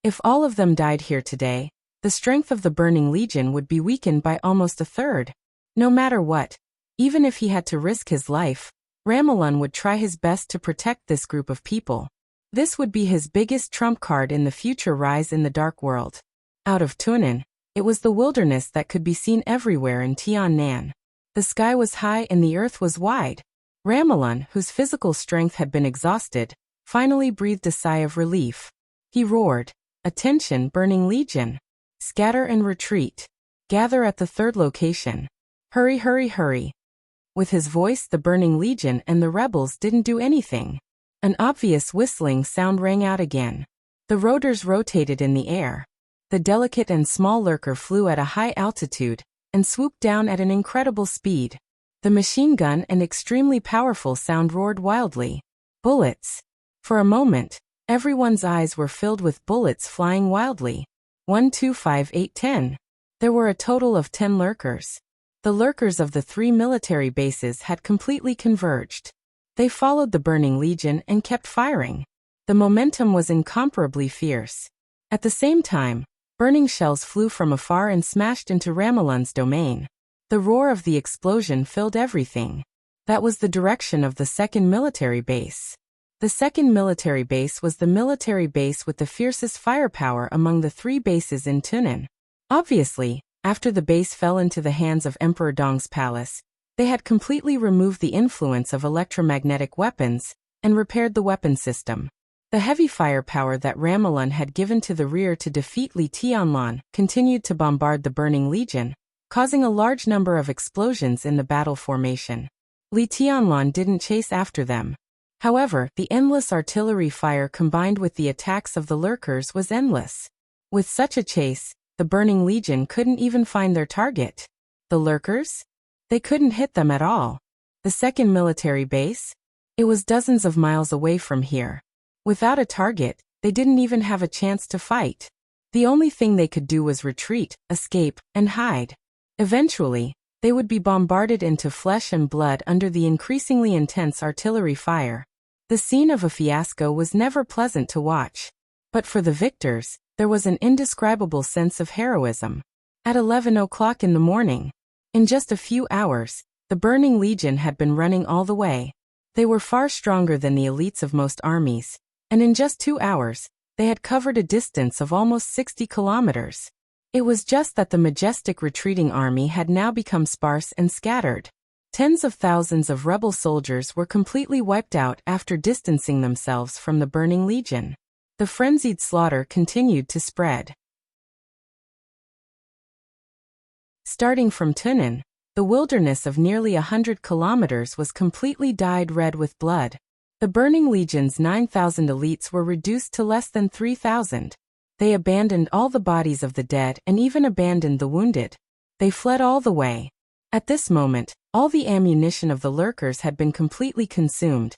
If all of them died here today, the strength of the Burning Legion would be weakened by almost a third. No matter what, even if he had to risk his life, Ramelun would try his best to protect this group of people. This would be his biggest trump card in the future rise in the Dark World. Out of Tunin, it was the wilderness that could be seen everywhere in Tiannan. The sky was high and the earth was wide. Ramelun, whose physical strength had been exhausted, finally breathed a sigh of relief. He roared, "Attention, Burning Legion! Scatter and retreat. Gather at the third location. Hurry, hurry, hurry." With his voice, the Burning Legion and the rebels didn't do anything. An obvious whistling sound rang out again. The rotors rotated in the air. The delicate and small lurker flew at a high altitude and swooped down at an incredible speed. The machine gun and extremely powerful sound roared wildly. Bullets. For a moment, everyone's eyes were filled with bullets flying wildly. 1, 2, 5, 8, 10. There were a total of 10 lurkers. The lurkers of the 3 military bases had completely converged. They followed the Burning Legion and kept firing. The momentum was incomparably fierce. At the same time, burning shells flew from afar and smashed into Ramelun's domain. The roar of the explosion filled everything. That was the direction of the second military base. The second military base was the military base with the fiercest firepower among the 3 bases in Tunin. Obviously, after the base fell into the hands of Emperor Dong's palace, they had completely removed the influence of electromagnetic weapons and repaired the weapon system. The heavy firepower that Ramelun had given to the rear to defeat Li Tianlan continued to bombard the Burning Legion, causing a large number of explosions in the battle formation. Li Tianlan didn't chase after them. However, the endless artillery fire combined with the attacks of the lurkers was endless. With such a chase, the Burning Legion couldn't even find their target. The lurkers? They couldn't hit them at all. The second military base? It was dozens of miles away from here. Without a target, they didn't even have a chance to fight. The only thing they could do was retreat, escape, and hide. Eventually, they would be bombarded into flesh and blood under the increasingly intense artillery fire. The scene of a fiasco was never pleasant to watch. But for the victors, there was an indescribable sense of heroism. At 11 o'clock in the morning, in just a few hours, the Burning Legion had been running all the way. They were far stronger than the elites of most armies, and in just 2 hours, they had covered a distance of almost 60 kilometers. It was just that the majestic retreating army had now become sparse and scattered. Tens of thousands of rebel soldiers were completely wiped out after distancing themselves from the Burning Legion. The frenzied slaughter continued to spread. Starting from Tunin, the wilderness of nearly 100 kilometers was completely dyed red with blood. The Burning Legion's 9,000 elites were reduced to less than 3,000. They abandoned all the bodies of the dead and even abandoned the wounded. They fled all the way. At this moment, all the ammunition of the lurkers had been completely consumed,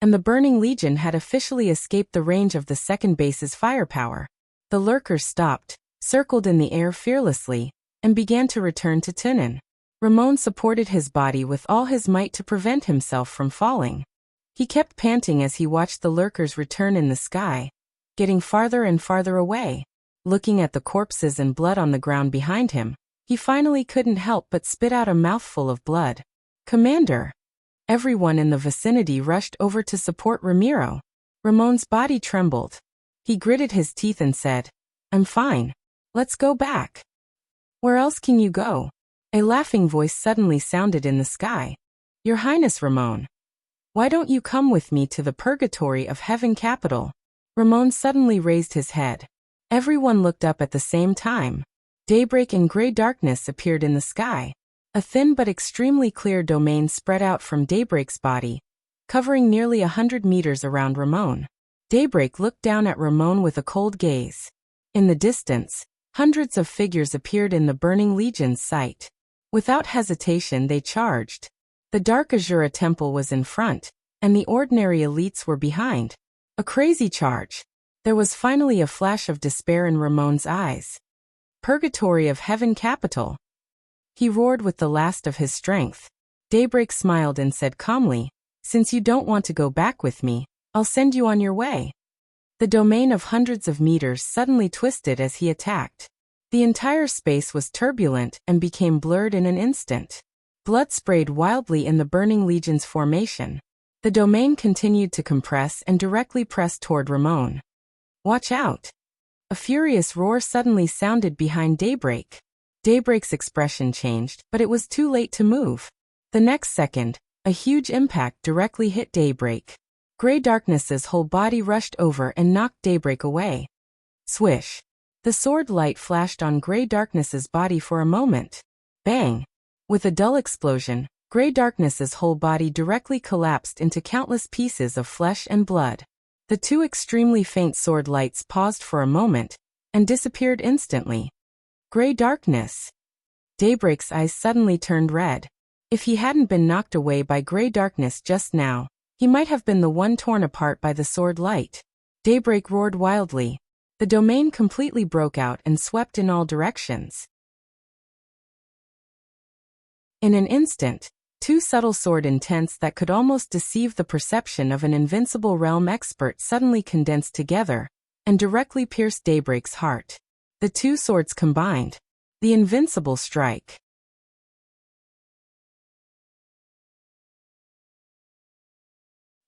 and the Burning Legion had officially escaped the range of the second base's firepower. The lurkers stopped, circled in the air fearlessly, and began to return to Tunin. Ramon supported his body with all his might to prevent himself from falling. He kept panting as he watched the lurkers return in the sky, getting farther and farther away. Looking at the corpses and blood on the ground behind him, he finally couldn't help but spit out a mouthful of blood. "Commander!" Everyone in the vicinity rushed over to support Ramiro. Ramon's body trembled. He gritted his teeth and said, "I'm fine. Let's go back." "Where else can you go?" A laughing voice suddenly sounded in the sky. "Your Highness Ramon. Why don't you come with me to the purgatory of Heaven Capital?" Ramon suddenly raised his head. Everyone looked up at the same time. Daybreak and gray darkness appeared in the sky. A thin but extremely clear domain spread out from Daybreak's body, covering nearly 100 meters around Ramon. Daybreak looked down at Ramon with a cold gaze. In the distance, hundreds of figures appeared in the Burning Legion's sight. Without hesitation they charged. The Dark Azura Temple was in front, and the ordinary elites were behind. A crazy charge. There was finally a flash of despair in Ramon's eyes. Purgatory of Heaven Capital. He roared with the last of his strength. Daybreak smiled and said calmly, "Since you don't want to go back with me, I'll send you on your way." The domain of hundreds of meters suddenly twisted as he attacked. The entire space was turbulent and became blurred in an instant. Blood sprayed wildly in the Burning Legion's formation. The domain continued to compress and directly pressed toward Ramon. "Watch out!" A furious roar suddenly sounded behind Daybreak. Daybreak's expression changed, but it was too late to move. The next second, a huge impact directly hit Daybreak. Gray Darkness's whole body rushed over and knocked Daybreak away. Swish! The sword light flashed on Gray Darkness's body for a moment. Bang! With a dull explosion, Gray Darkness's whole body directly collapsed into countless pieces of flesh and blood. The two extremely faint sword lights paused for a moment and disappeared instantly. Gray Darkness! Daybreak's eyes suddenly turned red. If he hadn't been knocked away by Gray Darkness just now, he might have been the one torn apart by the sword light. Daybreak roared wildly. The domain completely broke out and swept in all directions. In an instant, two subtle sword intents that could almost deceive the perception of an invincible realm expert suddenly condensed together and directly pierced Daybreak's heart. The two swords combined. The invincible strike.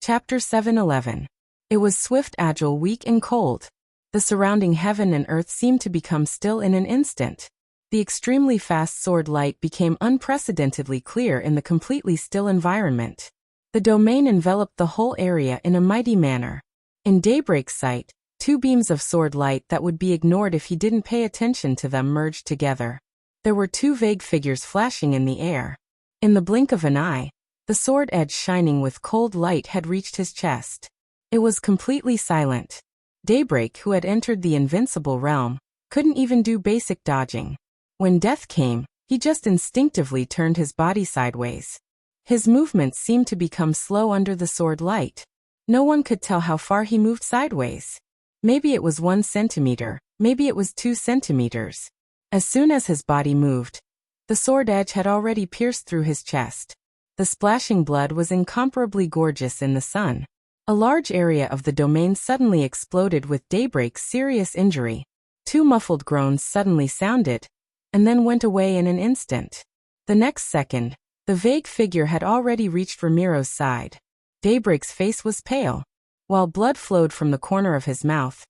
Chapter 7:11. It was swift, agile, weak, and cold. The surrounding heaven and earth seemed to become still in an instant. The extremely fast sword light became unprecedentedly clear in the completely still environment. The domain enveloped the whole area in a mighty manner. In Daybreak's sight, two beams of sword light that would be ignored if he didn't pay attention to them merged together. There were two vague figures flashing in the air. In the blink of an eye, the sword edge shining with cold light had reached his chest. It was completely silent. Daybreak, who had entered the invincible realm, couldn't even do basic dodging. When death came, he just instinctively turned his body sideways. His movements seemed to become slow under the sword light. No one could tell how far he moved sideways. Maybe it was 1 centimeter, maybe it was 2 centimeters. As soon as his body moved, the sword edge had already pierced through his chest. The splashing blood was incomparably gorgeous in the sun. A large area of the domain suddenly exploded with Daybreak's serious injury. Two muffled groans suddenly sounded, and then went away in an instant. The next second, the vague figure had already reached Ramiro's side. Daybreak's face was pale. While blood flowed from the corner of his mouth,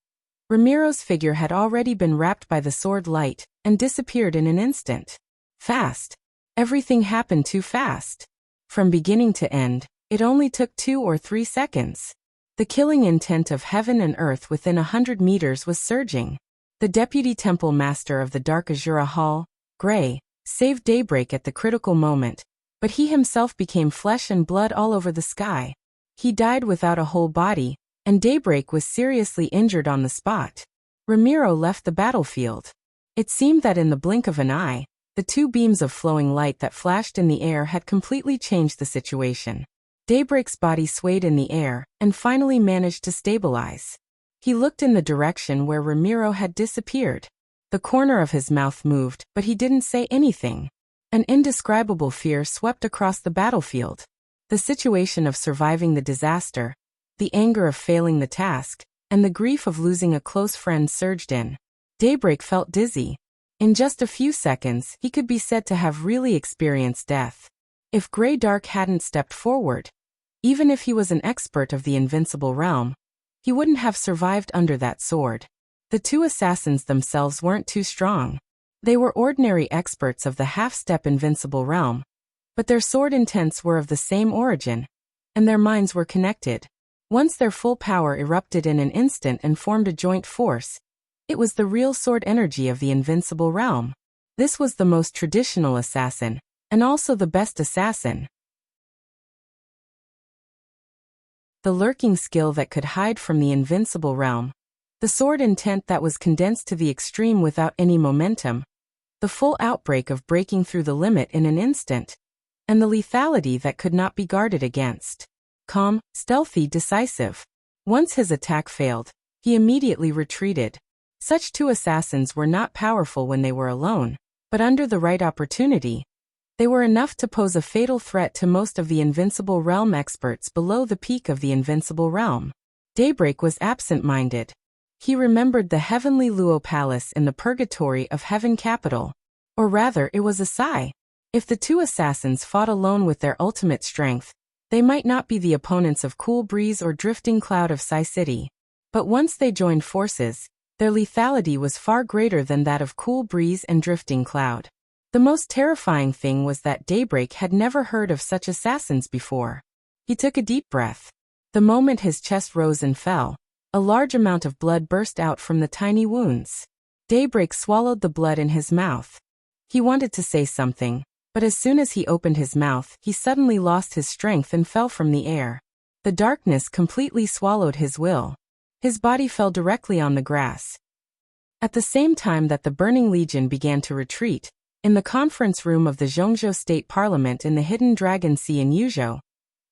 Ramiro's figure had already been wrapped by the sword light and disappeared in an instant. Fast. Everything happened too fast. From beginning to end, it only took 2 or 3 seconds. The killing intent of heaven and earth within 100 meters was surging. The deputy temple master of the Dark Azura Hall, Gray, saved Daybreak at the critical moment, but he himself became flesh and blood all over the sky. He died without a whole body, and Daybreak was seriously injured on the spot. Ramiro left the battlefield. It seemed that in the blink of an eye, the two beams of flowing light that flashed in the air had completely changed the situation. Daybreak's body swayed in the air and finally managed to stabilize. He looked in the direction where Ramiro had disappeared. The corner of his mouth moved, but he didn't say anything. An indescribable fear swept across the battlefield. The situation of surviving the disaster, the anger of failing the task, and the grief of losing a close friend surged in. Daybreak felt dizzy. In just a few seconds, he could be said to have really experienced death. If Grey Dark hadn't stepped forward, even if he was an expert of the invincible realm, he wouldn't have survived under that sword. The two assassins themselves weren't too strong. They were ordinary experts of the half-step invincible realm, but their sword intents were of the same origin, and their minds were connected. Once their full power erupted in an instant and formed a joint force, it was the real sword energy of the invincible realm. This was the most traditional assassin, and also the best assassin. The lurking skill that could hide from the invincible realm. The sword intent that was condensed to the extreme without any momentum. The full outbreak of breaking through the limit in an instant. And the lethality that could not be guarded against. Calm, stealthy, decisive. Once his attack failed, He immediately retreated. Such two assassins were not powerful when they were alone, but under the right opportunity, they were enough to pose a fatal threat to most of the Invincible Realm experts below the peak of the Invincible Realm. Daybreak was absent-minded. He remembered the heavenly Luo Palace in the Purgatory of Heaven Capital. Or rather, it was a sigh. If the two assassins fought alone with their ultimate strength, they might not be the opponents of Cool Breeze or Drifting Cloud of Sai City. But once they joined forces, their lethality was far greater than that of Cool Breeze and Drifting Cloud. The most terrifying thing was that Daybreak had never heard of such assassins before. He took a deep breath. The moment his chest rose and fell, a large amount of blood burst out from the tiny wounds. Daybreak swallowed the blood in his mouth. He wanted to say something, but as soon as he opened his mouth, he suddenly lost his strength and fell from the air. The darkness completely swallowed his will. His body fell directly on the grass. At the same time that the Burning Legion began to retreat, in the conference room of the Zhongzhou State Parliament in the Hidden Dragon Sea in Yuzhou,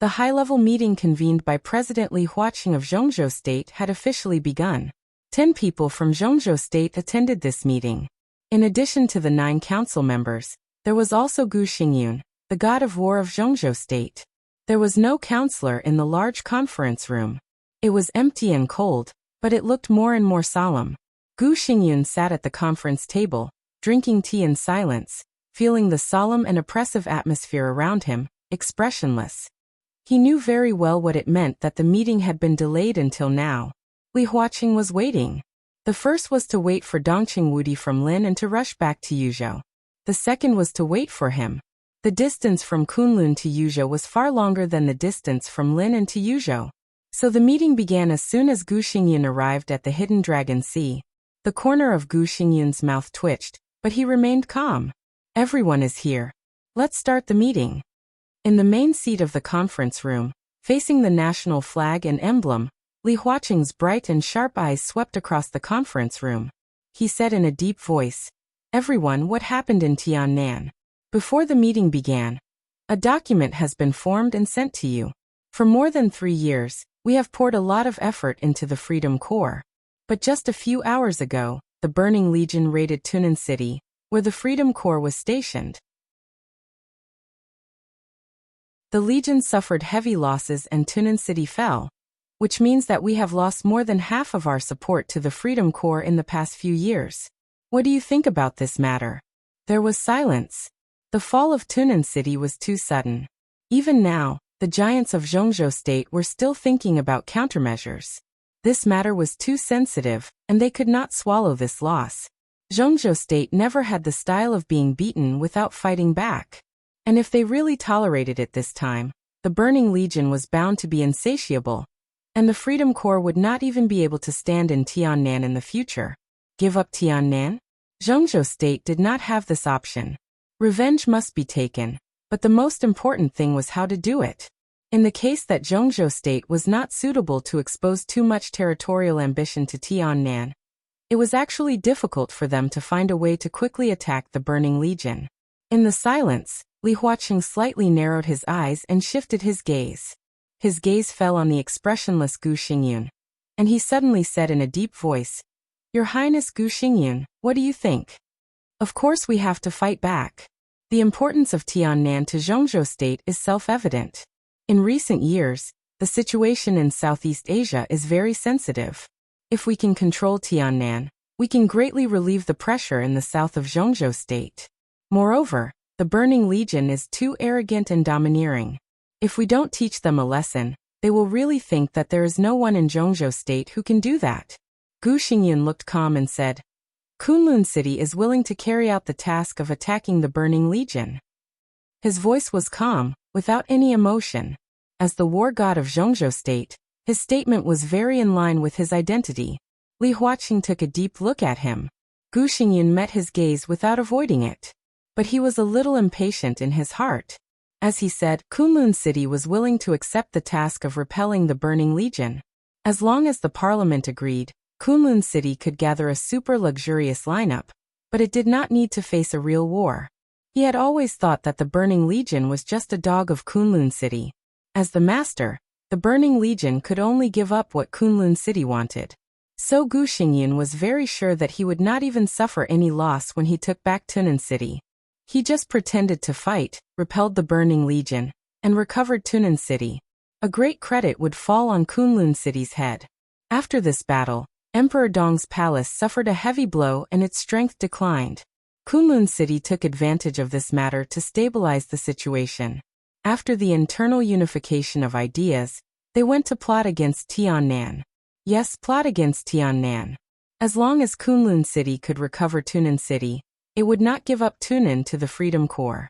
the high-level meeting convened by President Li Huaqing of Zhongzhou State had officially begun. 10 people from Zhongzhou State attended this meeting. In addition to the 9 council members, there was also Gu Xingyun, the god of war of Zhongzhou State. There was no counselor in the large conference room. It was empty and cold, but it looked more and more solemn. Gu Xingyun sat at the conference table, drinking tea in silence, feeling the solemn and oppressive atmosphere around him, expressionless. He knew very well what it meant that the meeting had been delayed until now. Li Huaqing was waiting. The first was to wait for Dongqing Wudi from Lin and to rush back to Yuzhou. The second was to wait for him. The distance from Kunlun to Yuzhou was far longer than the distance from Lin and to Yuzhou. So the meeting began as soon as Gu Xingyun arrived at the Hidden Dragon Sea. The corner of Gu Xingyun's mouth twitched, but he remained calm. Everyone is here. Let's start the meeting. In the main seat of the conference room, facing the national flag and emblem, Li Huaqing's bright and sharp eyes swept across the conference room. He said in a deep voice, "Everyone, what happened in Tiannan?" Before the meeting began, "A document has been formed and sent to you. For more than 3 years, we have poured a lot of effort into the Freedom Corps. But just a few hours ago, the Burning Legion raided Tunan City, where the Freedom Corps was stationed. The Legion suffered heavy losses and Tunan City fell, which means that we have lost more than half of our support to the Freedom Corps in the past few years. What do you think about this matter?" There was silence. The fall of Tunan City was too sudden. Even now, the giants of Zhongzhou State were still thinking about countermeasures. This matter was too sensitive, and they could not swallow this loss. Zhongzhou State never had the style of being beaten without fighting back. And if they really tolerated it this time, the Burning Legion was bound to be insatiable, and the Freedom Corps would not even be able to stand in Tiannan in the future. Give up Tiannan? Zhongzhou State did not have this option. Revenge must be taken, but the most important thing was how to do it. In the case that Zhongzhou State was not suitable to expose too much territorial ambition to Tiannan, it was actually difficult for them to find a way to quickly attack the Burning Legion. In the silence, Li Huaqing slightly narrowed his eyes and shifted his gaze. His gaze fell on the expressionless Gu Xingyun, and he suddenly said in a deep voice, "Your Highness Gu Xingyun, what do you think? Of course we have to fight back. The importance of Tiannan to Zhongzhou State is self-evident. In recent years, the situation in Southeast Asia is very sensitive. If we can control Tiannan, we can greatly relieve the pressure in the south of Zhongzhou State. Moreover, the Burning Legion is too arrogant and domineering. If we don't teach them a lesson, they will really think that there is no one in Zhongzhou State who can do that." Gu Xingyun looked calm and said, "Kunlun City is willing to carry out the task of attacking the Burning Legion." His voice was calm, without any emotion. As the war god of Zhongzhou State, his statement was very in line with his identity. Li Huaqing took a deep look at him. Gu Xingyun met his gaze without avoiding it. But he was a little impatient in his heart. As he said, Kunlun City was willing to accept the task of repelling the Burning Legion. As long as the parliament agreed, Kunlun City could gather a super luxurious lineup, but it did not need to face a real war. He had always thought that the Burning Legion was just a dog of Kunlun City. As the master, the Burning Legion could only give up what Kunlun City wanted. So Gu Xingyun was very sure that he would not even suffer any loss when he took back Tunan City. He just pretended to fight, repelled the Burning Legion, and recovered Tunan City. A great credit would fall on Kunlun City's head. After this battle, Emperor Dong's palace suffered a heavy blow and its strength declined. Kunlun City took advantage of this matter to stabilize the situation. After the internal unification of ideas, they went to plot against Tiannan. Yes, plot against Tiannan. As long as Kunlun City could recover Tunan City, it would not give up Tunan to the Freedom Corps.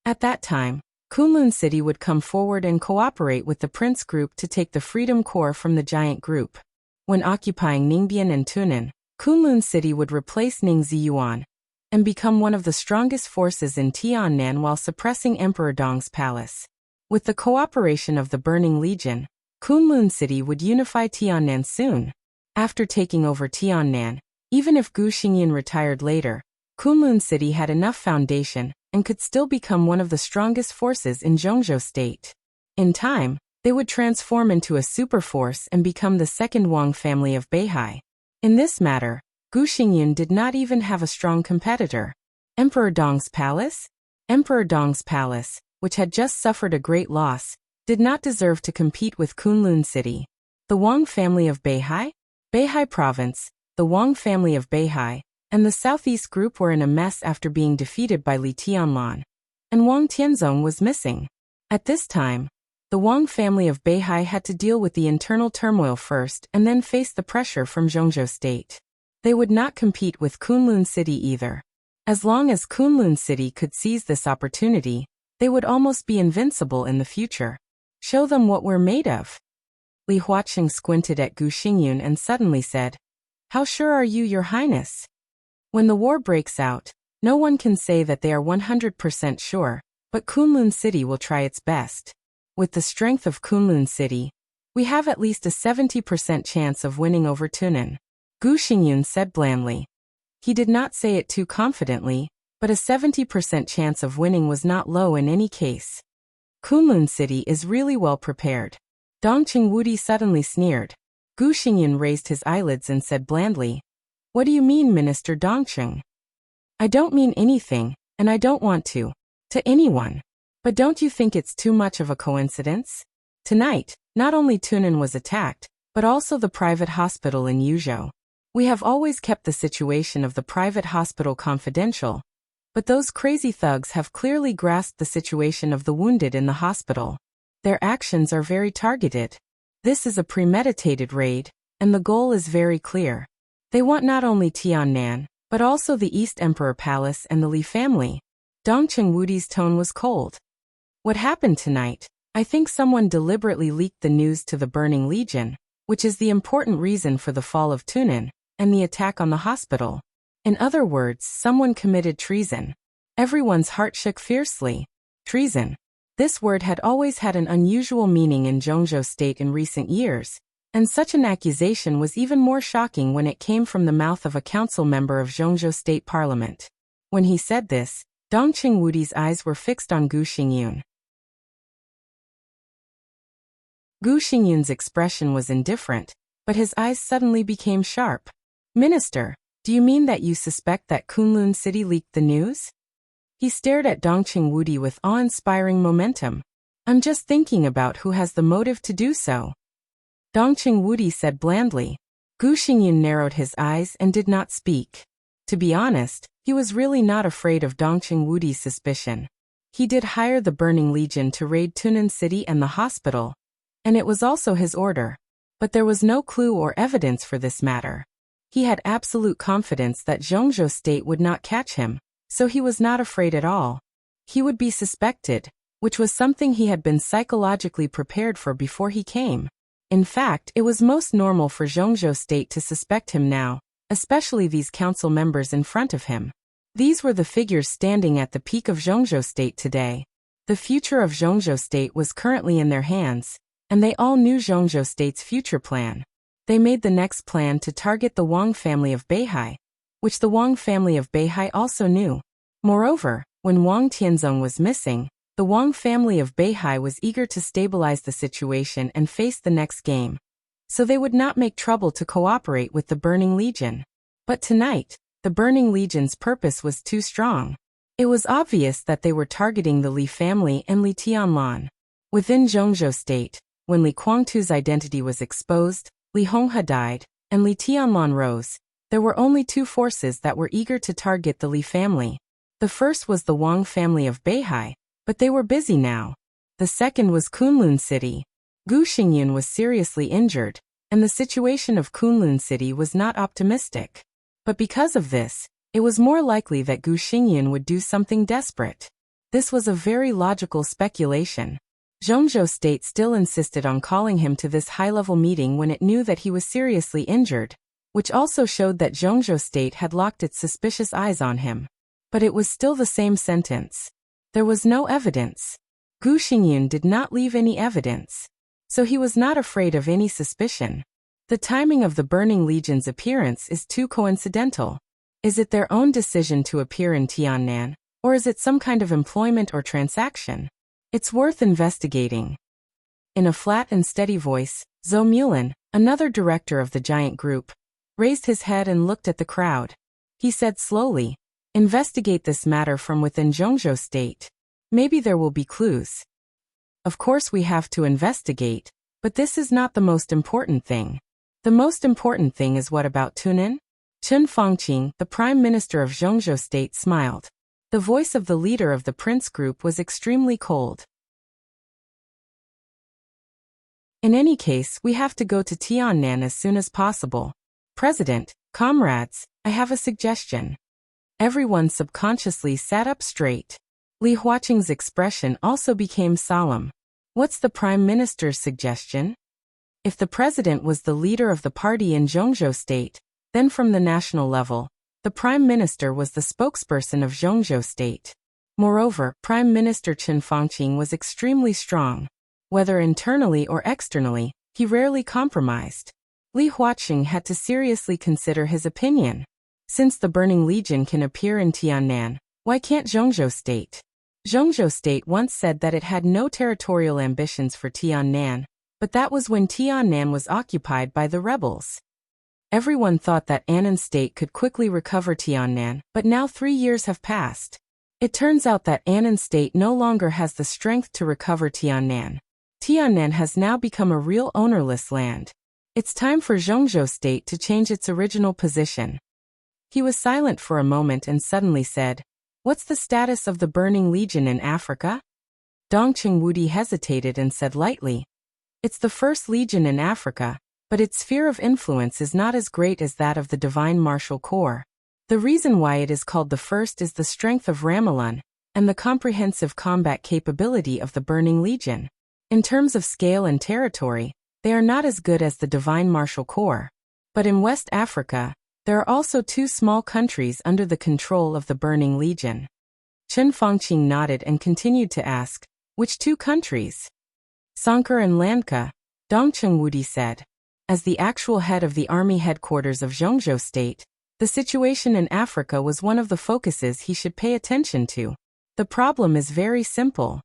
At that time, Kunlun City would come forward and cooperate with the Prince Group to take the Freedom Corps from the Giant Group. When occupying Ningbian and Tunan, Kunlun City would replace Ningziyuan and become one of the strongest forces in Tiannan while suppressing Emperor Dong's palace. With the cooperation of the Burning Legion, Kunlun City would unify Tiannan soon. After taking over Tiannan, even if Gu Xingyun retired later, Kunlun City had enough foundation and could still become one of the strongest forces in Zhongzhou State. In time, they would transform into a superforce and become the second Wang family of Beihai. In this matter, Gu Xingyun did not even have a strong competitor. Emperor Dong's palace? Emperor Dong's palace, which had just suffered a great loss, did not deserve to compete with Kunlun City. The Wang family of Beihai? Beihai Province, the Wang family of Beihai, and the Southeast Group were in a mess after being defeated by Li Tianlan, and Wang Tianzong was missing. At this time, the Wang family of Beihai had to deal with the internal turmoil first and then face the pressure from Zhongzhou State. They would not compete with Kunlun City either. As long as Kunlun City could seize this opportunity, they would almost be invincible in the future. Show them what we're made of. Li Huaqing squinted at Gu Xingyun and suddenly said, "How sure are you, Your Highness?" When the war breaks out, no one can say that they are 100% sure, but Kunlun City will try its best. With the strength of Kunlun City, we have at least a 70% chance of winning over Tunan. Gu Xingyun said blandly. He did not say it too confidently, but a 70% chance of winning was not low in any case. Kunlun City is really well prepared. Dongqing Wudi suddenly sneered. Gu Xingyun raised his eyelids and said blandly, "What do you mean, Minister Dongqing?" "I don't mean anything, and I don't want to anyone. But don't you think it's too much of a coincidence? Tonight, not only Tunan was attacked, but also the private hospital in Yuzhou. We have always kept the situation of the private hospital confidential, but those crazy thugs have clearly grasped the situation of the wounded in the hospital. Their actions are very targeted. This is a premeditated raid, and the goal is very clear. They want not only Tiannan, but also the East Emperor Palace and the Li family." Dongqing Wudi's tone was cold. "What happened tonight? I think someone deliberately leaked the news to the Burning Legion, which is the important reason for the fall of Tunan and the attack on the hospital. In other words, someone committed treason." Everyone's heart shook fiercely. Treason. This word had always had an unusual meaning in Zhongzhou State in recent years, and such an accusation was even more shocking when it came from the mouth of a council member of Zhongzhou State Parliament. When he said this, Dongqing Wudi's eyes were fixed on Gu Xingyun. Gu Xingyun's expression was indifferent, but his eyes suddenly became sharp. "Minister, do you mean that you suspect that Kunlun City leaked the news?" He stared at Dongqing Wudi with awe-inspiring momentum. "I'm just thinking about who has the motive to do so." Dongqing Wudi said blandly. Gu Xingyun narrowed his eyes and did not speak. To be honest, he was really not afraid of Dongqing Wudi's suspicion. He did hire the Burning Legion to raid Tunan City and the hospital, and it was also his order. But there was no clue or evidence for this matter. He had absolute confidence that Zhongzhou State would not catch him, so he was not afraid at all. He would be suspected, which was something he had been psychologically prepared for before he came. In fact, it was most normal for Zhongzhou State to suspect him now, especially these council members in front of him. These were the figures standing at the peak of Zhongzhou State today. The future of Zhongzhou State was currently in their hands, and they all knew Zhongzhou State's future plan. They made the next plan to target the Wang family of Beihai, which the Wang family of Beihai also knew. Moreover, when Wang Tianzong was missing, The Wang family of Beihai was eager to stabilize the situation and face the next game, so they would not make trouble to cooperate with the Burning Legion. But tonight, the Burning Legion's purpose was too strong. It was obvious that they were targeting the Li family and Li Tianlan. Within Zhongzhou State, when Li Guangtu's identity was exposed, Li Honghe died, and Li Tianlan rose. There were only two forces that were eager to target the Li family. The first was the Wang family of Beihai, but they were busy now. The second was Kunlun City. Gu Xingyun was seriously injured, and the situation of Kunlun City was not optimistic. But because of this, it was more likely that Gu Xingyun would do something desperate. This was a very logical speculation. Zhongzhou State still insisted on calling him to this high-level meeting when it knew that he was seriously injured, which also showed that Zhongzhou State had locked its suspicious eyes on him. But it was still the same sentence. There was no evidence. Gu Xingyun did not leave any evidence, so he was not afraid of any suspicion. The timing of the Burning Legion's appearance is too coincidental. Is it their own decision to appear in Tiannan, or is it some kind of employment or transaction? It's worth investigating. In a flat and steady voice, Zhou Mulin, another director of the giant group, raised his head and looked at the crowd. He said slowly, "Investigate this matter from within Zhongzhou State. Maybe there will be clues." Of course we have to investigate, but this is not the most important thing. The most important thing is what about Tunin? Chen Fangqing, the Prime Minister of Zhongzhou State, smiled. The voice of the leader of the Prince Group was extremely cold. In any case, we have to go to Tiannan as soon as possible. President, comrades, I have a suggestion. Everyone subconsciously sat up straight. Li Huaqing's expression also became solemn. What's the Prime Minister's suggestion? If the president was the leader of the party in Zhongzhou State, then from the national level, the Prime Minister was the spokesperson of Zhongzhou State. Moreover, Prime Minister Chen Fangqing was extremely strong. Whether internally or externally, he rarely compromised. Li Huaqing had to seriously consider his opinion. Since the Burning Legion can appear in Tiannan, why can't Zhongzhou State? Zhongzhou State once said that it had no territorial ambitions for Tiannan, but that was when Tiannan was occupied by the rebels. Everyone thought that Annan State could quickly recover Tiannan, but now 3 years have passed. It turns out that Annan State no longer has the strength to recover Tiannan. Tiannan has now become a real ownerless land. It's time for Zhongzhou State to change its original position. He was silent for a moment and suddenly said, "What's the status of the Burning Legion in Africa?" Dongqing Wudi hesitated and said lightly, "It's the first legion in Africa, but its sphere of influence is not as great as that of the Divine Martial Corps. The reason why it is called the first is the strength of Ramelun and the comprehensive combat capability of the Burning Legion. In terms of scale and territory, they are not as good as the Divine Martial Corps. But in West Africa, there are also 2 small countries under the control of the Burning Legion." Chen Fangqing nodded and continued to ask, "Which 2 countries?" "Sankar and Lanka," Dongqing Wudi said. As the actual head of the army headquarters of Zhongzhou State, the situation in Africa was one of the focuses he should pay attention to. The problem is very simple.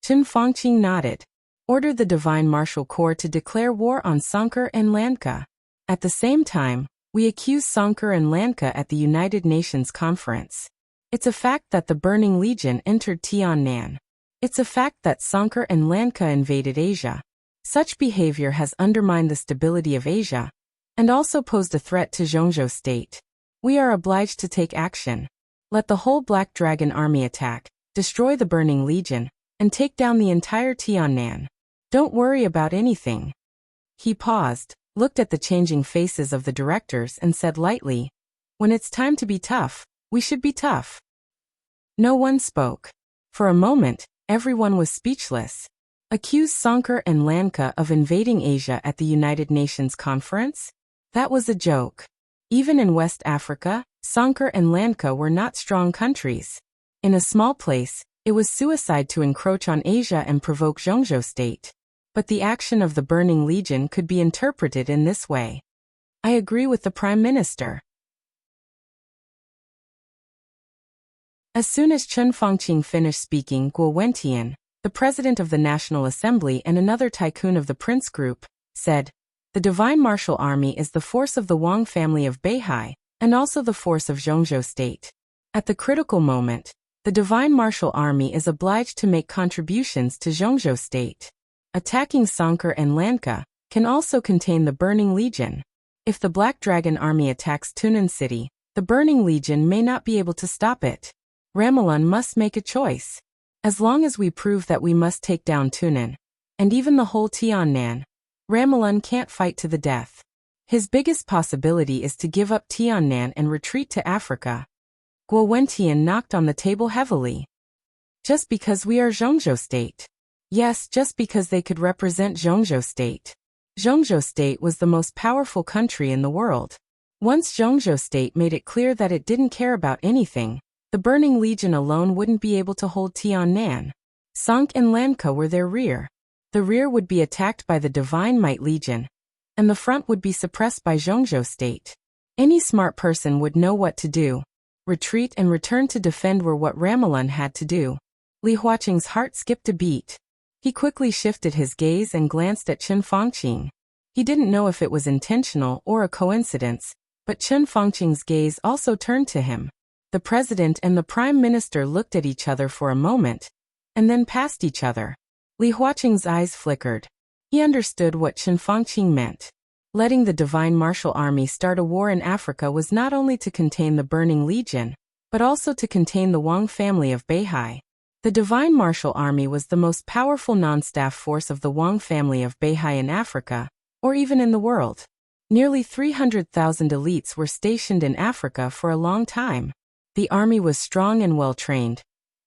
Chen Fangqing nodded. "Order the Divine Martial Corps to declare war on Sankar and Lanka. At the same time, we accuse Sankar and Lanka at the United Nations Conference. It's a fact that the Burning Legion entered Tiannan. It's a fact that Sankar and Lanka invaded Asia. Such behavior has undermined the stability of Asia, and also posed a threat to Zhongzhou State. We are obliged to take action. Let the whole Black Dragon army attack, destroy the Burning Legion, and take down the entire Tiannan. Don't worry about anything." He paused, looked at the changing faces of the directors and said lightly, "When it's time to be tough, we should be tough." No one spoke. For a moment, everyone was speechless. Accuse Sankar and Lanka of invading Asia at the United Nations Conference? That was a joke. Even in West Africa, Sankar and Lanka were not strong countries. In a small place, it was suicide to encroach on Asia and provoke Zhongzhou State. But the action of the Burning Legion could be interpreted in this way. I agree with the Prime Minister. As soon as Chen Fangqing finished speaking, Guo Wentian, the president of the National Assembly and another tycoon of the Prince Group, said, "The Divine Martial Army is the force of the Wang family of Beihai, and also the force of Zhongzhou State. At the critical moment, the Divine Martial Army is obliged to make contributions to Zhongzhou State. Attacking Sankar and Lanka can also contain the Burning Legion. If the Black Dragon Army attacks Tunan City, the Burning Legion may not be able to stop it. Ramalan must make a choice. As long as we prove that we must take down Tunan, and even the whole Tiannan, Ramalan can't fight to the death. His biggest possibility is to give up Tiannan and retreat to Africa." Guo Wentian knocked on the table heavily. "Just because we are Zhongzhou State." Yes, just because they could represent Zhongzhou State. Zhongzhou State was the most powerful country in the world. Once Zhongzhou State made it clear that it didn't care about anything, the Burning Legion alone wouldn't be able to hold Tiannan. Sank and Lanka were their rear. The rear would be attacked by the Divine Might Legion, and the front would be suppressed by Zhongzhou State. Any smart person would know what to do. Retreat and return to defend were what Ramalan had to do. Li Huaqing's heart skipped a beat. He quickly shifted his gaze and glanced at Chen Fangqing. He didn't know if it was intentional or a coincidence, but Chen Fangqing's gaze also turned to him. The president and the prime minister looked at each other for a moment, and then past each other. Li Huaqing's eyes flickered. He understood what Chen Fangqing meant. Letting the Divine Martial Army start a war in Africa was not only to contain the Burning Legion, but also to contain the Wang family of Beihai. The Divine Martial Army was the most powerful non-staff force of the Wang family of Beihai in Africa, or even in the world. Nearly 300,000 elites were stationed in Africa for a long time. The army was strong and well-trained,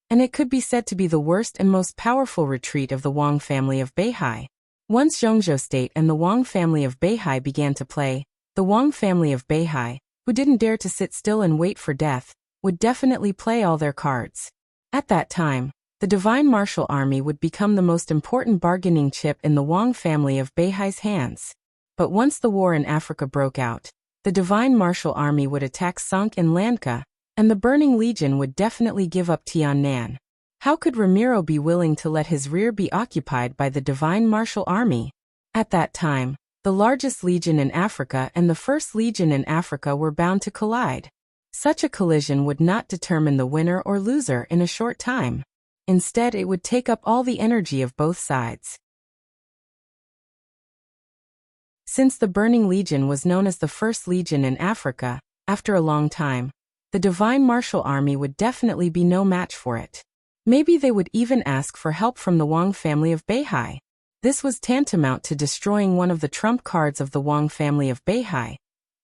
and it could be said to be the worst and most powerful retreat of the Wang family of Beihai. Once Zhongzhou State and the Wang family of Beihai began to play, the Wang family of Beihai, who didn't dare to sit still and wait for death, would definitely play all their cards. At that time, the Divine Martial Army would become the most important bargaining chip in the Wang family of Beihai's hands. But once the war in Africa broke out, the Divine Martial Army would attack Sank and Lanka, and the Burning Legion would definitely give up Tiannan. How could Ramiro be willing to let his rear be occupied by the Divine Martial Army? At that time, the largest legion in Africa and the first legion in Africa were bound to collide. Such a collision would not determine the winner or loser in a short time. Instead, it would take up all the energy of both sides. Since the Burning Legion was known as the first legion in Africa, after a long time, the Divine Martial Army would definitely be no match for it. Maybe they would even ask for help from the Wang family of Beihai. This was tantamount to destroying one of the trump cards of the Wang family of Beihai,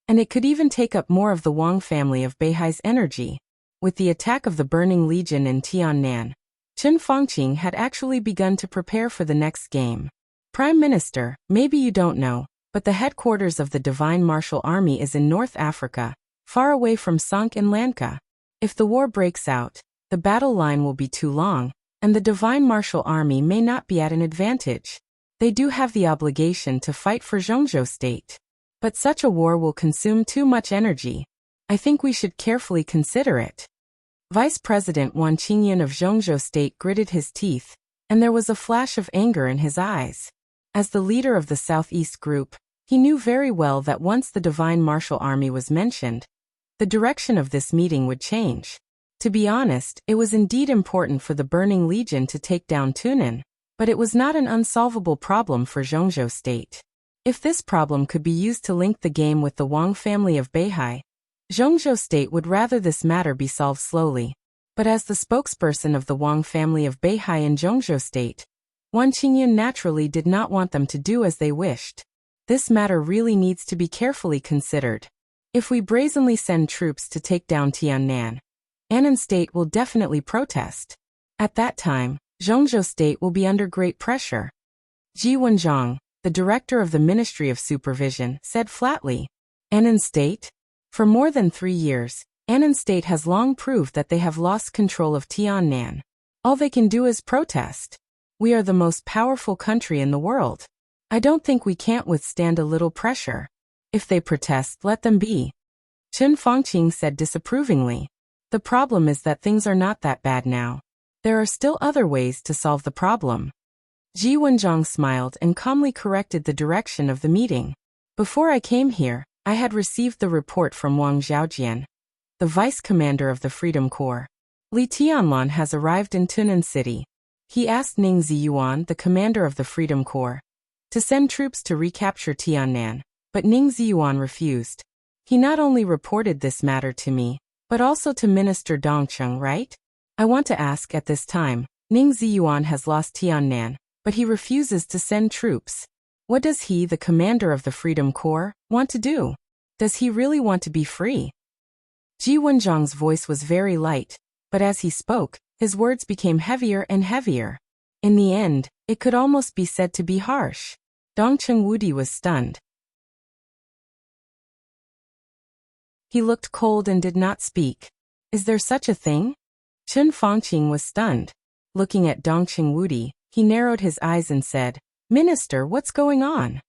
and it could even take up more of the Wang family of Beihai's energy. With the attack of the Burning Legion in Tiannan, Chen Fangqing had actually begun to prepare for the next game. Prime Minister, maybe you don't know, but the headquarters of the Divine Martial Army is in North Africa, far away from Sank and Lanka. If the war breaks out, the battle line will be too long, and the Divine Martial Army may not be at an advantage. They do have the obligation to fight for Zhongzhou State. But such a war will consume too much energy. I think we should carefully consider it. Vice President Wan Qingyan of Zhongzhou State gritted his teeth, and there was a flash of anger in his eyes. As the leader of the Southeast Group, he knew very well that once the Divine Martial Army was mentioned, the direction of this meeting would change. To be honest, it was indeed important for the Burning Legion to take down Tunan, but it was not an unsolvable problem for Zhongzhou State. If this problem could be used to link the game with the Wang family of Beihai, Zhongzhou State would rather this matter be solved slowly. But as the spokesperson of the Wang family of Beihai in Zhongzhou State, Wan Qingyan naturally did not want them to do as they wished. This matter really needs to be carefully considered. If we brazenly send troops to take down Tiannan, Annan State will definitely protest. At that time, Zhongzhou State will be under great pressure. Ji Wenzhong, the director of the Ministry of Supervision, said flatly, "Annan State? For more than 3 years, Annan State has long proved that they have lost control of Tiannan. All they can do is protest. We are the most powerful country in the world. I don't think we can't withstand a little pressure. If they protest, let them be." Chen Fangqing said disapprovingly. The problem is that things are not that bad now. There are still other ways to solve the problem. Ji Wenjiang smiled and calmly corrected the direction of the meeting. Before I came here, I had received the report from Wang Xiaojian, the vice commander of the Freedom Corps. Li Tianlan has arrived in Tunan City. He asked Ning Ziyuan, the commander of the Freedom Corps, to send troops to recapture Tiannan, but Ning Ziyuan refused. He not only reported this matter to me, but also to Minister Dongcheng, right? I want to ask at this time, Ning Ziyuan has lost Tiannan, but he refuses to send troops. What does he, the commander of the Freedom Corps, want to do? Does he really want to be free? Ji Wenjiang's voice was very light, but as he spoke, his words became heavier and heavier. In the end, it could almost be said to be harsh. Dongcheng Wudi was stunned. He looked cold and did not speak. Is there such a thing? Chen Fangqing was stunned. Looking at Dongcheng Wudi, he narrowed his eyes and said, Minister, what's going on?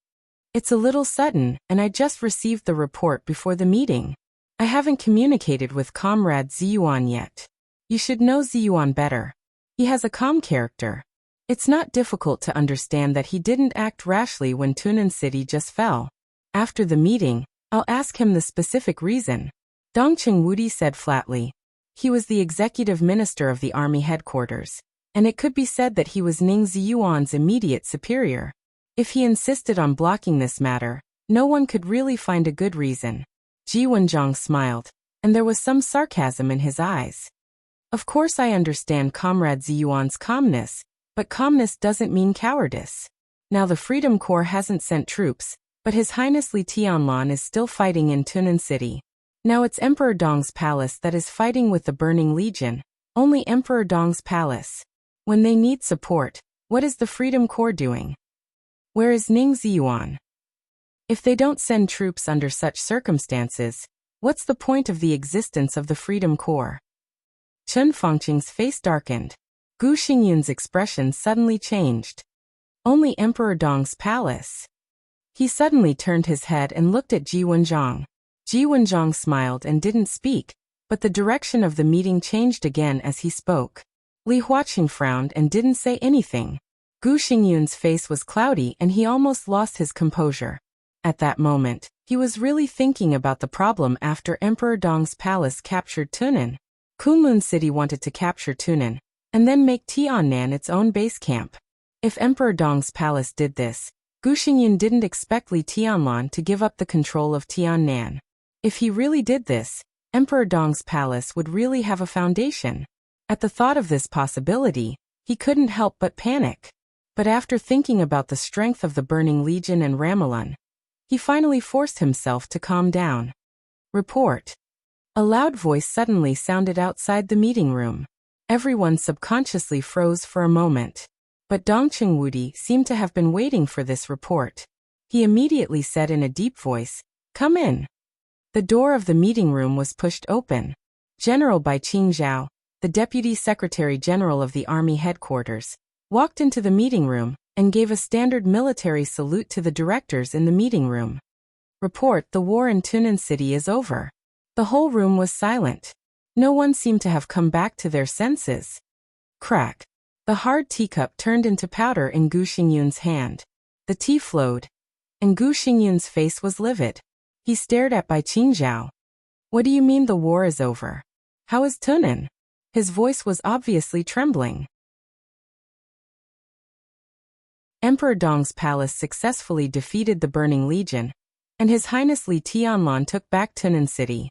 It's a little sudden, and I just received the report before the meeting. I haven't communicated with Comrade Ziyuan yet. You should know Ziyuan better. He has a calm character. It's not difficult to understand that he didn't act rashly when Tunan City just fell. After the meeting, I'll ask him the specific reason. Dongcheng Wudi said flatly. He was the executive minister of the army headquarters, and it could be said that he was Ning Ziyuan's immediate superior. If he insisted on blocking this matter, no one could really find a good reason. Ji Wenjiang smiled, and there was some sarcasm in his eyes. Of course I understand Comrade Ziyuan's calmness, but calmness doesn't mean cowardice. Now the Freedom Corps hasn't sent troops, but His Highness Li Tianlan is still fighting in Tunan City. Now it's Emperor Dong's palace that is fighting with the Burning Legion, only Emperor Dong's palace. When they need support, what is the Freedom Corps doing? Where is Ning Ziyuan? If they don't send troops under such circumstances, what's the point of the existence of the Freedom Corps? Chen Fangqing's face darkened. Gu Xingyun's expression suddenly changed. Only Emperor Dong's palace. He suddenly turned his head and looked at Ji Wenjiang. Ji Wenjiang smiled and didn't speak, but the direction of the meeting changed again as he spoke. Li Huaqing frowned and didn't say anything. Gu Xingyun's face was cloudy and he almost lost his composure. At that moment, he was really thinking about the problem after Emperor Dong's palace captured Tunan. Kunlun City wanted to capture Tunan, and then make Tiannan its own base camp. If Emperor Dong's palace did this, Gu Xingyun didn't expect Li Tianlan to give up the control of Tiannan. If he really did this, Emperor Dong's palace would really have a foundation. At the thought of this possibility, he couldn't help but panic. But after thinking about the strength of the Burning Legion and Ramelin, he finally forced himself to calm down. Report. A loud voice suddenly sounded outside the meeting room. Everyone subconsciously froze for a moment. But Dongcheng Wudi seemed to have been waiting for this report. He immediately said in a deep voice, "Come in." The door of the meeting room was pushed open. General Bai Qingzhao, the Deputy Secretary General of the Army Headquarters, walked into the meeting room and gave a standard military salute to the directors in the meeting room. Report: the war in Tunan City is over. The whole room was silent. No one seemed to have come back to their senses. Crack. The hard teacup turned into powder in Gu Xingyun's hand. The tea flowed, and Gu Xingyun's face was livid. He stared at Bai Qingzhao. What do you mean the war is over? How is Tunan? His voice was obviously trembling. Emperor Dong's palace successfully defeated the Burning Legion, and His Highness Li Tianlan took back Tunan City.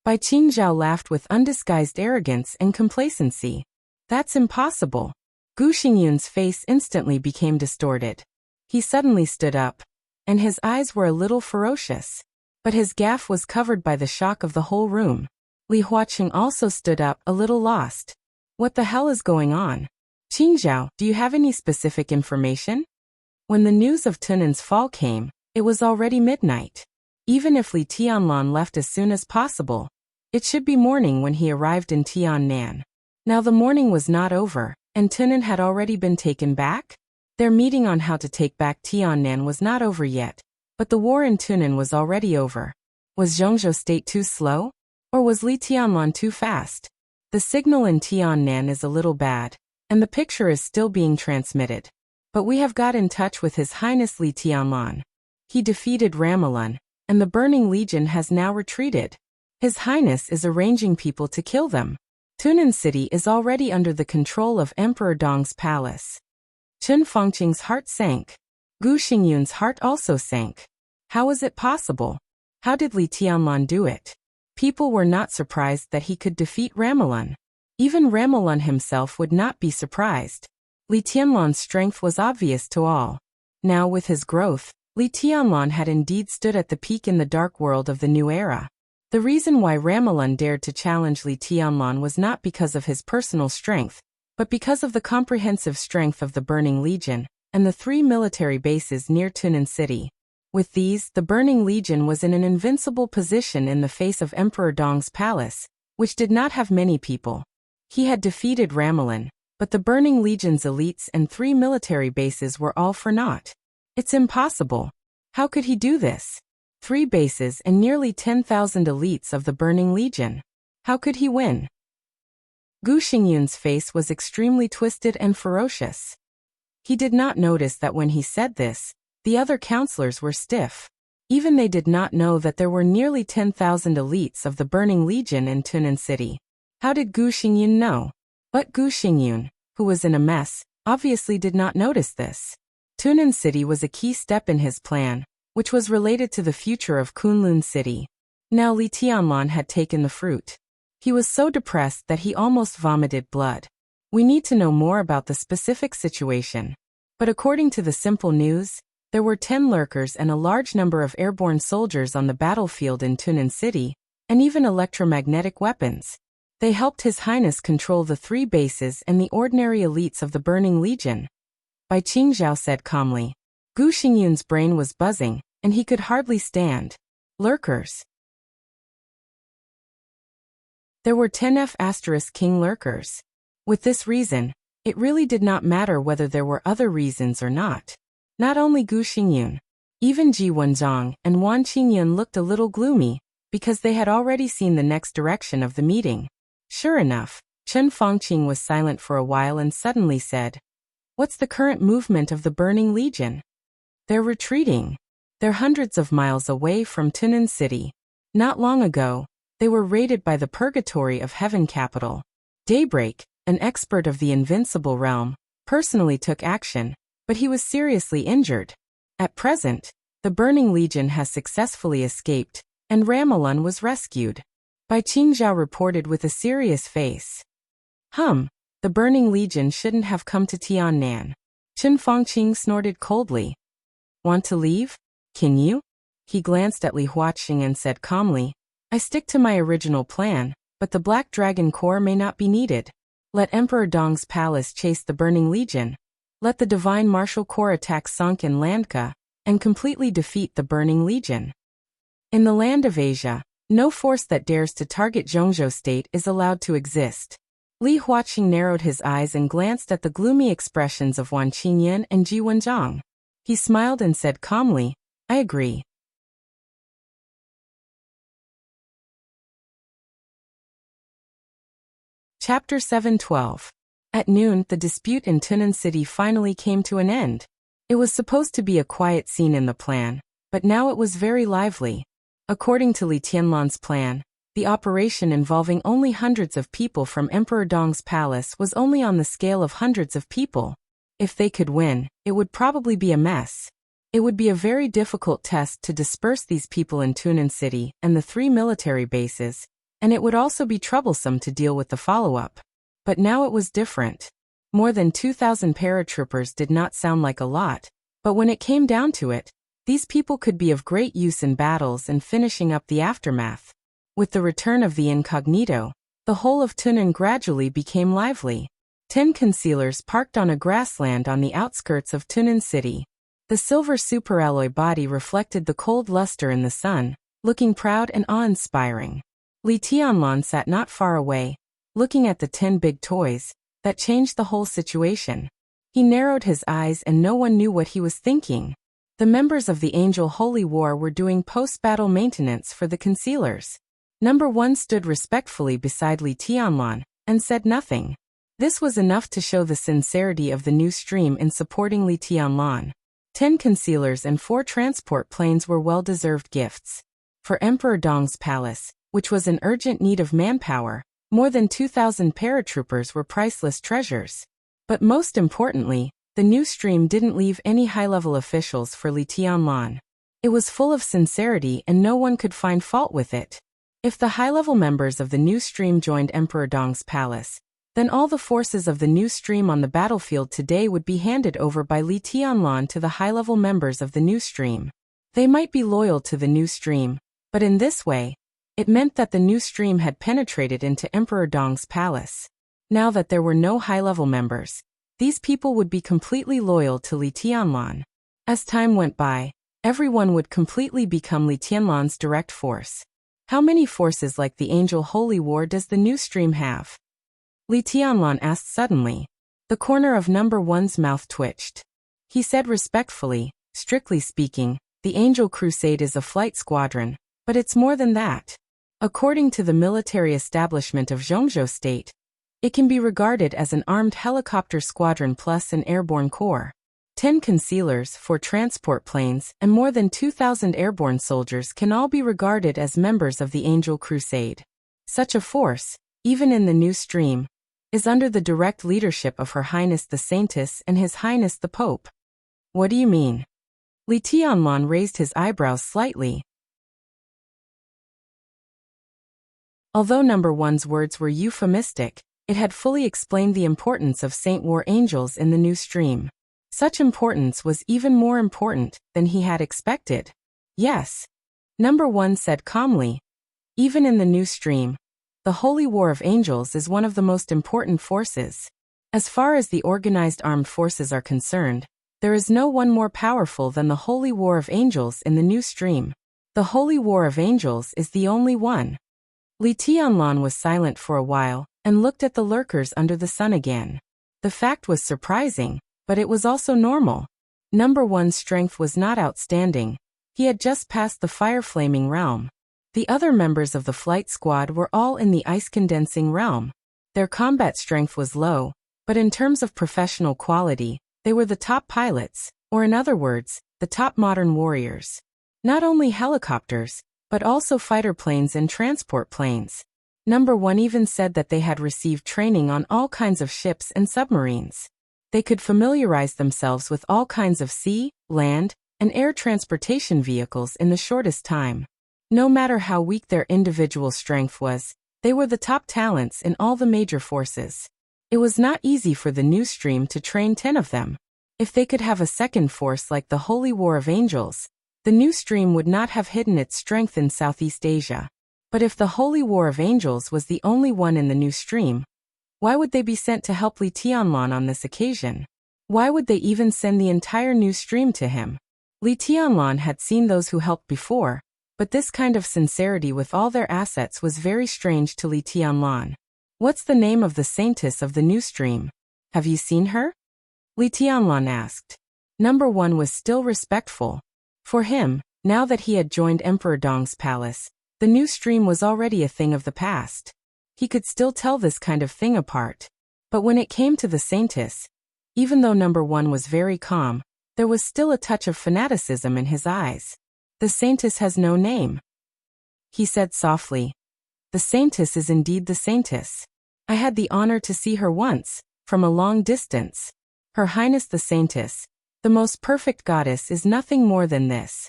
Bai Qingzhao laughed with undisguised arrogance and complacency. That's impossible. Gu Xingyun's face instantly became distorted. He suddenly stood up, and his eyes were a little ferocious. But his gaffe was covered by the shock of the whole room. Li Huaqing also stood up, a little lost. What the hell is going on? Qingzhao, do you have any specific information? When the news of Tunan's fall came, it was already midnight. Even if Li Tianlan left as soon as possible, it should be morning when he arrived in Tiannan. Now the morning was not over, and Tunan had already been taken back? Their meeting on how to take back Tiannan was not over yet, but the war in Tunan was already over. Was Zhongzhou State too slow? Or was Li Tianlan too fast? The signal in Tiannan is a little bad, and the picture is still being transmitted. But we have got in touch with His Highness Li Tianlan. He defeated Ramalan, and the Burning Legion has now retreated. His Highness is arranging people to kill them. Tunan City is already under the control of Emperor Dong's palace. Chen Fengqing's heart sank. Gu Xingyun's heart also sank. How was it possible? How did Li Tianlan do it? People were not surprised that he could defeat Ramalan. Even Ramalan himself would not be surprised. Li Tianlan's strength was obvious to all. Now with his growth, Li Tianlan had indeed stood at the peak in the dark world of the new era. The reason why Ramalan dared to challenge Li Tianlan was not because of his personal strength, but because of the comprehensive strength of the Burning Legion and the 3 military bases near Tunan City. With these, the Burning Legion was in an invincible position in the face of Emperor Dong's palace, which did not have many people. He had defeated Ramalan, but the Burning Legion's elites and 3 military bases were all for naught. It's impossible. How could he do this? 3 bases and nearly 10,000 elites of the Burning Legion. How could he win? Gu Xingyun's face was extremely twisted and ferocious. He did not notice that when he said this, the other counselors were stiff. Even they did not know that there were nearly 10,000 elites of the Burning Legion in Tunan City. How did Gu Xingyun know? But Gu Xingyun, who was in a mess, obviously did not notice this. Tunan City was a key step in his plan, which was related to the future of Kunlun City. Now Li Tianlan had taken the fruit. He was so depressed that he almost vomited blood. We need to know more about the specific situation. But according to the simple news, there were 10 lurkers and a large number of airborne soldiers on the battlefield in Tunan City, and even electromagnetic weapons. They helped His Highness control the 3 bases and the ordinary elites of the Burning Legion. Bai Qingzhao said calmly. Gu Xingyun's brain was buzzing, and he could hardly stand. Lurkers. There were 10 F*King lurkers. With this reason, it really did not matter whether there were other reasons or not. Not only Gu Xingyun, even Ji Wenzhong and Wan Qingyun looked a little gloomy, because they had already seen the next direction of the meeting. Sure enough, Chen Fengqing was silent for a while and suddenly said, "What's the current movement of the Burning Legion?" "They're retreating. They're hundreds of miles away from Tunan City. Not long ago, they were raided by the Purgatory of Heaven capital. Daybreak, an expert of the Invincible Realm, personally took action, but he was seriously injured. At present, the Burning Legion has successfully escaped, and Ramalan was rescued." Bai Qingzhao reported with a serious face. The Burning Legion shouldn't have come to Tiannan. Chen Fengqing snorted coldly. "Want to leave? Can you?" He glanced at Li Huaqing and said calmly, "I stick to my original plan, but the Black Dragon Corps may not be needed. Let Emperor Dong's palace chase the Burning Legion. Let the Divine Martial Corps attack Sunk and Landka, and completely defeat the Burning Legion. In the land of Asia, no force that dares to target Zhongzhou State is allowed to exist." Li Huaqing narrowed his eyes and glanced at the gloomy expressions of Wan Qingyun and Ji Wenzhong. He smiled and said calmly, "I agree." Chapter 7:12. At noon, the dispute in Tunan City finally came to an end. It was supposed to be a quiet scene in the plan, but now it was very lively. According to Li Tianlan's plan, the operation involving only hundreds of people from Emperor Dong's palace was only on the scale of hundreds of people. If they could win, it would probably be a mess. It would be a very difficult test to disperse these people in Tunan City and the 3 military bases, and it would also be troublesome to deal with the follow-up. But now it was different. More than 2,000 paratroopers did not sound like a lot, but when it came down to it, these people could be of great use in battles and finishing up the aftermath. With the return of the incognito, the whole of Tunan gradually became lively. 10 concealers parked on a grassland on the outskirts of Tunan City. The silver superalloy body reflected the cold luster in the sun, looking proud and awe-inspiring. Li Tianlan sat not far away, looking at the 10 big toys, that changed the whole situation. He narrowed his eyes and no one knew what he was thinking. The members of the Angel Holy War were doing post-battle maintenance for the concealers. Number 1 stood respectfully beside Li Tianlan and said nothing. This was enough to show the sincerity of the new stream in supporting Li Tianlan. 10 concealers and 4 transport planes were well-deserved gifts. For Emperor Dong's palace, which was in urgent need of manpower, more than 2,000 paratroopers were priceless treasures. But most importantly, the new stream didn't leave any high-level officials for Li Tianlan. It was full of sincerity and no one could find fault with it. If the high-level members of the new stream joined Emperor Dong's palace, then all the forces of the new stream on the battlefield today would be handed over by Li Tianlan to the high-level members of the new stream. They might be loyal to the new stream, but in this way, it meant that the new stream had penetrated into Emperor Dong's palace. Now that there were no high-level members, these people would be completely loyal to Li Tianlan. As time went by, everyone would completely become Li Tianlan's direct force. How many forces like the Angel Holy War does the new stream have? Li Tianlan asked suddenly. The corner of number 1's mouth twitched. He said respectfully, strictly speaking, the Angel Crusade is a flight squadron, but it's more than that. According to the military establishment of Zhongzhou State, it can be regarded as an armed helicopter squadron plus an airborne corps. 10 concealers, 4 transport planes, and more than 2,000 airborne soldiers can all be regarded as members of the Angel Crusade. Such a force, even in the new stream, is under the direct leadership of Her Highness the Saintess and His Highness the Pope. What do you mean? Li Tianlan raised his eyebrows slightly. Although number 1's words were euphemistic, it had fully explained the importance of Saint War Angels in the new stream. Such importance was even more important than he had expected. Yes. Number 1 said calmly. Even in the new stream, the Holy War of Angels is one of the most important forces. As far as the organized armed forces are concerned, there is no one more powerful than the Holy War of Angels in the new stream. The Holy War of Angels is the only one. Li Tianlan was silent for a while and looked at the lurkers under the sun again. The fact was surprising, but it was also normal. Number 1's strength was not outstanding. He had just passed the fire-flaming realm. The other members of the flight squad were all in the ice-condensing realm. Their combat strength was low, but in terms of professional quality, they were the top pilots, or in other words, the top modern warriors. Not only helicopters, but also fighter planes and transport planes. Number 1 even said that they had received training on all kinds of ships and submarines. They could familiarize themselves with all kinds of sea, land, and air transportation vehicles in the shortest time. No matter how weak their individual strength was, they were the top talents in all the major forces. It was not easy for the new stream to train 10 of them. If they could have a second force like the Holy War of Angels, the new stream would not have hidden its strength in Southeast Asia. But if the Holy War of Angels was the only one in the new stream, why would they be sent to help Li Tianlan on this occasion? Why would they even send the entire new stream to him? Li Tianlan had seen those who helped before, but this kind of sincerity with all their assets was very strange to Li Tianlan. What's the name of the saintess of the new stream? Have you seen her? Li Tianlan asked. Number 1 was still respectful. For him, now that he had joined Emperor Dong's palace, the new stream was already a thing of the past. He could still tell this kind of thing apart. But when it came to the saintess, even though number 1 was very calm, there was still a touch of fanaticism in his eyes. The saintess has no name, he said softly. The saintess is indeed the saintess. I had the honor to see her once, from a long distance. Her Highness the Saintess, the most perfect goddess, is nothing more than this.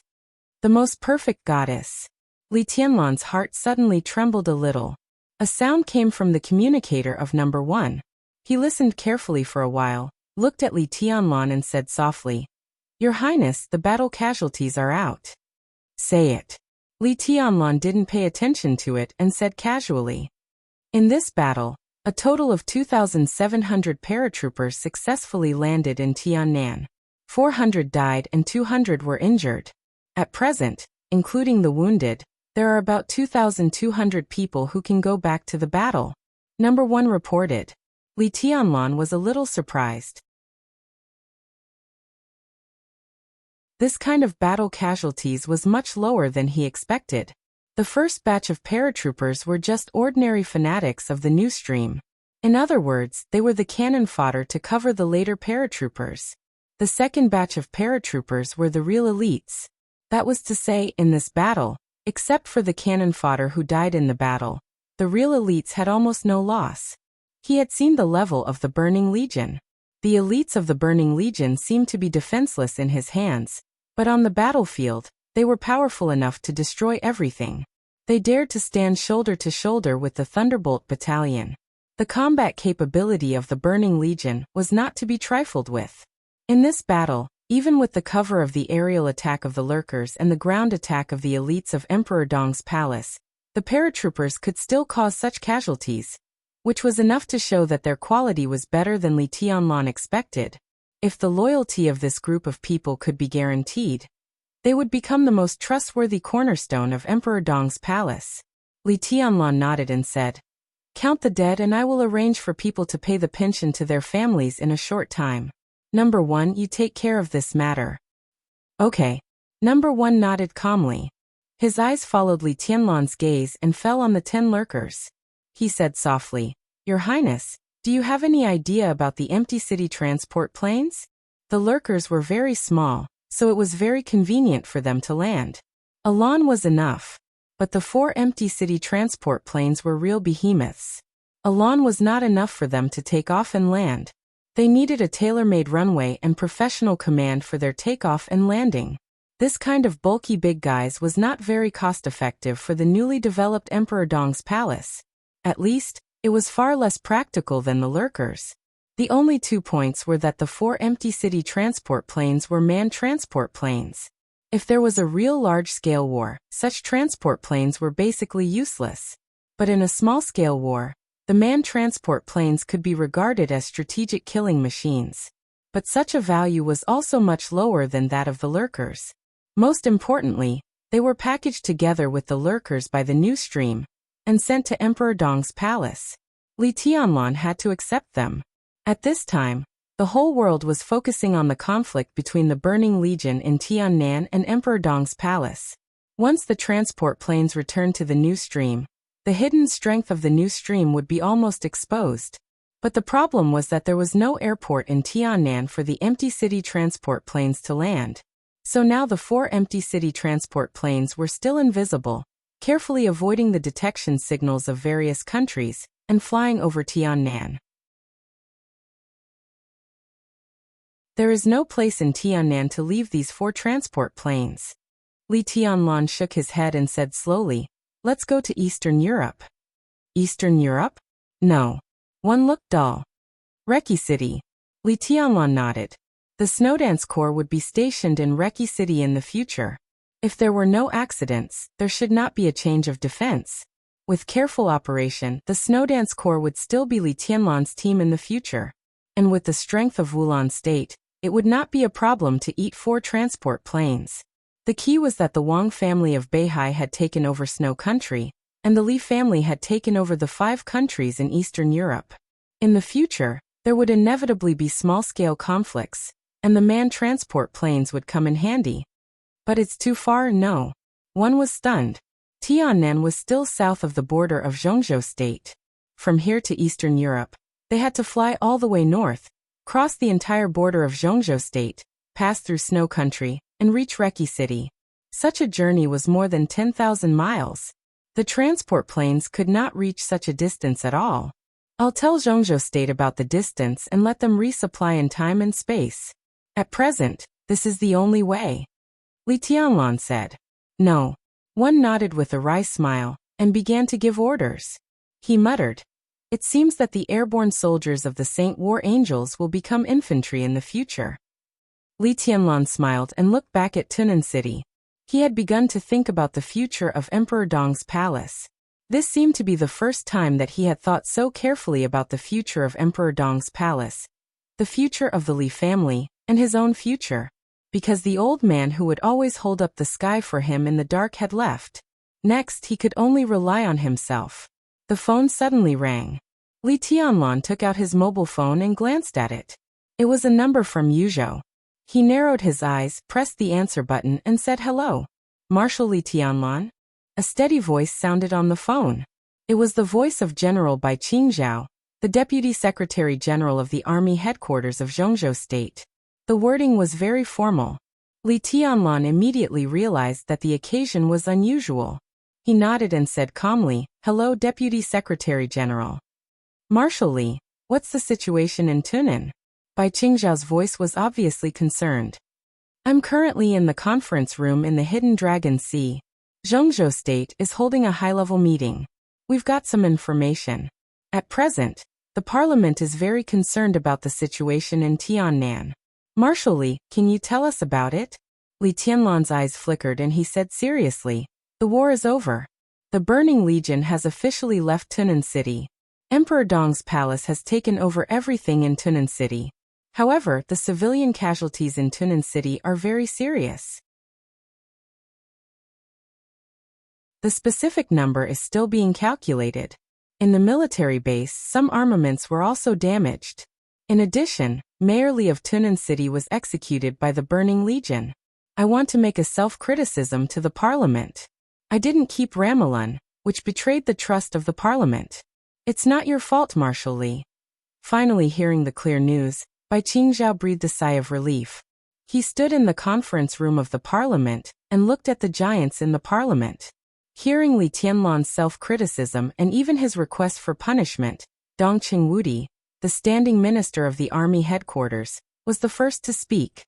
The most perfect goddess. Li Tianlan's heart suddenly trembled a little. A sound came from the communicator of number 1. He listened carefully for a while, looked at Li Tianlan and said softly, Your Highness, the battle casualties are out. Say it. Li Tianlan didn't pay attention to it and said casually. In this battle, a total of 2,700 paratroopers successfully landed in Tiannan. 400 died and 200 were injured. At present, including the wounded, there are about 2,200 people who can go back to the battle. Number 1 reported. Li Tianlan was a little surprised. This kind of battle casualties was much lower than he expected. The first batch of paratroopers were just ordinary fanatics of the new stream. In other words, they were the cannon fodder to cover the later paratroopers. The second batch of paratroopers were the real elites. That was to say, in this battle, except for the cannon fodder who died in the battle, the real elites had almost no loss. He had seen the level of the Burning Legion. The elites of the Burning Legion seemed to be defenseless in his hands, but on the battlefield, they were powerful enough to destroy everything. They dared to stand shoulder to shoulder with the Thunderbolt Battalion. The combat capability of the Burning Legion was not to be trifled with. In this battle, even with the cover of the aerial attack of the lurkers and the ground attack of the elites of Emperor Dong's palace, the paratroopers could still cause such casualties, which was enough to show that their quality was better than Li Tianlan expected. If the loyalty of this group of people could be guaranteed, they would become the most trustworthy cornerstone of Emperor Dong's palace. Li Tianlan nodded and said, "Count the dead and I will arrange for people to pay the pension to their families in a short time. Number 1, you take care of this matter." "Okay." Number 1 nodded calmly. His eyes followed Li Tianlan's gaze and fell on the 10 lurkers. He said softly, "Your Highness, do you have any idea about the empty city transport planes?" The lurkers were very small, so it was very convenient for them to land. A lawn was enough, but the 4 empty city transport planes were real behemoths. A lawn was not enough for them to take off and land. They needed a tailor-made runway and professional command for their takeoff and landing. This kind of bulky big guys was not very cost-effective for the newly developed Emperor Dong's palace. At least, it was far less practical than the lurkers. The only 2 points were that the 4 empty city transport planes were manned transport planes. If there was a real large-scale war, such transport planes were basically useless. But in a small-scale war, the manned transport planes could be regarded as strategic killing machines. But such a value was also much lower than that of the lurkers. Most importantly, they were packaged together with the lurkers by the new stream and sent to Emperor Dong's palace. Li Tianlan had to accept them. At this time, the whole world was focusing on the conflict between the Burning Legion in Tiannan and Emperor Dong's palace. Once the transport planes returned to the new stream, the hidden strength of the new stream would be almost exposed. But the problem was that there was no airport in Tiannan for the empty city transport planes to land. So now the 4 empty city transport planes were still invisible, carefully avoiding the detection signals of various countries, and flying over Tiannan. There is no place in Tiannan to leave these 4 transport planes. Li Tianlan shook his head and said slowly, "Let's go to Eastern Europe." Eastern Europe? No. One looked dull. Reki City. Li Tianlan nodded. The Snowdance Corps would be stationed in Reki City in the future. If there were no accidents, there should not be a change of defense. With careful operation, the Snowdance Corps would still be Li Tianlan's team in the future. And with the strength of Wulan State, it would not be a problem to eat 4 transport planes. The key was that the Wang family of Beihai had taken over Snow Country, and the Li family had taken over the 5 countries in Eastern Europe. In the future, there would inevitably be small-scale conflicts, and the manned transport planes would come in handy. But it's too far, no. One was stunned. Tiannan was still south of the border of Zhongzhou State. From here to Eastern Europe, they had to fly all the way north, cross the entire border of Zhongzhou State, pass through Snow Country, and reach Reki City. Such a journey was more than 10,000 miles. The transport planes could not reach such a distance at all. I'll tell Zhongzhou State about the distance and let them resupply in time and space. At present, this is the only way. Li Tianlan said. No. One nodded with a wry smile, and began to give orders. He muttered, "It seems that the airborne soldiers of the Saint War Angels will become infantry in the future." Li Tianlan smiled and looked back at Tunan City. He had begun to think about the future of Emperor Dong's palace. This seemed to be the first time that he had thought so carefully about the future of Emperor Dong's palace, the future of the Li family, and his own future. Because the old man who would always hold up the sky for him in the dark had left. Next, he could only rely on himself. The phone suddenly rang. Li Tianlan took out his mobile phone and glanced at it. It was a number from Yuzhou. He narrowed his eyes, pressed the answer button, and said hello. Marshal Li Tianlan? A steady voice sounded on the phone. It was the voice of General Bai Qingzhao, the Deputy Secretary General of the Army Headquarters of Zhongzhou State. The wording was very formal. Li Tianlan immediately realized that the occasion was unusual. He nodded and said calmly, "Hello, Deputy Secretary General." "Marshal Li, what's the situation in Tunan?" Bai Qingzhao's voice was obviously concerned. "I'm currently in the conference room in the Hidden Dragon Sea. Zhongzhou State is holding a high-level meeting. We've got some information. At present, the parliament is very concerned about the situation in Tiannan. Marshal Li, can you tell us about it?" Li Tianlan's eyes flickered and he said seriously, "The war is over. The Burning Legion has officially left Tunan City. Emperor Dong's palace has taken over everything in Tunan City. However, the civilian casualties in Tunan City are very serious. The specific number is still being calculated. In the military base, some armaments were also damaged. In addition, Mayor Li of Tunan City was executed by the Burning Legion. I want to make a self-criticism to the parliament. I didn't keep Ramelin, which betrayed the trust of the parliament. It's not your fault, Marshal Li." Finally hearing the clear news, Bai Qingzhao breathed a sigh of relief. He stood in the conference room of the parliament and looked at the giants in the parliament. Hearing Li Tianlan's self-criticism and even his request for punishment, Dong Qingwudi, the standing minister of the army headquarters, was the first to speak.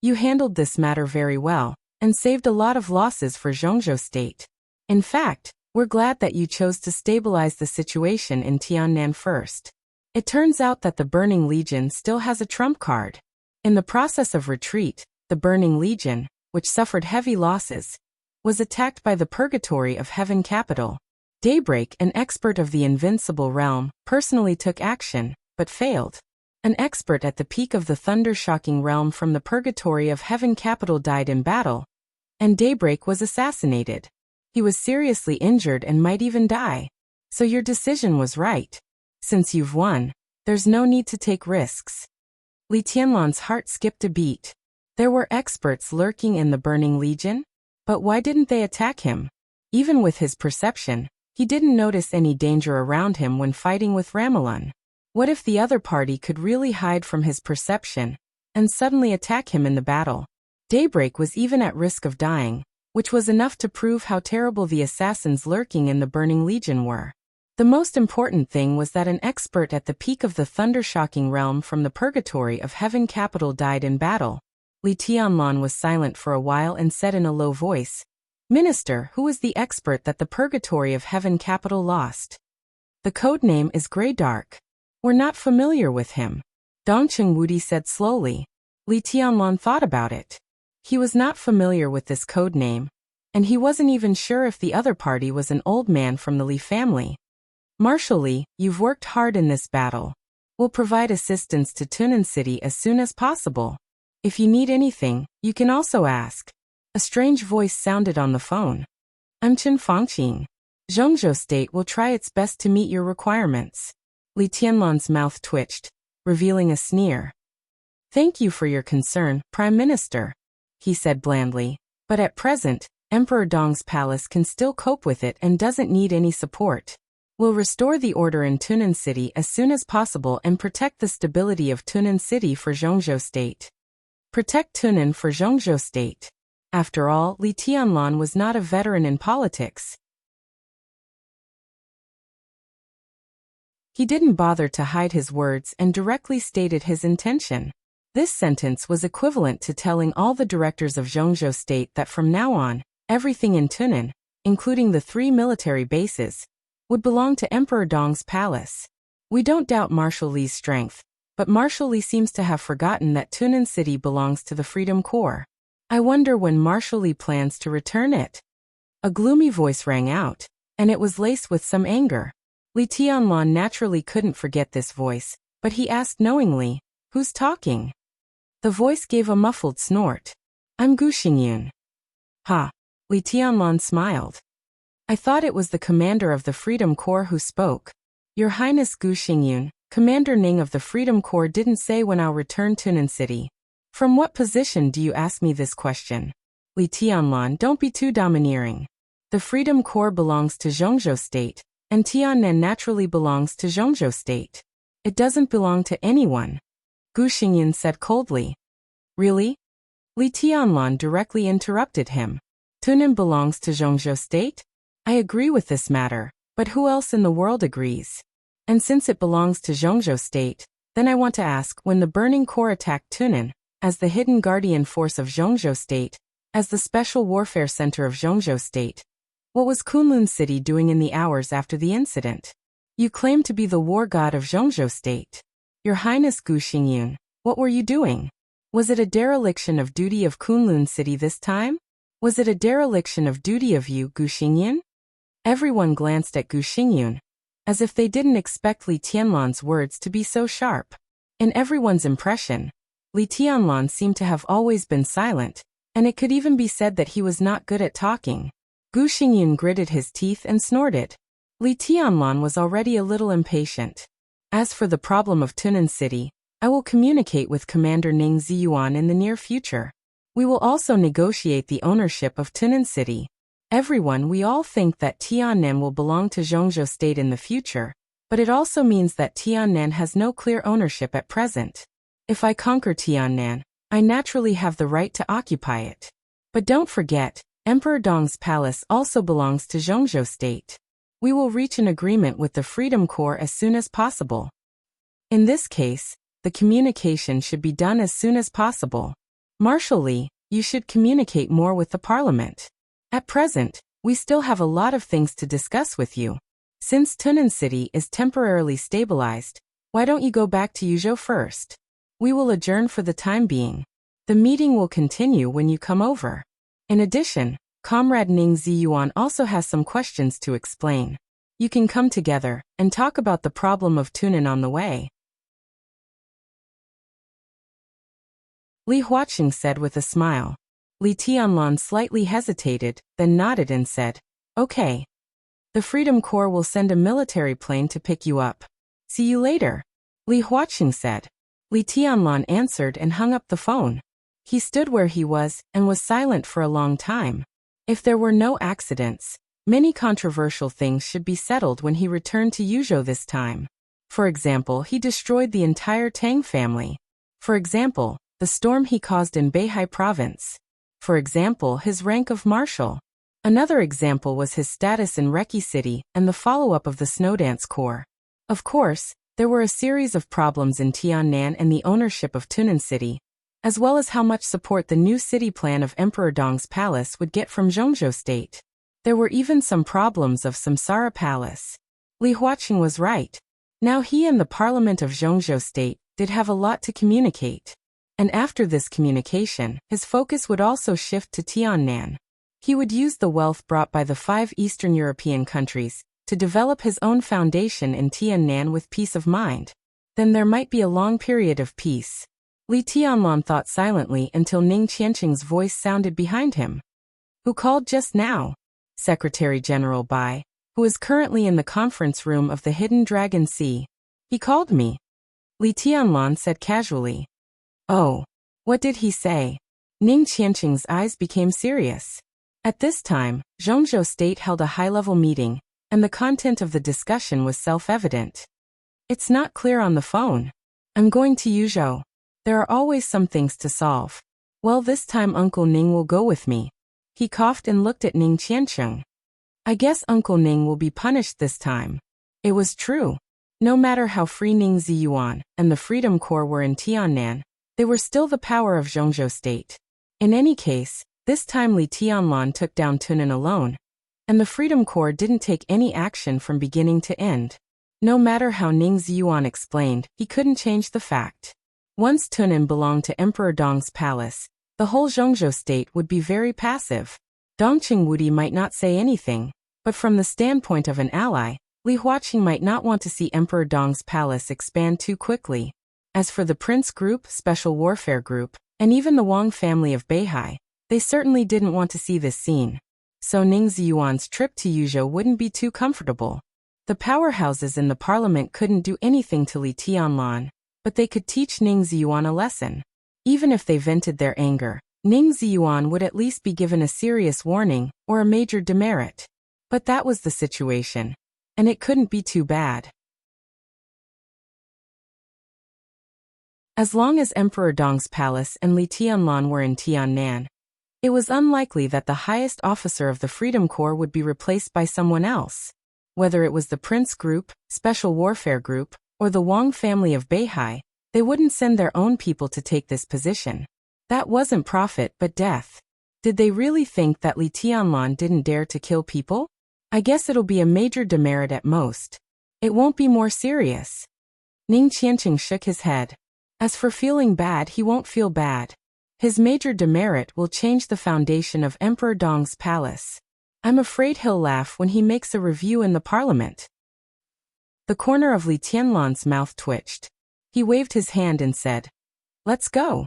"You handled this matter very well, and saved a lot of losses for Zhongzhou State. In fact, we're glad that you chose to stabilize the situation in Tiannan first. It turns out that the Burning Legion still has a trump card. In the process of retreat, the Burning Legion, which suffered heavy losses, was attacked by the Purgatory of Heaven capital. Daybreak, an expert of the Invincible Realm, personally took action, but failed. An expert at the peak of the thunder-shocking realm from the Purgatory of Heaven capital died in battle, and Daybreak was assassinated. He was seriously injured and might even die. So your decision was right. Since you've won, there's no need to take risks." Li Tianlan's heart skipped a beat. There were experts lurking in the Burning Legion? But why didn't they attack him? Even with his perception, he didn't notice any danger around him when fighting with Ramelin. What if the other party could really hide from his perception and suddenly attack him in the battle? Daybreak was even at risk of dying, which was enough to prove how terrible the assassins lurking in the Burning Legion were. The most important thing was that an expert at the peak of the thunder-shocking realm from the Purgatory of Heaven capital died in battle. Li Tianlan was silent for a while and said in a low voice, "Minister, who is the expert that the Purgatory of Heaven capital lost?" "The code name is Grey Dark. We're not familiar with him," Dong Qingwudi said slowly. Li Tianlan thought about it. He was not familiar with this code name, and he wasn't even sure if the other party was an old man from the Li family. "Marshal Li, you've worked hard in this battle. We'll provide assistance to Tunan City as soon as possible. If you need anything, you can also ask." A strange voice sounded on the phone. "I'm Chen Fangqing. Zhongzhou State will try its best to meet your requirements." Li Tianlan's mouth twitched, revealing a sneer. "Thank you for your concern, Prime Minister," he said blandly, "but at present, Emperor Dong's palace can still cope with it and doesn't need any support. We'll restore the order in Tunan City as soon as possible and protect the stability of Tunan City for Zhongzhou State." Protect Tunan for Zhongzhou State. After all, Li Tianlan was not a veteran in politics. He didn't bother to hide his words and directly stated his intention. This sentence was equivalent to telling all the directors of Zhongzhou State that from now on, everything in Tunan, including the 3 military bases, would belong to Emperor Dong's palace. We don't doubt Marshal Li's strength, but Marshal Li seems to have forgotten that Tunan City belongs to the Freedom Corps. I wonder when Marshal Li plans to return it. A gloomy voice rang out, and it was laced with some anger. Li Tianlan naturally couldn't forget this voice, but he asked knowingly, "Who's talking?" The voice gave a muffled snort. "I'm Gu Xingyun." "Ha!" Li Tianlan smiled. "I thought it was the commander of the Freedom Corps who spoke. Your Highness Gu Xingyun, Commander Ning of the Freedom Corps didn't say when I'll return Tunan City. From what position do you ask me this question?" "Li Tianlan, don't be too domineering. The Freedom Corps belongs to Zhongzhou State, and Tiannan naturally belongs to Zhongzhou State. It doesn't belong to anyone, Gu Xingyan said coldly. Really? Li Tianlan directly interrupted him. Tunan belongs to Zhongzhou State? I agree with this matter, but who else in the world agrees? And since it belongs to Zhongzhou State, then I want to ask, when the Burning Corps attacked Tunan, as the hidden guardian force of Zhongzhou State, as the special warfare center of Zhongzhou State, what was Kunlun City doing in the hours after the incident? You claim to be the war god of Zhongzhou State. Your Highness Gu Xingyun, what were you doing? Was it a dereliction of duty of Kunlun City this time? Was it a dereliction of duty of you, Gu Xingyun? Everyone glanced at Gu Xingyun, as if they didn't expect Li Tianlan's words to be so sharp. In everyone's impression, Li Tianlan seemed to have always been silent, and it could even be said that he was not good at talking. Gu Xingyun gritted his teeth and snorted. Li Tianlan was already a little impatient. As for the problem of Tunan City, I will communicate with Commander Ning Ziyuan in the near future. We will also negotiate the ownership of Tunan City. We all think that Tiannan will belong to Zhongzhou State in the future, but it also means that Tiannan has no clear ownership at present. If I conquer Tiannan, I naturally have the right to occupy it. But don't forget, Emperor Dong's palace also belongs to Zhongzhou State. We will reach an agreement with the Freedom Corps as soon as possible. In this case, the communication should be done as soon as possible. Marshal Li, you should communicate more with the parliament. At present, we still have a lot of things to discuss with you. Since Tunan City is temporarily stabilized, why don't you go back to Yuzhou first? We will adjourn for the time being. The meeting will continue when you come over. In addition, Comrade Ning Ziyuan also has some questions to explain. You can come together and talk about the problem of Tunan on the way. Li Huaqing said with a smile. Li Tianlan slightly hesitated, then nodded and said, Okay. The Freedom Corps will send a military plane to pick you up. See you later, Li Huaqing said. Li Tianlan answered and hung up the phone. He stood where he was and was silent for a long time. If there were no accidents, many controversial things should be settled when he returned to Yuzhou this time. For example, he destroyed the entire Tang family. For example, the storm he caused in Beihai province. For example, his rank of marshal. Another example was his status in Reki City and the follow-up of the Snowdance Corps. Of course, there were a series of problems in Tiannan and the ownership of Tunan City, as well as how much support the new city plan of Emperor Dong's palace would get from Zhongzhou State. There were even some problems of Samsara Palace. Li Huaqing was right. Now he and the parliament of Zhongzhou State did have a lot to communicate. And after this communication, his focus would also shift to Tiannan. He would use the wealth brought by the 5 Eastern European countries to develop his own foundation in Tiannan with peace of mind. Then there might be a long period of peace. Li Tianlan thought silently until Ning Qianqing's voice sounded behind him. Who called just now? Secretary General Bai, who is currently in the conference room of the Hidden Dragon Sea. He called me. Li Tianlan said casually. Oh, what did he say? Ning Qianqing's eyes became serious. At this time, Zhongzhou State held a high-level meeting, and the content of the discussion was self-evident. It's not clear on the phone. I'm going to Yuzhou. There are always some things to solve. Well, this time Uncle Ning will go with me. He coughed and looked at Ning Qianqing. I guess Uncle Ning will be punished this time. It was true. No matter how free Ning Ziyuan and the Freedom Corps were in Tiannan, they were still the power of Zhongzhou State. In any case, this time Li Tianlan took down Tunan alone, and the Freedom Corps didn't take any action from beginning to end. No matter how Ning Ziyuan explained, he couldn't change the fact. Once Tunan belonged to Emperor Dong's palace, the whole Zhongzhou State would be very passive. Dongqing Wudi might not say anything, but from the standpoint of an ally, Li Huaqing might not want to see Emperor Dong's palace expand too quickly. As for the Prince Group, Special Warfare Group, and even the Wang family of Beihai, they certainly didn't want to see this scene. So Ning Ziyuan's trip to Yuzhou wouldn't be too comfortable. The powerhouses in the parliament couldn't do anything to Li Tianlan, but they could teach Ning Ziyuan a lesson. Even if they vented their anger, Ning Ziyuan would at least be given a serious warning or a major demerit. But that was the situation. And it couldn't be too bad. As long as Emperor Dong's palace and Li Tianlan were in Tiannan, it was unlikely that the highest officer of the Freedom Corps would be replaced by someone else. Whether it was the Prince Group, Special Warfare Group, or the Wang family of Beihai, they wouldn't send their own people to take this position. That wasn't profit but death. Did they really think that Li Tianlan didn't dare to kill people? I guess it'll be a major demerit at most. It won't be more serious. Ning Qianqing shook his head. As for feeling bad, he won't feel bad. His major demerit will change the foundation of Emperor Dong's palace. I'm afraid he'll laugh when he makes a review in the parliament. The corner of Li Tianlan's mouth twitched. He waved his hand and said, "Let's go."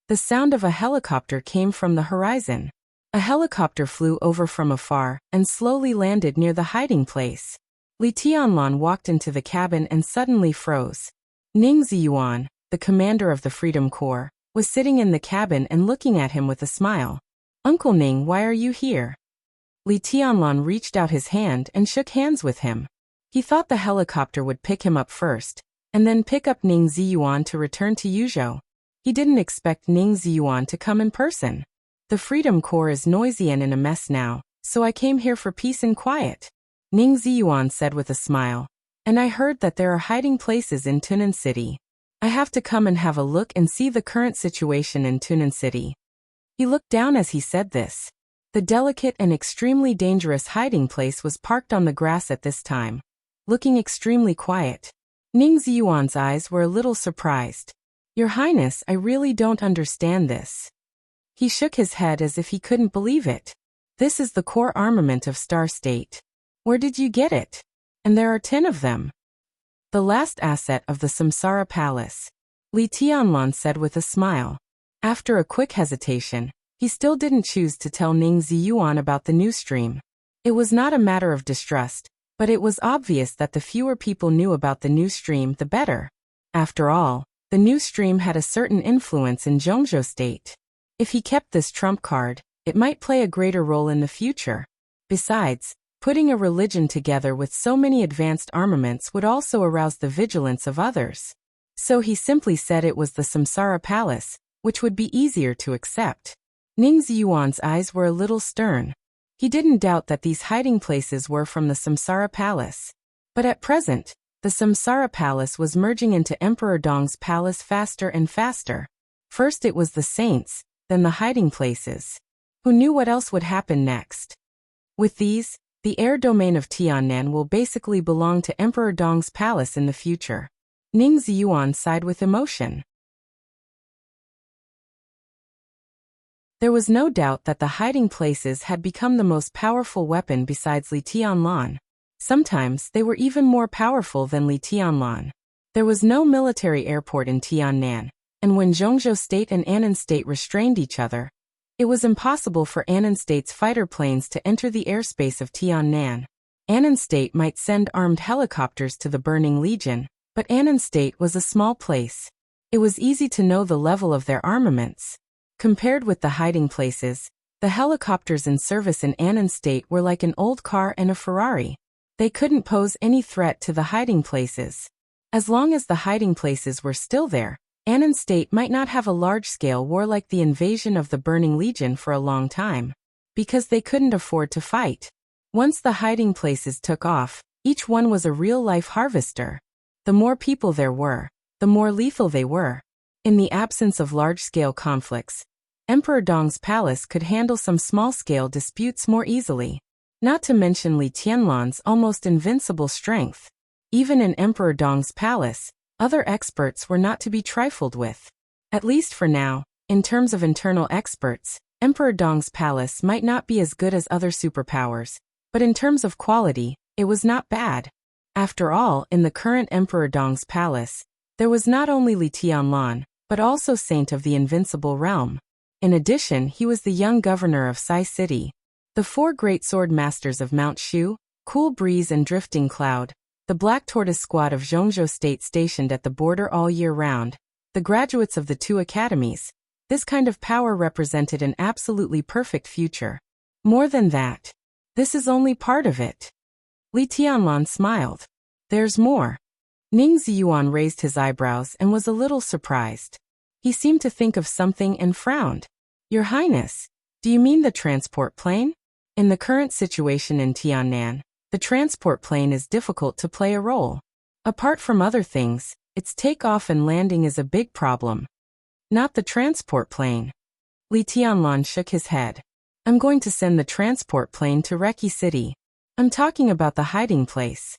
The sound of a helicopter came from the horizon. A helicopter flew over from afar and slowly landed near the hiding place. Li Tianlan walked into the cabin and suddenly froze. Ning Ziyuan, the commander of the Freedom Corps, was sitting in the cabin and looking at him with a smile. "Uncle Ning, why are you here?" Li Tianlan reached out his hand and shook hands with him. He thought the helicopter would pick him up first, and then pick up Ning Ziyuan to return to Yuzhou. He didn't expect Ning Ziyuan to come in person. "The Freedom Corps is noisy and in a mess now, so I came here for peace and quiet," Ning Ziyuan said with a smile. "And I heard that there are hiding places in Tunan City. I have to come and have a look and see the current situation in Tunan City." He looked down as he said this. The delicate and extremely dangerous hiding place was parked on the grass at this time, looking extremely quiet. Ning Ziyuan's eyes were a little surprised. "Your Highness, I really don't understand this." He shook his head as if he couldn't believe it. "This is the core armament of Star State. Where did you get it? And there are 10 of them." "The last asset of the Samsara Palace," Li Tianlan said with a smile. After a quick hesitation, he still didn't choose to tell Ning Ziyuan about the new stream. It was not a matter of distrust, but it was obvious that the fewer people knew about the new stream, the better. After all, the new stream had a certain influence in Zhongzhou State. If he kept this trump card, it might play a greater role in the future. Besides, putting a religion together with so many advanced armaments would also arouse the vigilance of others. So he simply said it was the Samsara Palace, which would be easier to accept. Ning Ziyuan's eyes were a little stern. He didn't doubt that these hiding places were from the Samsara Palace. But at present, the Samsara Palace was merging into Emperor Dong's palace faster and faster. First it was the saints, then the hiding places. Who knew what else would happen next? With these, the air domain of Tiannan will basically belong to Emperor Dong's palace in the future. Ning Ziyuan sighed with emotion. There was no doubt that the hiding places had become the most powerful weapon besides Li Tianlan. Sometimes they were even more powerful than Li Tianlan. There was no military airport in Tiannan, and when Zhongzhou State and Annan State restrained each other, it was impossible for Annan State's fighter planes to enter the airspace of Tiannan. Annan State might send armed helicopters to the Burning Legion, but Annan State was a small place. It was easy to know the level of their armaments. Compared with the hiding places, the helicopters in service in Annan State were like an old car and a Ferrari. They couldn't pose any threat to the hiding places. As long as the hiding places were still there, Annan State might not have a large-scale war like the invasion of the Burning Legion for a long time, because they couldn't afford to fight. Once the hiding places took off, each one was a real-life harvester. The more people there were, the more lethal they were. In the absence of large-scale conflicts, Emperor Dong's palace could handle some small-scale disputes more easily. Not to mention Li Tianlan's almost invincible strength. Even in Emperor Dong's palace, other experts were not to be trifled with. At least for now, in terms of internal experts, Emperor Dong's palace might not be as good as other superpowers, but in terms of quality, it was not bad. After all, in the current Emperor Dong's palace, there was not only Li Tianlan, but also Saint of the Invincible Realm. In addition, he was the young governor of Sai City. The 4 great sword masters of Mount Shu, Cool Breeze and Drifting Cloud, the Black Tortoise Squad of Zhongzhou State stationed at the border all year round, the graduates of the 2 academies, This kind of power represented an absolutely perfect future. More than that. This is only part of it. Li Tianlan smiled. There's more. Ning Ziyuan raised his eyebrows and was a little surprised. He seemed to think of something and frowned. Your Highness, do you mean the transport plane? In the current situation in Tiannan, the transport plane is difficult to play a role. Apart from other things, its takeoff and landing is a big problem. Not the transport plane. Li Tianlan shook his head. I'm going to send the transport plane to Reki City. I'm talking about the hiding place.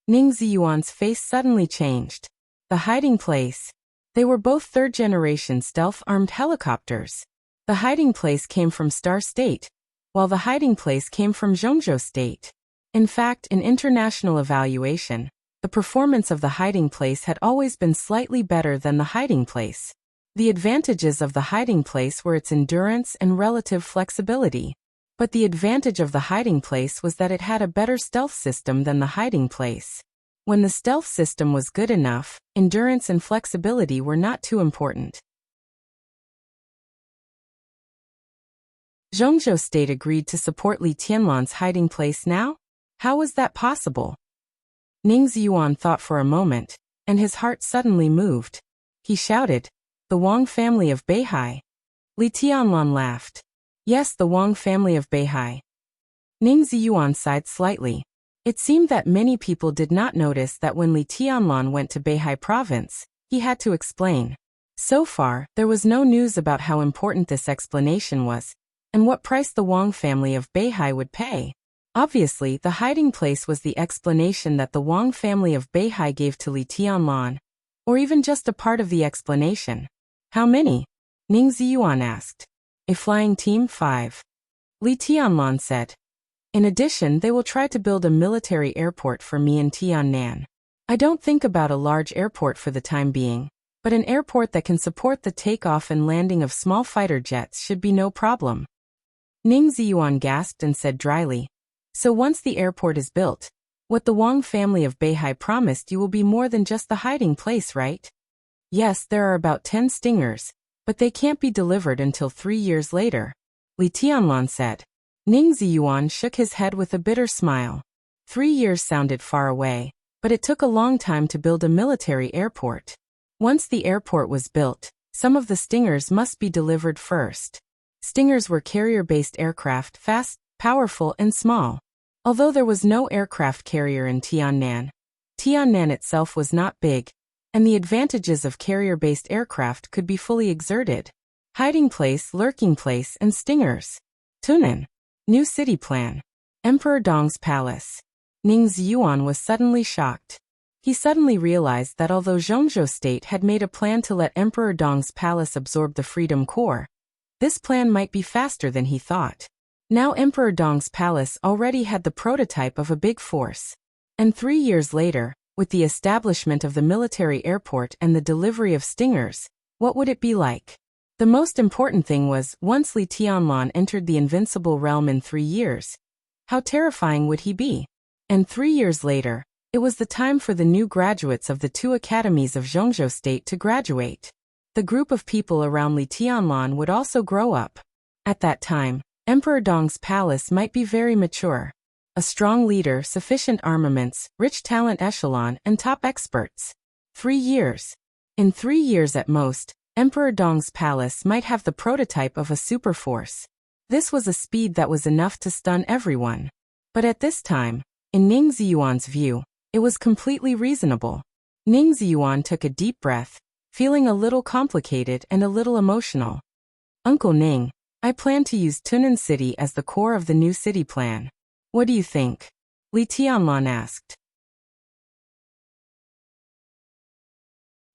Ning Ziyuan's face suddenly changed. The hiding place. They were both third-generation stealth-armed helicopters. The hiding place came from Star State, while the hiding place came from Zhongzhou State. In fact, in international evaluation, the performance of the hiding place had always been slightly better than the hiding place. The advantages of the hiding place were its endurance and relative flexibility. But the advantage of the hiding place was that it had a better stealth system than the hiding place. When the stealth system was good enough, endurance and flexibility were not too important. Zhongzhou State agreed to support Li Tianlan's hiding place now? How was that possible? Ning Ziyuan thought for a moment, and his heart suddenly moved. He shouted, the Wang family of Beihai. Li Tianlan laughed. Yes, the Wang family of Beihai. Ning Ziyuan sighed slightly. It seemed that many people did not notice that when Li Tianlan went to Beihai province, he had to explain. So far, there was no news about how important this explanation was, and what price the Wang family of Beihai would pay. Obviously, the hiding place was the explanation that the Wang family of Beihai gave to Li Tianlan, or even just a part of the explanation. How many? Ning Ziyuan asked. A flying team, 5. Li Tianlan said. In addition, they will try to build a military airport for me in Tiannan. I don't think about a large airport for the time being, but an airport that can support the takeoff and landing of small fighter jets should be no problem. Ning Ziyuan gasped and said dryly, so once the airport is built, what the Wang family of Beihai promised you will be more than just the hiding place, right? Yes, there are about 10 stingers, but they can't be delivered until 3 years later, Li Tianlan said. Ning Ziyuan shook his head with a bitter smile. 3 years sounded far away, but it took a long time to build a military airport. Once the airport was built, some of the stingers must be delivered first. Stingers were carrier-based aircraft, fast, powerful, and small. Although there was no aircraft carrier in Tiannan, Tiannan itself was not big, and the advantages of carrier-based aircraft could be fully exerted. Hiding place, lurking place, and stingers. Tunan. New city plan. Emperor Dong's palace. Ning Ziyuan was suddenly shocked. He suddenly realized that although Zhongzhou State had made a plan to let Emperor Dong's palace absorb the Freedom Corps, this plan might be faster than he thought. Now Emperor Dong's palace already had the prototype of a big force. And 3 years later, with the establishment of the military airport and the delivery of stingers, what would it be like? The most important thing was, once Li Tianlan entered the invincible realm in 3 years, how terrifying would he be? And 3 years later, it was the time for the new graduates of the 2 academies of Zhongzhou State to graduate. The group of people around Li Tianlan would also grow up. At that time, Emperor Dong's palace might be very mature. A strong leader, sufficient armaments, rich talent echelon, and top experts. 3 years. In 3 years at most, Emperor Dong's palace might have the prototype of a superforce. This was a speed that was enough to stun everyone. But at this time, in Ning Ziyuan's view, it was completely reasonable. Ning Ziyuan took a deep breath, feeling a little complicated and a little emotional. Uncle Ning, I plan to use Tunan City as the core of the new city plan. What do you think? Li Tianlan asked.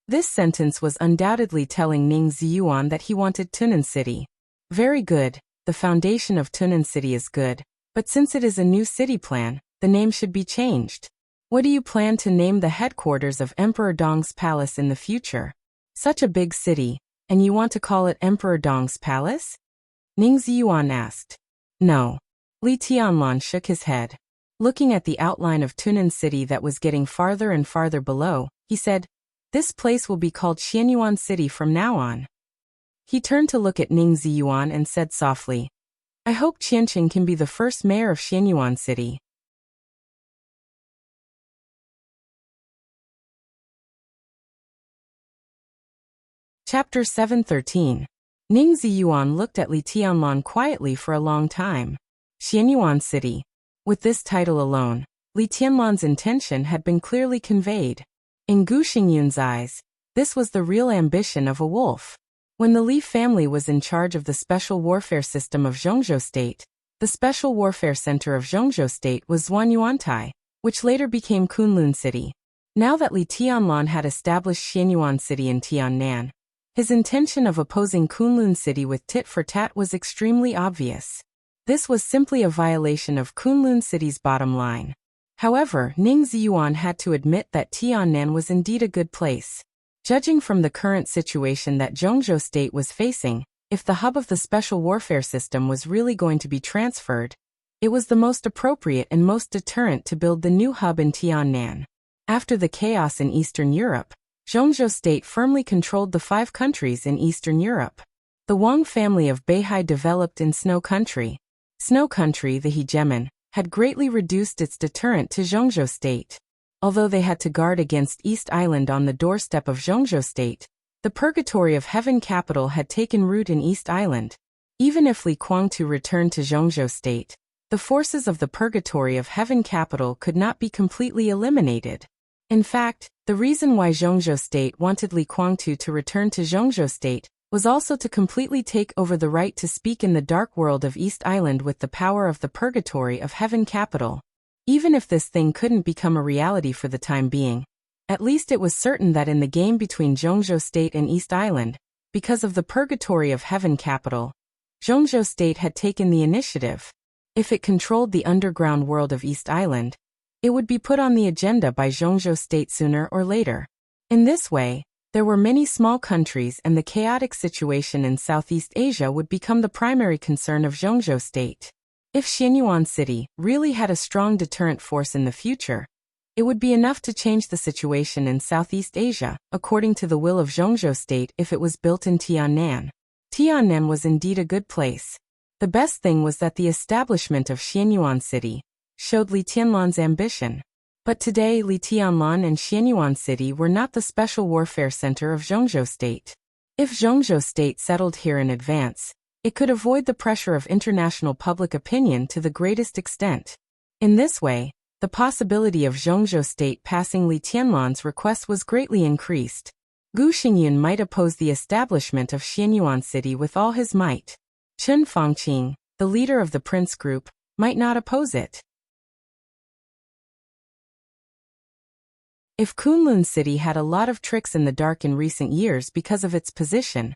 This sentence was undoubtedly telling Ning Ziyuan that he wanted Tunan City. Very good, the foundation of Tunan City is good, but since it is a new city plan, the name should be changed. What do you plan to name the headquarters of Emperor Dong's palace in the future? Such a big city, and you want to call it Emperor Dong's palace? Ning Ziyuan asked. No. Li Tianlan shook his head. Looking at the outline of Tunan City that was getting farther and farther below, he said, this place will be called Xianyuan City from now on. He turned to look at Ning Ziyuan and said softly, "I hope Qianqing can be the first mayor of Xianyuan City." Chapter 713. Ning Ziyuan looked at Li Tianlan quietly for a long time. Xianyuan City. With this title alone, Li Tianlan's intention had been clearly conveyed. In Gu Xingyun's eyes, this was the real ambition of a wolf. When the Li family was in charge of the special warfare system of Zhongzhou State, the special warfare center of Zhongzhou State was Zhuanyuantai, which later became Kunlun City. Now that Li Tianlan had established Xianyuan City in Tiannan, his intention of opposing Kunlun City with tit for tat was extremely obvious. This was simply a violation of Kunlun City's bottom line. However, Ning Ziyuan had to admit that Tiannan was indeed a good place. Judging from the current situation that Zhongzhou State was facing, if the hub of the special warfare system was really going to be transferred, it was the most appropriate and most deterrent to build the new hub in Tiannan. After the chaos in Eastern Europe, Zhongzhou State firmly controlled the 5 countries in Eastern Europe. The Wang family of Beihai developed in Snow Country. Snow Country, the hegemon, had greatly reduced its deterrent to Zhongzhou State. Although they had to guard against East Island on the doorstep of Zhongzhou State, the Purgatory of Heaven capital had taken root in East Island. Even if Li Guangtu returned to Zhongzhou State, the forces of the Purgatory of Heaven capital could not be completely eliminated. In fact, the reason why Zhongzhou State wanted Li Guangtu to return to Zhongzhou State was also to completely take over the right to speak in the dark world of East Island with the power of the Purgatory of Heaven capital. Even if this thing couldn't become a reality for the time being, at least it was certain that in the game between Zhongzhou State and East Island, because of the Purgatory of Heaven capital, Zhongzhou State had taken the initiative. If it controlled the underground world of East Island, it would be put on the agenda by Zhongzhou State sooner or later. In this way, there were many small countries and the chaotic situation in Southeast Asia would become the primary concern of Zhongzhou State. If Xianyuan City really had a strong deterrent force in the future, it would be enough to change the situation in Southeast Asia, according to the will of Zhongzhou State if it was built in Tiannan. Tiannan was indeed a good place. The best thing was that the establishment of Xianyuan City showed Li Tianlan's ambition. But today Li Tianlan and Xianyuan City were not the special warfare center of Zhongzhou State. If Zhongzhou State settled here in advance, it could avoid the pressure of international public opinion to the greatest extent. In this way, the possibility of Zhongzhou State passing Li Tianlan's request was greatly increased. Gu Xingyun might oppose the establishment of Xianyuan City with all his might. Chen Fangqing, the leader of the Prince Group, might not oppose it. If Kunlun City had a lot of tricks in the dark in recent years because of its position,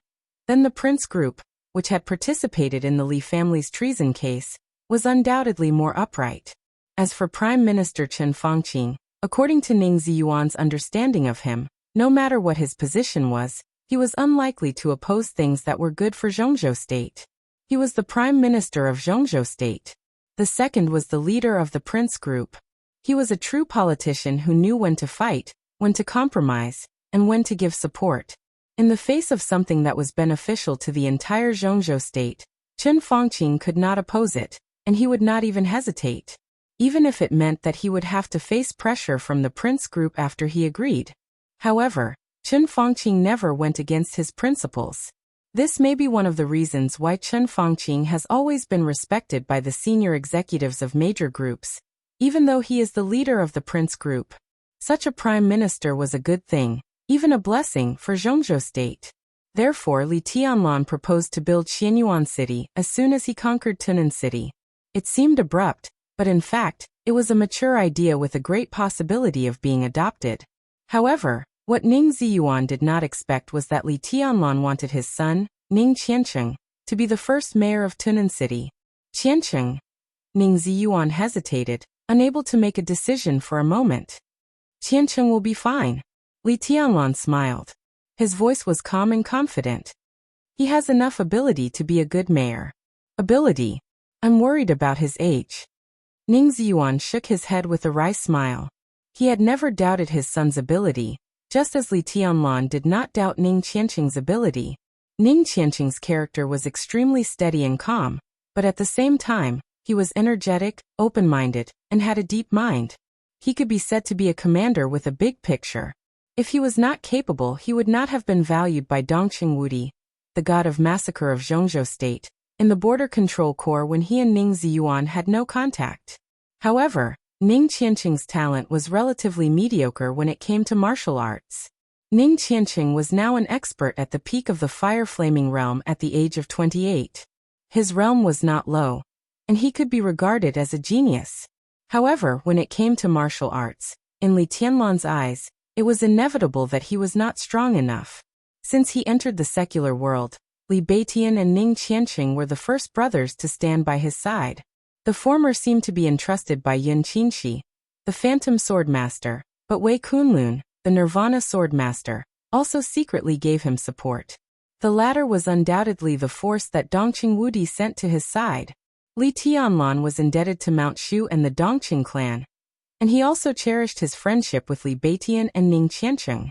then the Prince Group, which had participated in the Li family's treason case, was undoubtedly more upright. As for Prime Minister Chen Fangqing, according to Ning Ziyuan's understanding of him, no matter what his position was, he was unlikely to oppose things that were good for Zhongzhou State. He was the Prime Minister of Zhongzhou State. The second was the leader of the Prince Group. He was a true politician who knew when to fight, when to compromise, and when to give support. In the face of something that was beneficial to the entire Zhongzhou State, Chen Fangqing could not oppose it, and he would not even hesitate. Even if it meant that he would have to face pressure from the Prince Group after he agreed. However, Chen Fangqing never went against his principles. This may be one of the reasons why Chen Fangqing has always been respected by the senior executives of major groups, even though he is the leader of the Prince Group. Such a prime minister was a good thing, even a blessing for Zhongzhou State. Therefore Li Tianlan proposed to build Xianyuan City as soon as he conquered Tunnan City. It seemed abrupt, but in fact, it was a mature idea with a great possibility of being adopted. However, what Ning Ziyuan did not expect was that Li Tianlan wanted his son, Ning Qianqing, to be the first mayor of Tunnan City. Qianqing? Ning Ziyuan hesitated, unable to make a decision for a moment. Qianqing will be fine. Li Tianlan smiled. His voice was calm and confident. He has enough ability to be a good mayor. Ability? I'm worried about his age. Ning Ziyuan shook his head with a wry smile. He had never doubted his son's ability, just as Li Tianlan did not doubt Ning Qianqing's ability. Ning Qianqing's character was extremely steady and calm, but at the same time, he was energetic, open-minded, and had a deep mind. He could be said to be a commander with a big picture. If he was not capable, he would not have been valued by Dongqing Wudi, the god of massacre of Zhongzhou state, in the border control corps when he and Ning Ziyuan had no contact. However, Ning Qianqing's talent was relatively mediocre when it came to martial arts. Ning Qianqing was now an expert at the peak of the fire-flaming realm at the age of 28. His realm was not low, and he could be regarded as a genius. However, when it came to martial arts, in Li Tianlan's eyes, it was inevitable that he was not strong enough. Since he entered the secular world, Li Beitian and Ning Qianqing were the first brothers to stand by his side. The former seemed to be entrusted by Yun Qinshi, the Phantom Swordmaster, but Wei Kunlun, the Nirvana Swordmaster, also secretly gave him support. The latter was undoubtedly the force that Dongqing Wudi sent to his side. Li Tianlan was indebted to Mount Shu and the Dongqing clan, and he also cherished his friendship with Li Beitian and Ning Qianqing.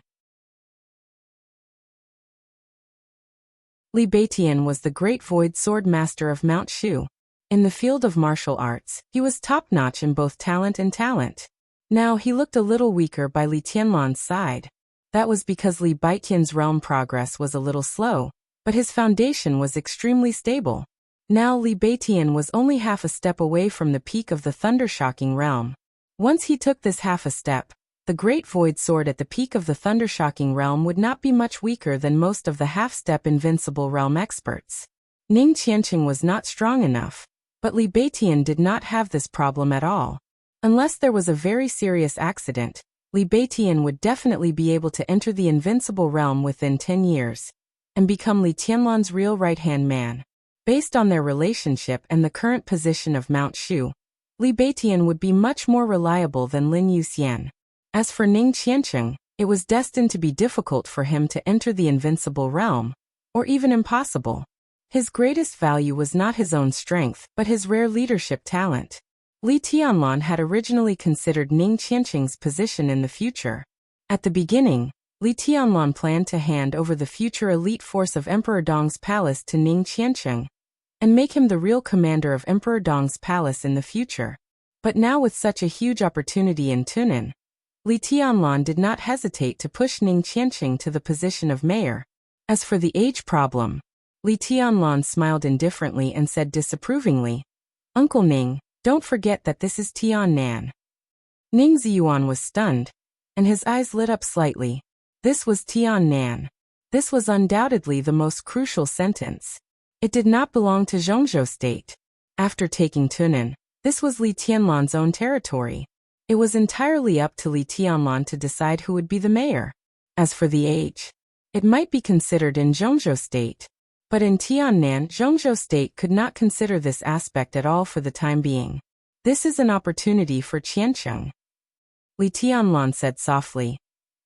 Li Beitian was the great void sword master of Mount Shu. In the field of martial arts, he was top-notch in both talent and talent. Now he looked a little weaker by Li Tianlan's side. That was because Li Beitian's realm progress was a little slow, but his foundation was extremely stable. Now Li Beitian was only half a step away from the peak of the thundershocking realm. Once he took this half a step, the great void sword at the peak of the thundershocking realm would not be much weaker than most of the half-step invincible realm experts. Ning Qianqing was not strong enough, but Li Beitian did not have this problem at all. Unless there was a very serious accident, Li Beitian would definitely be able to enter the invincible realm within 10 years, and become Li Tianlan's real right-hand man. Based on their relationship and the current position of Mount Shu, Li Beitian would be much more reliable than Lin Yuxian. As for Ning Qianqing, it was destined to be difficult for him to enter the invincible realm, or even impossible. His greatest value was not his own strength, but his rare leadership talent. Li Tianlan had originally considered Ning Qianqing's position in the future. At the beginning, Li Tianlan planned to hand over the future elite force of Emperor Dong's palace to Ning Qianqing, and make him the real commander of Emperor Dong's palace in the future. But now with such a huge opportunity in Tunan, Li Tianlan did not hesitate to push Ning Qianqing to the position of mayor. As for the age problem, Li Tianlan smiled indifferently and said disapprovingly, "Uncle Ning, don't forget that this is Tiannan." Ning Ziyuan was stunned, and his eyes lit up slightly. This was Tiannan. This was undoubtedly the most crucial sentence. It did not belong to Zhongzhou state. After taking Tunan, this was Li Tianlan's own territory. It was entirely up to Li Tianlan to decide who would be the mayor. As for the age, it might be considered in Zhongzhou state, but in Tiannan, Zhongzhou state could not consider this aspect at all for the time being. This is an opportunity for Qianqing. Li Tianlan said softly.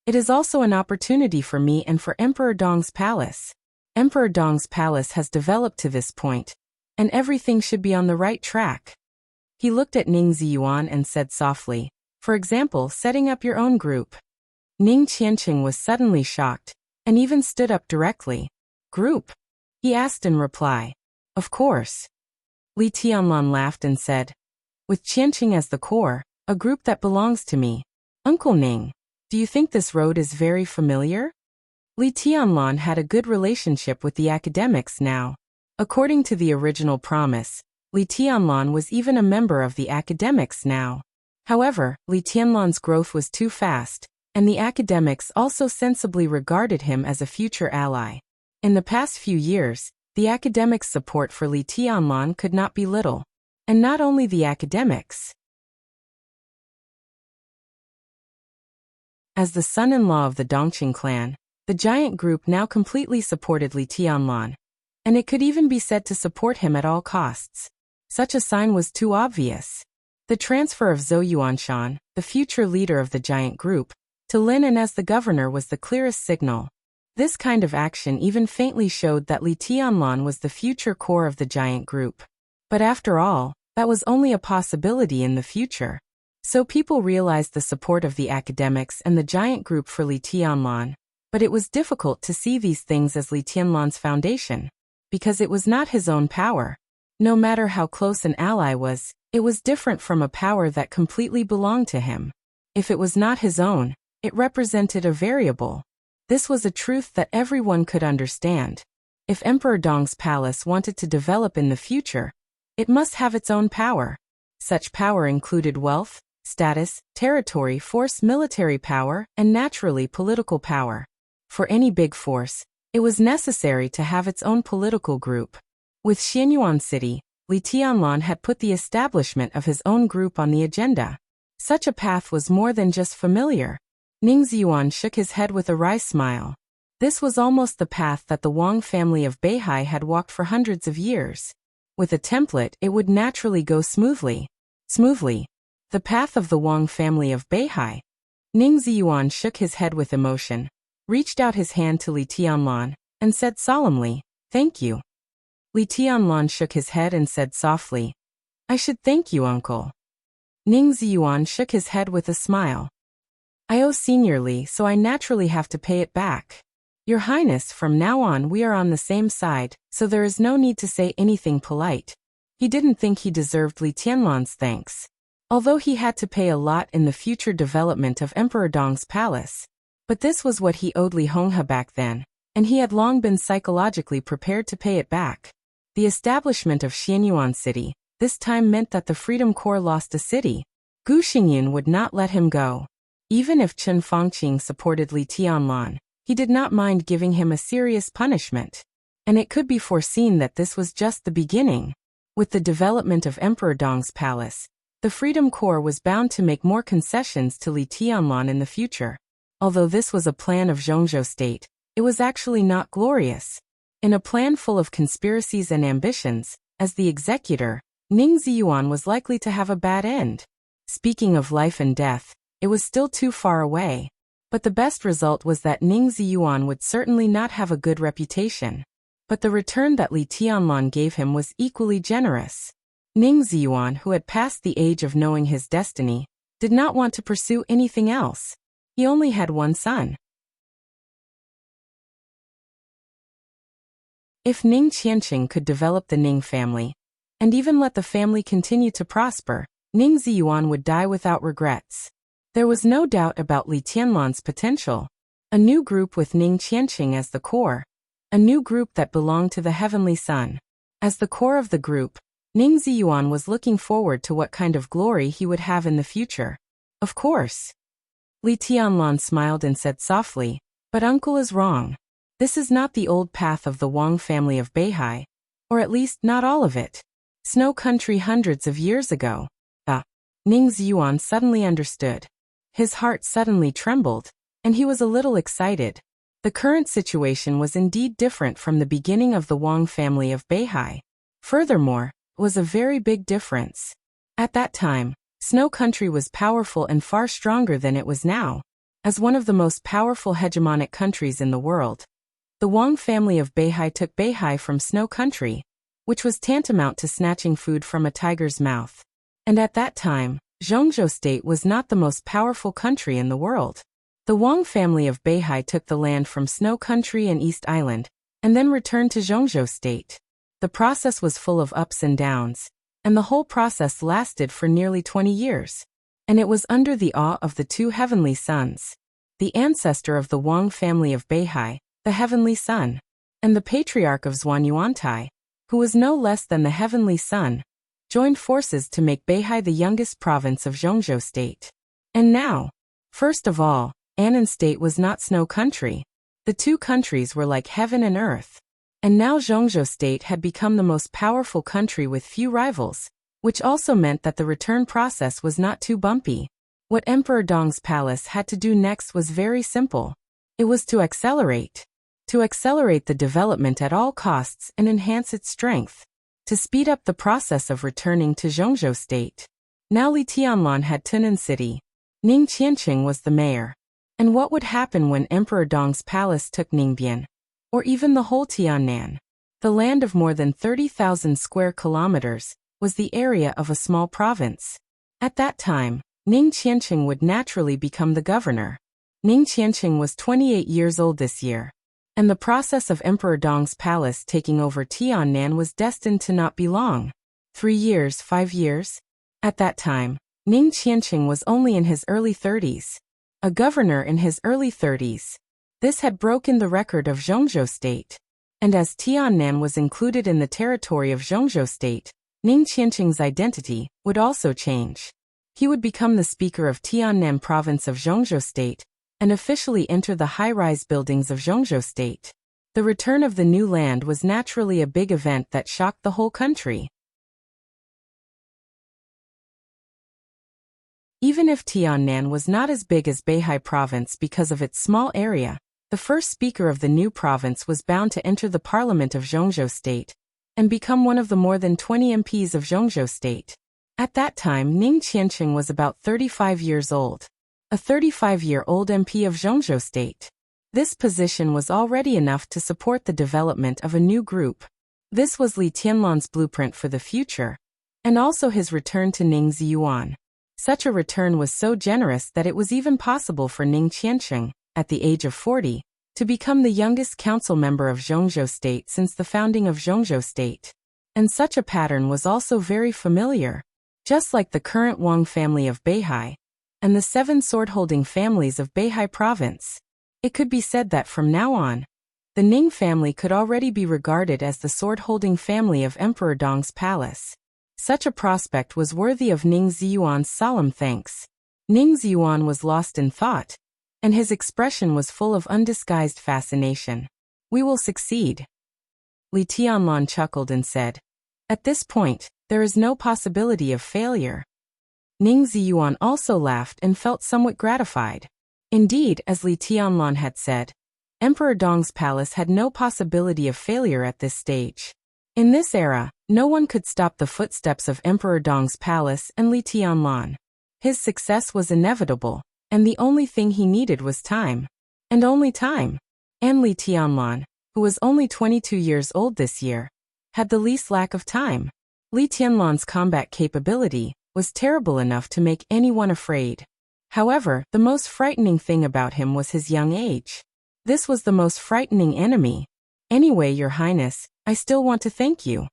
It is also an opportunity for me and for Emperor Dong's palace. Emperor Dong's palace has developed to this point, and everything should be on the right track. He looked at Ning Ziyuan and said softly, for example, setting up your own group. Ning Qianqing was suddenly shocked, and even stood up directly. Group? He asked in reply. Of course. Li Tianlan laughed and said, with Qianqing as the core, a group that belongs to me. Uncle Ning, do you think this road is very familiar? Li Tianlan had a good relationship with the academics now. According to the original promise, Li Tianlan was even a member of the academics now. However, Li Tianlan's growth was too fast, and the academics also sensibly regarded him as a future ally. In the past few years, the academics' support for Li Tianlan could not be little. And not only the academics. As the son-in-law of the Dongqing clan, the giant group now completely supported Li Tianlan, and it could even be said to support him at all costs. Such a sign was too obvious. The transfer of Zhou Yuanshan, the future leader of the giant group, to Lin and as the governor was the clearest signal. This kind of action even faintly showed that Li Tianlan was the future core of the giant group. But after all, that was only a possibility in the future. So people realized the support of the academics and the giant group for Li Tianlan. But it was difficult to see these things as Li Tianlan's foundation, because it was not his own power. No matter how close an ally was, it was different from a power that completely belonged to him. If it was not his own, it represented a variable. This was a truth that everyone could understand. If Emperor Dong's palace wanted to develop in the future, it must have its own power. Such power included wealth, status, territory, force, military power, and naturally political power. For any big force, it was necessary to have its own political group. With Xianyuan City, Li Tianlan had put the establishment of his own group on the agenda. Such a path was more than just familiar. Ning Ziyuan shook his head with a wry smile. This was almost the path that the Wang family of Beihai had walked for hundreds of years. With a template, it would naturally go smoothly. The path of the Wang family of Beihai. Ning Ziyuan shook his head with emotion, reached out his hand to Li Tianlan, and said solemnly, "Thank you." Li Tianlan shook his head and said softly, "I should thank you, uncle." Ning Ziyuan shook his head with a smile. "I owe Senior Li, so I naturally have to pay it back. Your Highness, from now on we are on the same side, so there is no need to say anything polite." He didn't think he deserved Li Tianlan's thanks. Although he had to pay a lot in the future development of Emperor Dong's palace. But this was what he owed Li Honghe back then, and he had long been psychologically prepared to pay it back. The establishment of Xianyuan City this time meant that the Freedom Corps lost a city. Gu Xingyan would not let him go. Even if Chen Fangqing supported Li Tianlan, he did not mind giving him a serious punishment. And it could be foreseen that this was just the beginning. With the development of Emperor Dong's palace, the Freedom Corps was bound to make more concessions to Li Tianlan in the future. Although this was a plan of Zhongzhou state, it was actually not glorious. In a plan full of conspiracies and ambitions, as the executor, Ning Ziyuan was likely to have a bad end. Speaking of life and death, it was still too far away. But the best result was that Ning Ziyuan would certainly not have a good reputation. But the return that Li Tianlan gave him was equally generous. Ning Ziyuan, who had passed the age of knowing his destiny, did not want to pursue anything else. He only had one son. If Ning Qianqing could develop the Ning family, and even let the family continue to prosper, Ning Ziyuan would die without regrets. There was no doubt about Li Tianlan's potential. A new group with Ning Qianqing as the core. A new group that belonged to the Heavenly Sun. As the core of the group, Ning Ziyuan was looking forward to what kind of glory he would have in the future. Of course. Li Tianlan smiled and said softly, "But uncle is wrong. This is not the old path of the Wang family of Beihai. Or at least not all of it. Snow Country hundreds of years ago." Ning Ziyuan suddenly understood. His heart suddenly trembled, and he was a little excited. The current situation was indeed different from the beginning of the Wang family of Beihai. Furthermore, it was a very big difference. At that time, Snow Country was powerful and far stronger than it was now. As one of the most powerful hegemonic countries in the world, the Wang family of Beihai took Beihai from Snow Country, which was tantamount to snatching food from a tiger's mouth. And at that time, Zhongzhou state was not the most powerful country in the world. The Wang family of Beihai took the land from Snow Country and East Island, and then returned to Zhongzhou state. The process was full of ups and downs, and the whole process lasted for nearly 20 years. And it was under the awe of the two heavenly sons. The ancestor of the Wang family of Beihai, the heavenly sun, and the patriarch of Zhuanyuantai, who was no less than the heavenly sun, joined forces to make Beihai the youngest province of Zhongzhou state. And now, first of all, Annan state was not Snow Country. The two countries were like heaven and earth. And now Zhongzhou state had become the most powerful country with few rivals, which also meant that the return process was not too bumpy. What Emperor Dong's palace had to do next was very simple. It was to accelerate. To accelerate the development at all costs and enhance its strength. To speed up the process of returning to Zhongzhou state. Now Li Tianlan had Tunan City. Ning Qianqing was the mayor. And what would happen when Emperor Dong's palace took Ningbian? Or even the whole Tiannan? The land of more than 30,000 square kilometers was the area of a small province. At that time, Ning Qianqing would naturally become the governor. Ning Qianqing was 28 years old this year, and the process of Emperor Dong's palace taking over Tiannan was destined to not be long. 3 years, 5 years? At that time, Ning Qianqing was only in his early 30s. A governor in his early 30s. This had broken the record of Zhongzhou state. And as Tiannan was included in the territory of Zhongzhou state, Ning Qianqing's identity would also change. He would become the speaker of Tiannan province of Zhongzhou state, and officially enter the high-rise buildings of Zhongzhou state. The return of the new land was naturally a big event that shocked the whole country. Even if Tiannan was not as big as Beihai province because of its small area, the first speaker of the new province was bound to enter the parliament of Zhongzhou state and become one of the more than 20 MPs of Zhongzhou state. At that time, Ning Qianqing was about 35 years old. A 35-year-old MP of Zhongzhou state. This position was already enough to support the development of a new group. This was Li Tianlan's blueprint for the future, and also his return to Ning's Yuan. Such a return was so generous that it was even possible for Ning Qianqing, at the age of 40, to become the youngest council member of Zhongzhou state since the founding of Zhongzhou state. And such a pattern was also very familiar. Just like the current Wang family of Beihai, and the 7 sword-holding families of Beihai province. It could be said that from now on, the Ning family could already be regarded as the sword-holding family of Emperor Dong's palace. Such a prospect was worthy of Ning Ziyuan's solemn thanks. Ning Ziyuan was lost in thought, and his expression was full of undisguised fascination. We will succeed. Li Tianlan chuckled and said, "At this point, there is no possibility of failure." Ning Ziyuan also laughed and felt somewhat gratified. Indeed, as Li Tianlan had said, Emperor Dong's palace had no possibility of failure at this stage. In this era, no one could stop the footsteps of Emperor Dong's palace and Li Tianlan. His success was inevitable, and the only thing he needed was time. And only time. And Li Tianlan, who was only 22 years old this year, had the least lack of time. Li Tianlan's combat capability was terrible enough to make anyone afraid. However, the most frightening thing about him was his young age. This was the most frightening enemy. Anyway, Your Highness, I still want to thank you.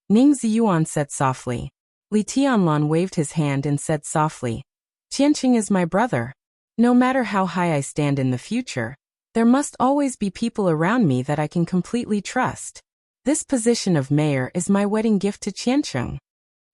Ning Ziyuan said softly. Li Tianlan waved his hand and said softly, Qianqing is my brother. No matter how high I stand in the future, there must always be people around me that I can completely trust. This position of mayor is my wedding gift to Qianqing.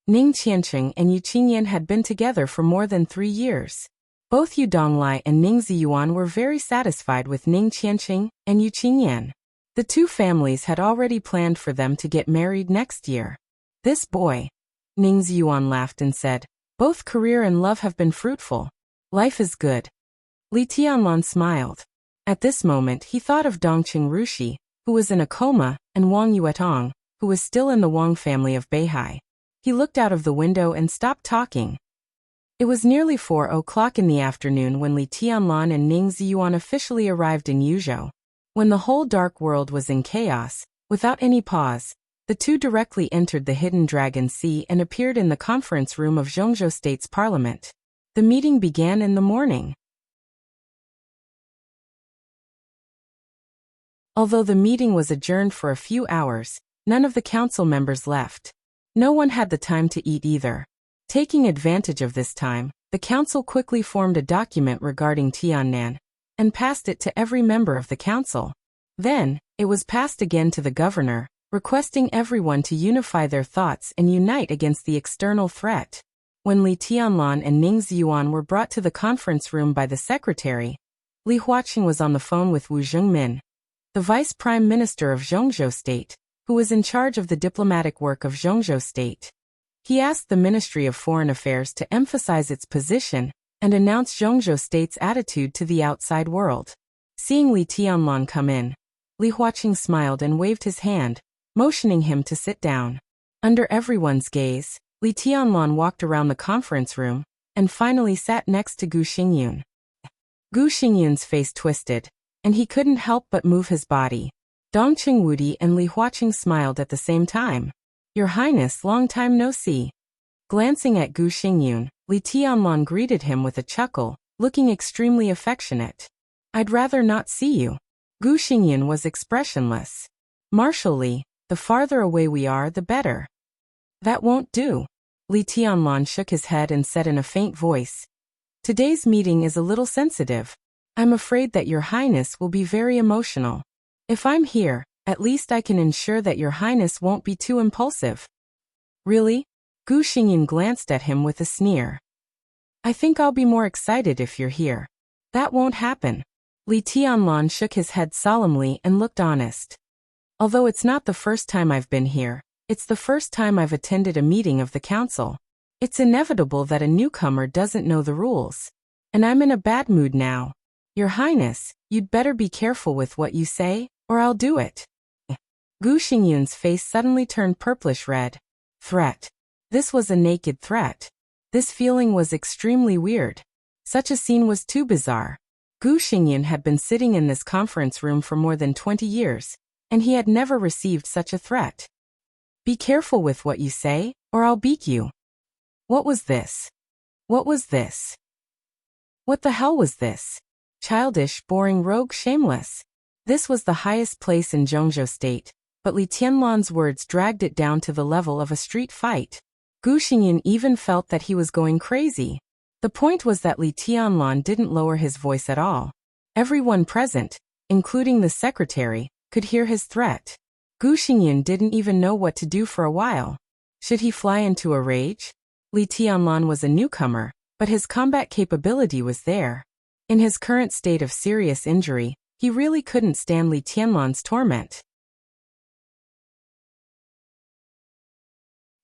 Ning Qianqing and Yu Qingyan had been together for more than 3 years. Both Yu Donglai and Ning Ziyuan were very satisfied with Ning Qianqing and Yu Qingyan. The two families had already planned for them to get married next year. This boy. Ning Ziyuan laughed and said, both career and love have been fruitful. Life is good. Li Tianlan smiled. At this moment he thought of Dongqing Rushi, who was in a coma, and Wang Yuetong, who was still in the Wang family of Beihai. He looked out of the window and stopped talking. It was nearly 4 o'clock in the afternoon when Li Tianlan and Ning Ziyuan officially arrived in Yuzhou. When the whole dark world was in chaos, without any pause, the two directly entered the Hidden Dragon Sea and appeared in the conference room of Zhongzhou State's parliament. The meeting began in the morning. Although the meeting was adjourned for a few hours, none of the council members left. No one had the time to eat either. Taking advantage of this time, the council quickly formed a document regarding Tiannan and passed it to every member of the council. Then, it was passed again to the governor, requesting everyone to unify their thoughts and unite against the external threat. When Li Tianlan and Ning Ziyuan were brought to the conference room by the secretary, Li Huaqing was on the phone with Wu Zhengmin, the vice prime minister of Zhongzhou State, who was in charge of the diplomatic work of Zhongzhou State. He asked the Ministry of Foreign Affairs to emphasize its position and announce Zhongzhou State's attitude to the outside world. Seeing Li Tianlan come in, Li Huaqing smiled and waved his hand, motioning him to sit down. Under everyone's gaze, Li Tianlan walked around the conference room and finally sat next to Gu Xingyun. Gu Xingyun's face twisted, and he couldn't help but move his body. Dongqing Wudi and Li Huaqing smiled at the same time. Your Highness, long time no see. Glancing at Gu Xingyun, Li Tianlan greeted him with a chuckle. looking extremely affectionate. I'd rather not see you. Gu Xingyan was expressionless. Martially, the farther away we are, the better. That won't do. Li Tianlan shook his head and said in a faint voice, Today's meeting is a little sensitive. I'm afraid that Your Highness will be very emotional. If I'm here, at least I can ensure that Your Highness won't be too impulsive. Really? Gu Xingyan glanced at him with a sneer. I think I'll be more excited if you're here. That won't happen. Li Tianlan shook his head solemnly and looked honest. Although it's not the first time I've been here, it's the first time I've attended a meeting of the council. It's inevitable that a newcomer doesn't know the rules. And I'm in a bad mood now. Your Highness, you'd better be careful with what you say, or I'll do it. Gu Xingyan's face suddenly turned purplish red. Threat. This was a naked threat. This feeling was extremely weird. Such a scene was too bizarre. Gu Xingyan had been sitting in this conference room for more than 20 years, and he had never received such a threat. Be careful with what you say, or I'll beat you. What was this? What was this? What the hell was this? Childish, boring, rogue, shameless. This was the highest place in Zhongzhou State, but Li Tianlan's words dragged it down to the level of a street fight. Gu Xingyan even felt that he was going crazy. The point was that Li Tianlan didn't lower his voice at all. Everyone present, including the secretary, could hear his threat. Gu Xingyan didn't even know what to do for a while. Should he fly into a rage? Li Tianlan was a newcomer, but his combat capability was there. In his current state of serious injury, he really couldn't stand Li Tianlan's torment.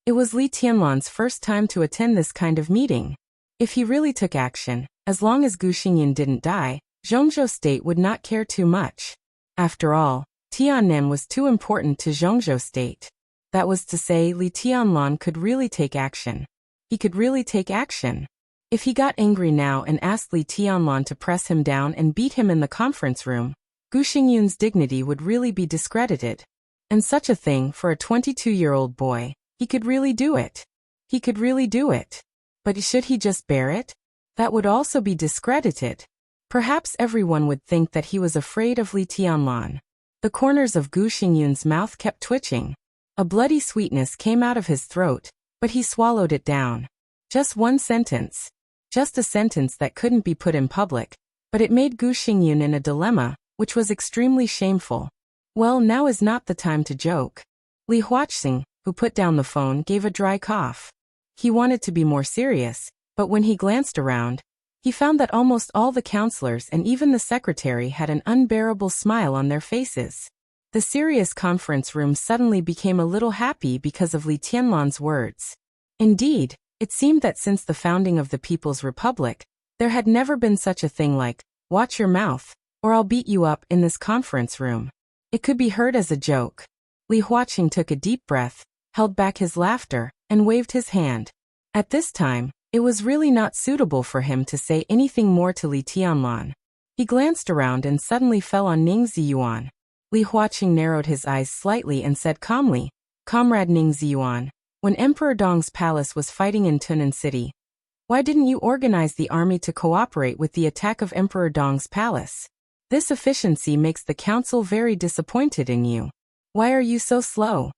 It was Li Tianlan's first time to attend this kind of meeting. If he really took action, as long as Gu Xingyan didn't die, Zhongzhou State would not care too much. After all, Tiannan was too important to Zhongzhou State. That was to say, Li Tianlan could really take action. He could really take action. If he got angry now and asked Li Tianlan to press him down and beat him in the conference room, Gu Xingyan's dignity would really be discredited. And such a thing for a 22-year-old boy. He could really do it. He could really do it. But should he just bear it? That would also be discredited. Perhaps everyone would think that he was afraid of Li Tianlan. The corners of Gu Xingyan's mouth kept twitching. A bloody sweetness came out of his throat, but he swallowed it down. Just one sentence. Just a sentence that couldn't be put in public, but it made Gu Xingyan in a dilemma, which was extremely shameful. Well, now is not the time to joke. Li Huaxing, who put down the phone, gave a dry cough. He wanted to be more serious, but when he glanced around, he found that almost all the counselors and even the secretary had an unbearable smile on their faces. The serious conference room suddenly became a little happy because of Li Tianlan's words. Indeed, it seemed that since the founding of the People's Republic, there had never been such a thing like, watch your mouth, or I'll beat you up in this conference room. It could be heard as a joke. Li Huaxing took a deep breath, held back his laughter, and waved his hand. At this time, it was really not suitable for him to say anything more to Li Tianlan. He glanced around and suddenly fell on Ning Ziyuan. Li Huaxing narrowed his eyes slightly and said calmly, Comrade Ning Ziyuan, when Emperor Dong's palace was fighting in Tunan City, why didn't you organize the army to cooperate with the attack of Emperor Dong's palace? This efficiency makes the council very disappointed in you. Why are you so slow?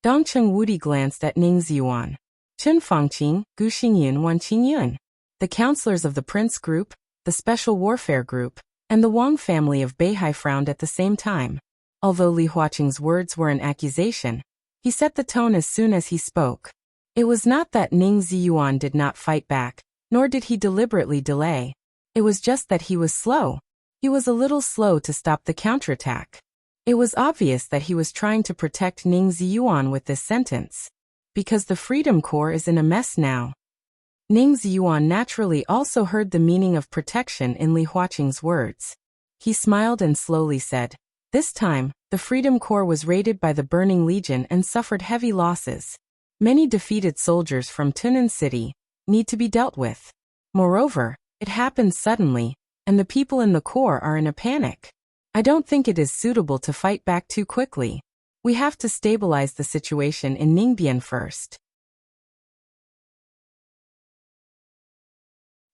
Dongcheng Wudi glanced at Ning Ziyuan. Chen Fangqing, Gu Xingyan, Wan Qingyun. The counselors of the Prince Group, the Special Warfare Group, and the Wang family of Beihai frowned at the same time. Although Li Huaxing's words were an accusation, he set the tone as soon as he spoke. It was not that Ning Ziyuan did not fight back, nor did he deliberately delay. It was just that he was slow. He was a little slow to stop the counterattack. It was obvious that he was trying to protect Ning Ziyuan with this sentence. Because the Freedom Corps is in a mess now. Ning Ziyuan naturally also heard the meaning of protection in Li Huaxing's words. He smiled and slowly said, this time, the Freedom Corps was raided by the Burning Legion and suffered heavy losses. Many defeated soldiers from Tunan City need to be dealt with. Moreover, it happened suddenly, and the people in the Corps are in a panic. I don't think it is suitable to fight back too quickly. We have to stabilize the situation in Ningbian first.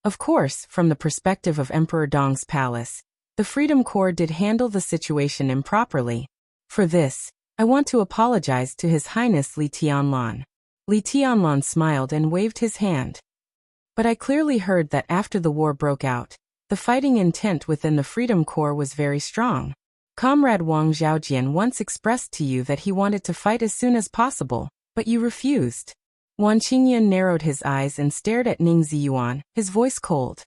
Of course, from the perspective of Emperor Dong's palace, the Freedom Corps did handle the situation improperly. For this, I want to apologize to His Highness Li Tianlan. Li Tianlan smiled and waved his hand. But I clearly heard that after the war broke out, the fighting intent within the Freedom Corps was very strong. Comrade Wang Zhaojian once expressed to you that he wanted to fight as soon as possible, but you refused. Wan Qingyan narrowed his eyes and stared at Ning Ziyuan, his voice cold.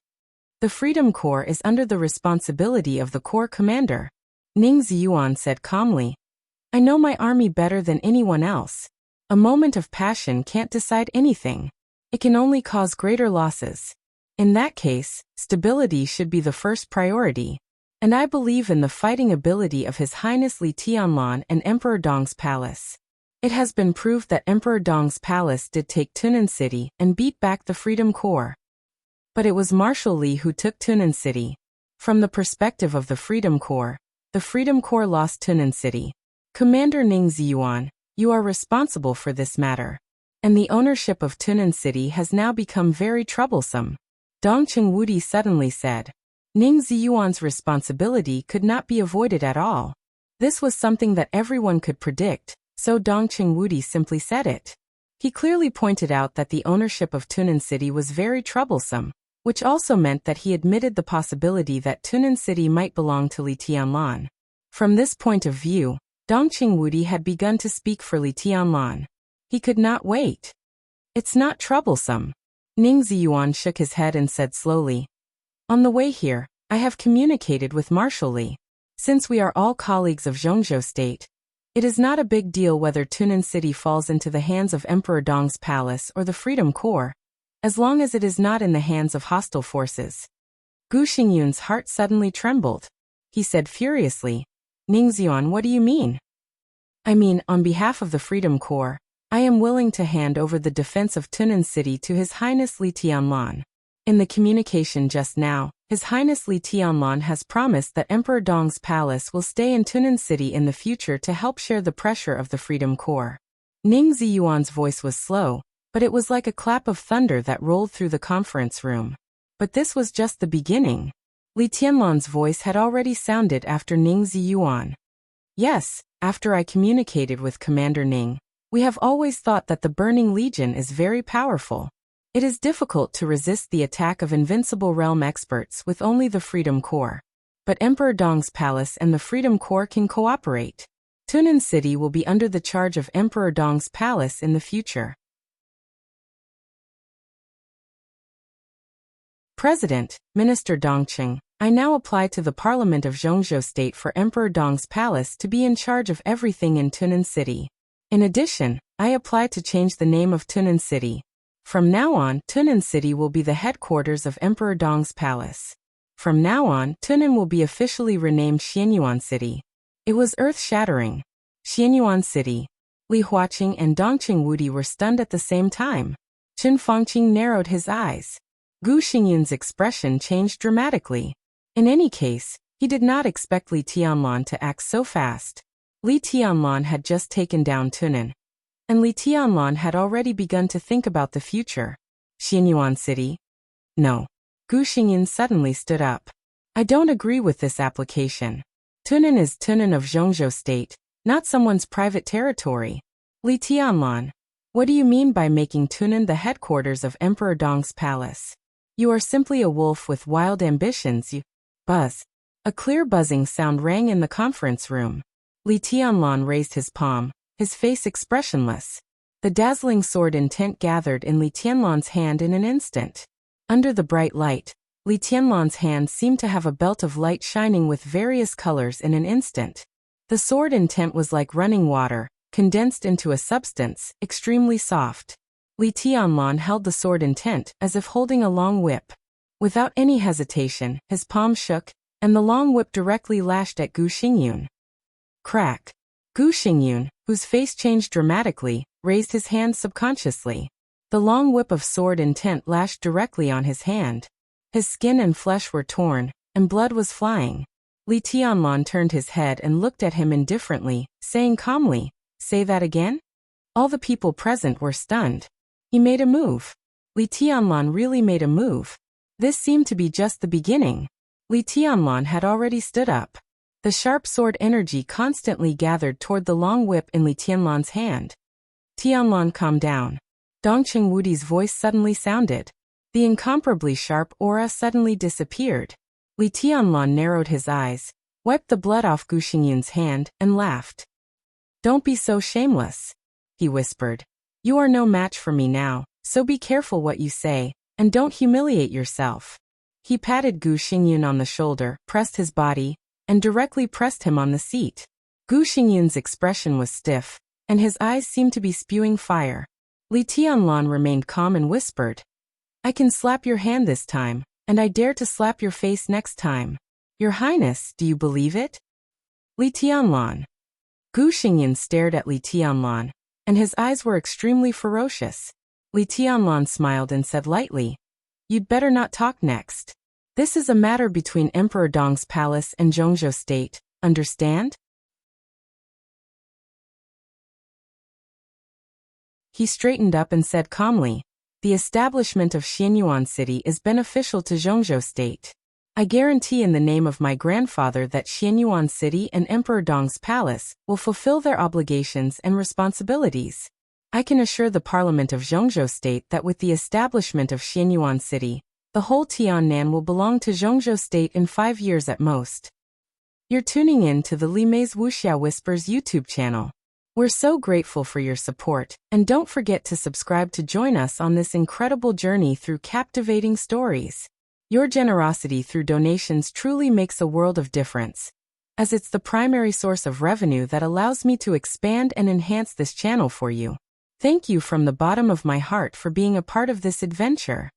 The Freedom Corps is under the responsibility of the Corps commander. Ning Ziyuan said calmly. I know my army better than anyone else. A moment of passion can't decide anything. It can only cause greater losses. In that case, stability should be the first priority. And I believe in the fighting ability of His Highness Li Tianlan and Emperor Dong's palace. It has been proved that Emperor Dong's palace did take Tunan City and beat back the Freedom Corps. But it was Marshal Li who took Tunan City. From the perspective of the Freedom Corps lost Tunan City. Commander Ning Ziyuan, you are responsible for this matter. And the ownership of Tunan City has now become very troublesome. Dong Qingwudi suddenly said. Ning Ziyuan's responsibility could not be avoided at all. This was something that everyone could predict, so Dong Qingwudi simply said it. He clearly pointed out that the ownership of Tunan City was very troublesome, which also meant that he admitted the possibility that Tunan City might belong to Li Tianlan. From this point of view, Dong Qingwudi had begun to speak for Li Tianlan. He could not wait. It's not troublesome. Ning Ziyuan shook his head and said slowly. On the way here, I have communicated with Marshal Li. Since we are all colleagues of Zhongzhou State, it is not a big deal whether Tunan City falls into the hands of Emperor Dong's palace or the Freedom Corps, as long as it is not in the hands of hostile forces. Gu Xingyun's heart suddenly trembled. He said furiously, Ning Ziyuan, what do you mean? I mean, on behalf of the Freedom Corps, I am willing to hand over the defense of Tunan City to His Highness Li Tianlan. In the communication just now, His Highness Li Tianlan has promised that Emperor Dong's palace will stay in Tunan City in the future to help share the pressure of the Freedom Corps. Ning Ziyuan's voice was slow, but it was like a clap of thunder that rolled through the conference room. But this was just the beginning. Li Tianlan's voice had already sounded after Ning Ziyuan. Yes, after I communicated with Commander Ning, we have always thought that the Burning Legion is very powerful. It is difficult to resist the attack of invincible realm experts with only the Freedom Corps. But Emperor Dong's palace and the Freedom Corps can cooperate. Tunan City will be under the charge of Emperor Dong's palace in the future. President, Minister Dongqing, I now apply to the Parliament of Zhongzhou State for Emperor Dong's palace to be in charge of everything in Tunan City. In addition, I apply to change the name of Tunan City. From now on, Tunan City will be the headquarters of Emperor Dong's palace. From now on, Tunan will be officially renamed Xianyuan City. It was earth-shattering. Xianyuan City. Li Huaqing and Dong Qingwudi were stunned at the same time. Qin Fangqing narrowed his eyes. Gu Xingyun's expression changed dramatically. In any case, he did not expect Li Tianlan to act so fast. Li Tianlan had just taken down Tunan. And Li Tianlan had already begun to think about the future. Xianyuan City? No. Gu Xingyun suddenly stood up. I don't agree with this application. Tunan is Tunan of Zhongzhou State, not someone's private territory. Li Tianlan, what do you mean by making Tunan the headquarters of Emperor Dong's palace? You are simply a wolf with wild ambitions, you... Buzz. A clear buzzing sound rang in the conference room. Li Tianlan raised his palm, his face expressionless. The dazzling sword intent gathered in Li Tianlan's hand in an instant. Under the bright light, Li Tianlan's hand seemed to have a belt of light shining with various colors in an instant. The sword intent was like running water, condensed into a substance, extremely soft. Li Tianlan held the sword intent as if holding a long whip. Without any hesitation, his palm shook, and the long whip directly lashed at Gu Xingyun. Crack. Gu Xingyun, whose face changed dramatically, raised his hand subconsciously. The long whip of sword intent lashed directly on his hand. His skin and flesh were torn, and blood was flying. Li Tianlan turned his head and looked at him indifferently, saying calmly, "Say that again?" All the people present were stunned. He made a move. Li Tianlan really made a move. This seemed to be just the beginning. Li Tianlan had already stood up. The sharp sword energy constantly gathered toward the long whip in Li Tianlan's hand. Tianlan, calm down. Dongqing Wudi's voice suddenly sounded. The incomparably sharp aura suddenly disappeared. Li Tianlan narrowed his eyes, wiped the blood off Gu Xingyun's hand, and laughed. Don't be so shameless, he whispered. You are no match for me now, so be careful what you say, and don't humiliate yourself. He patted Gu Xingyun on the shoulder, pressed his body, and directly pressed him on the seat. Gu Xingyun's expression was stiff, and his eyes seemed to be spewing fire. Li Tianlan remained calm and whispered, I can slap your hand this time, and I dare to slap your face next time. Your Highness, do you believe it? Li Tianlan. Gu Xingyun stared at Li Tianlan, and his eyes were extremely ferocious. Li Tianlan smiled and said lightly, You'd better not talk next. This is a matter between Emperor Dong's palace and Zhongzhou state, understand? He straightened up and said calmly, The establishment of Xianyuan City is beneficial to Zhongzhou state. I guarantee in the name of my grandfather that Xianyuan City and Emperor Dong's palace will fulfill their obligations and responsibilities. I can assure the Parliament of Zhongzhou state that with the establishment of Xianyuan City, the whole Tiannan will belong to Zhongzhou state in 5 years at most. You're tuning in to the Li Mei's Wuxia Whispers YouTube channel. We're so grateful for your support, and don't forget to subscribe to join us on this incredible journey through captivating stories. Your generosity through donations truly makes a world of difference, as it's the primary source of revenue that allows me to expand and enhance this channel for you. Thank you from the bottom of my heart for being a part of this adventure.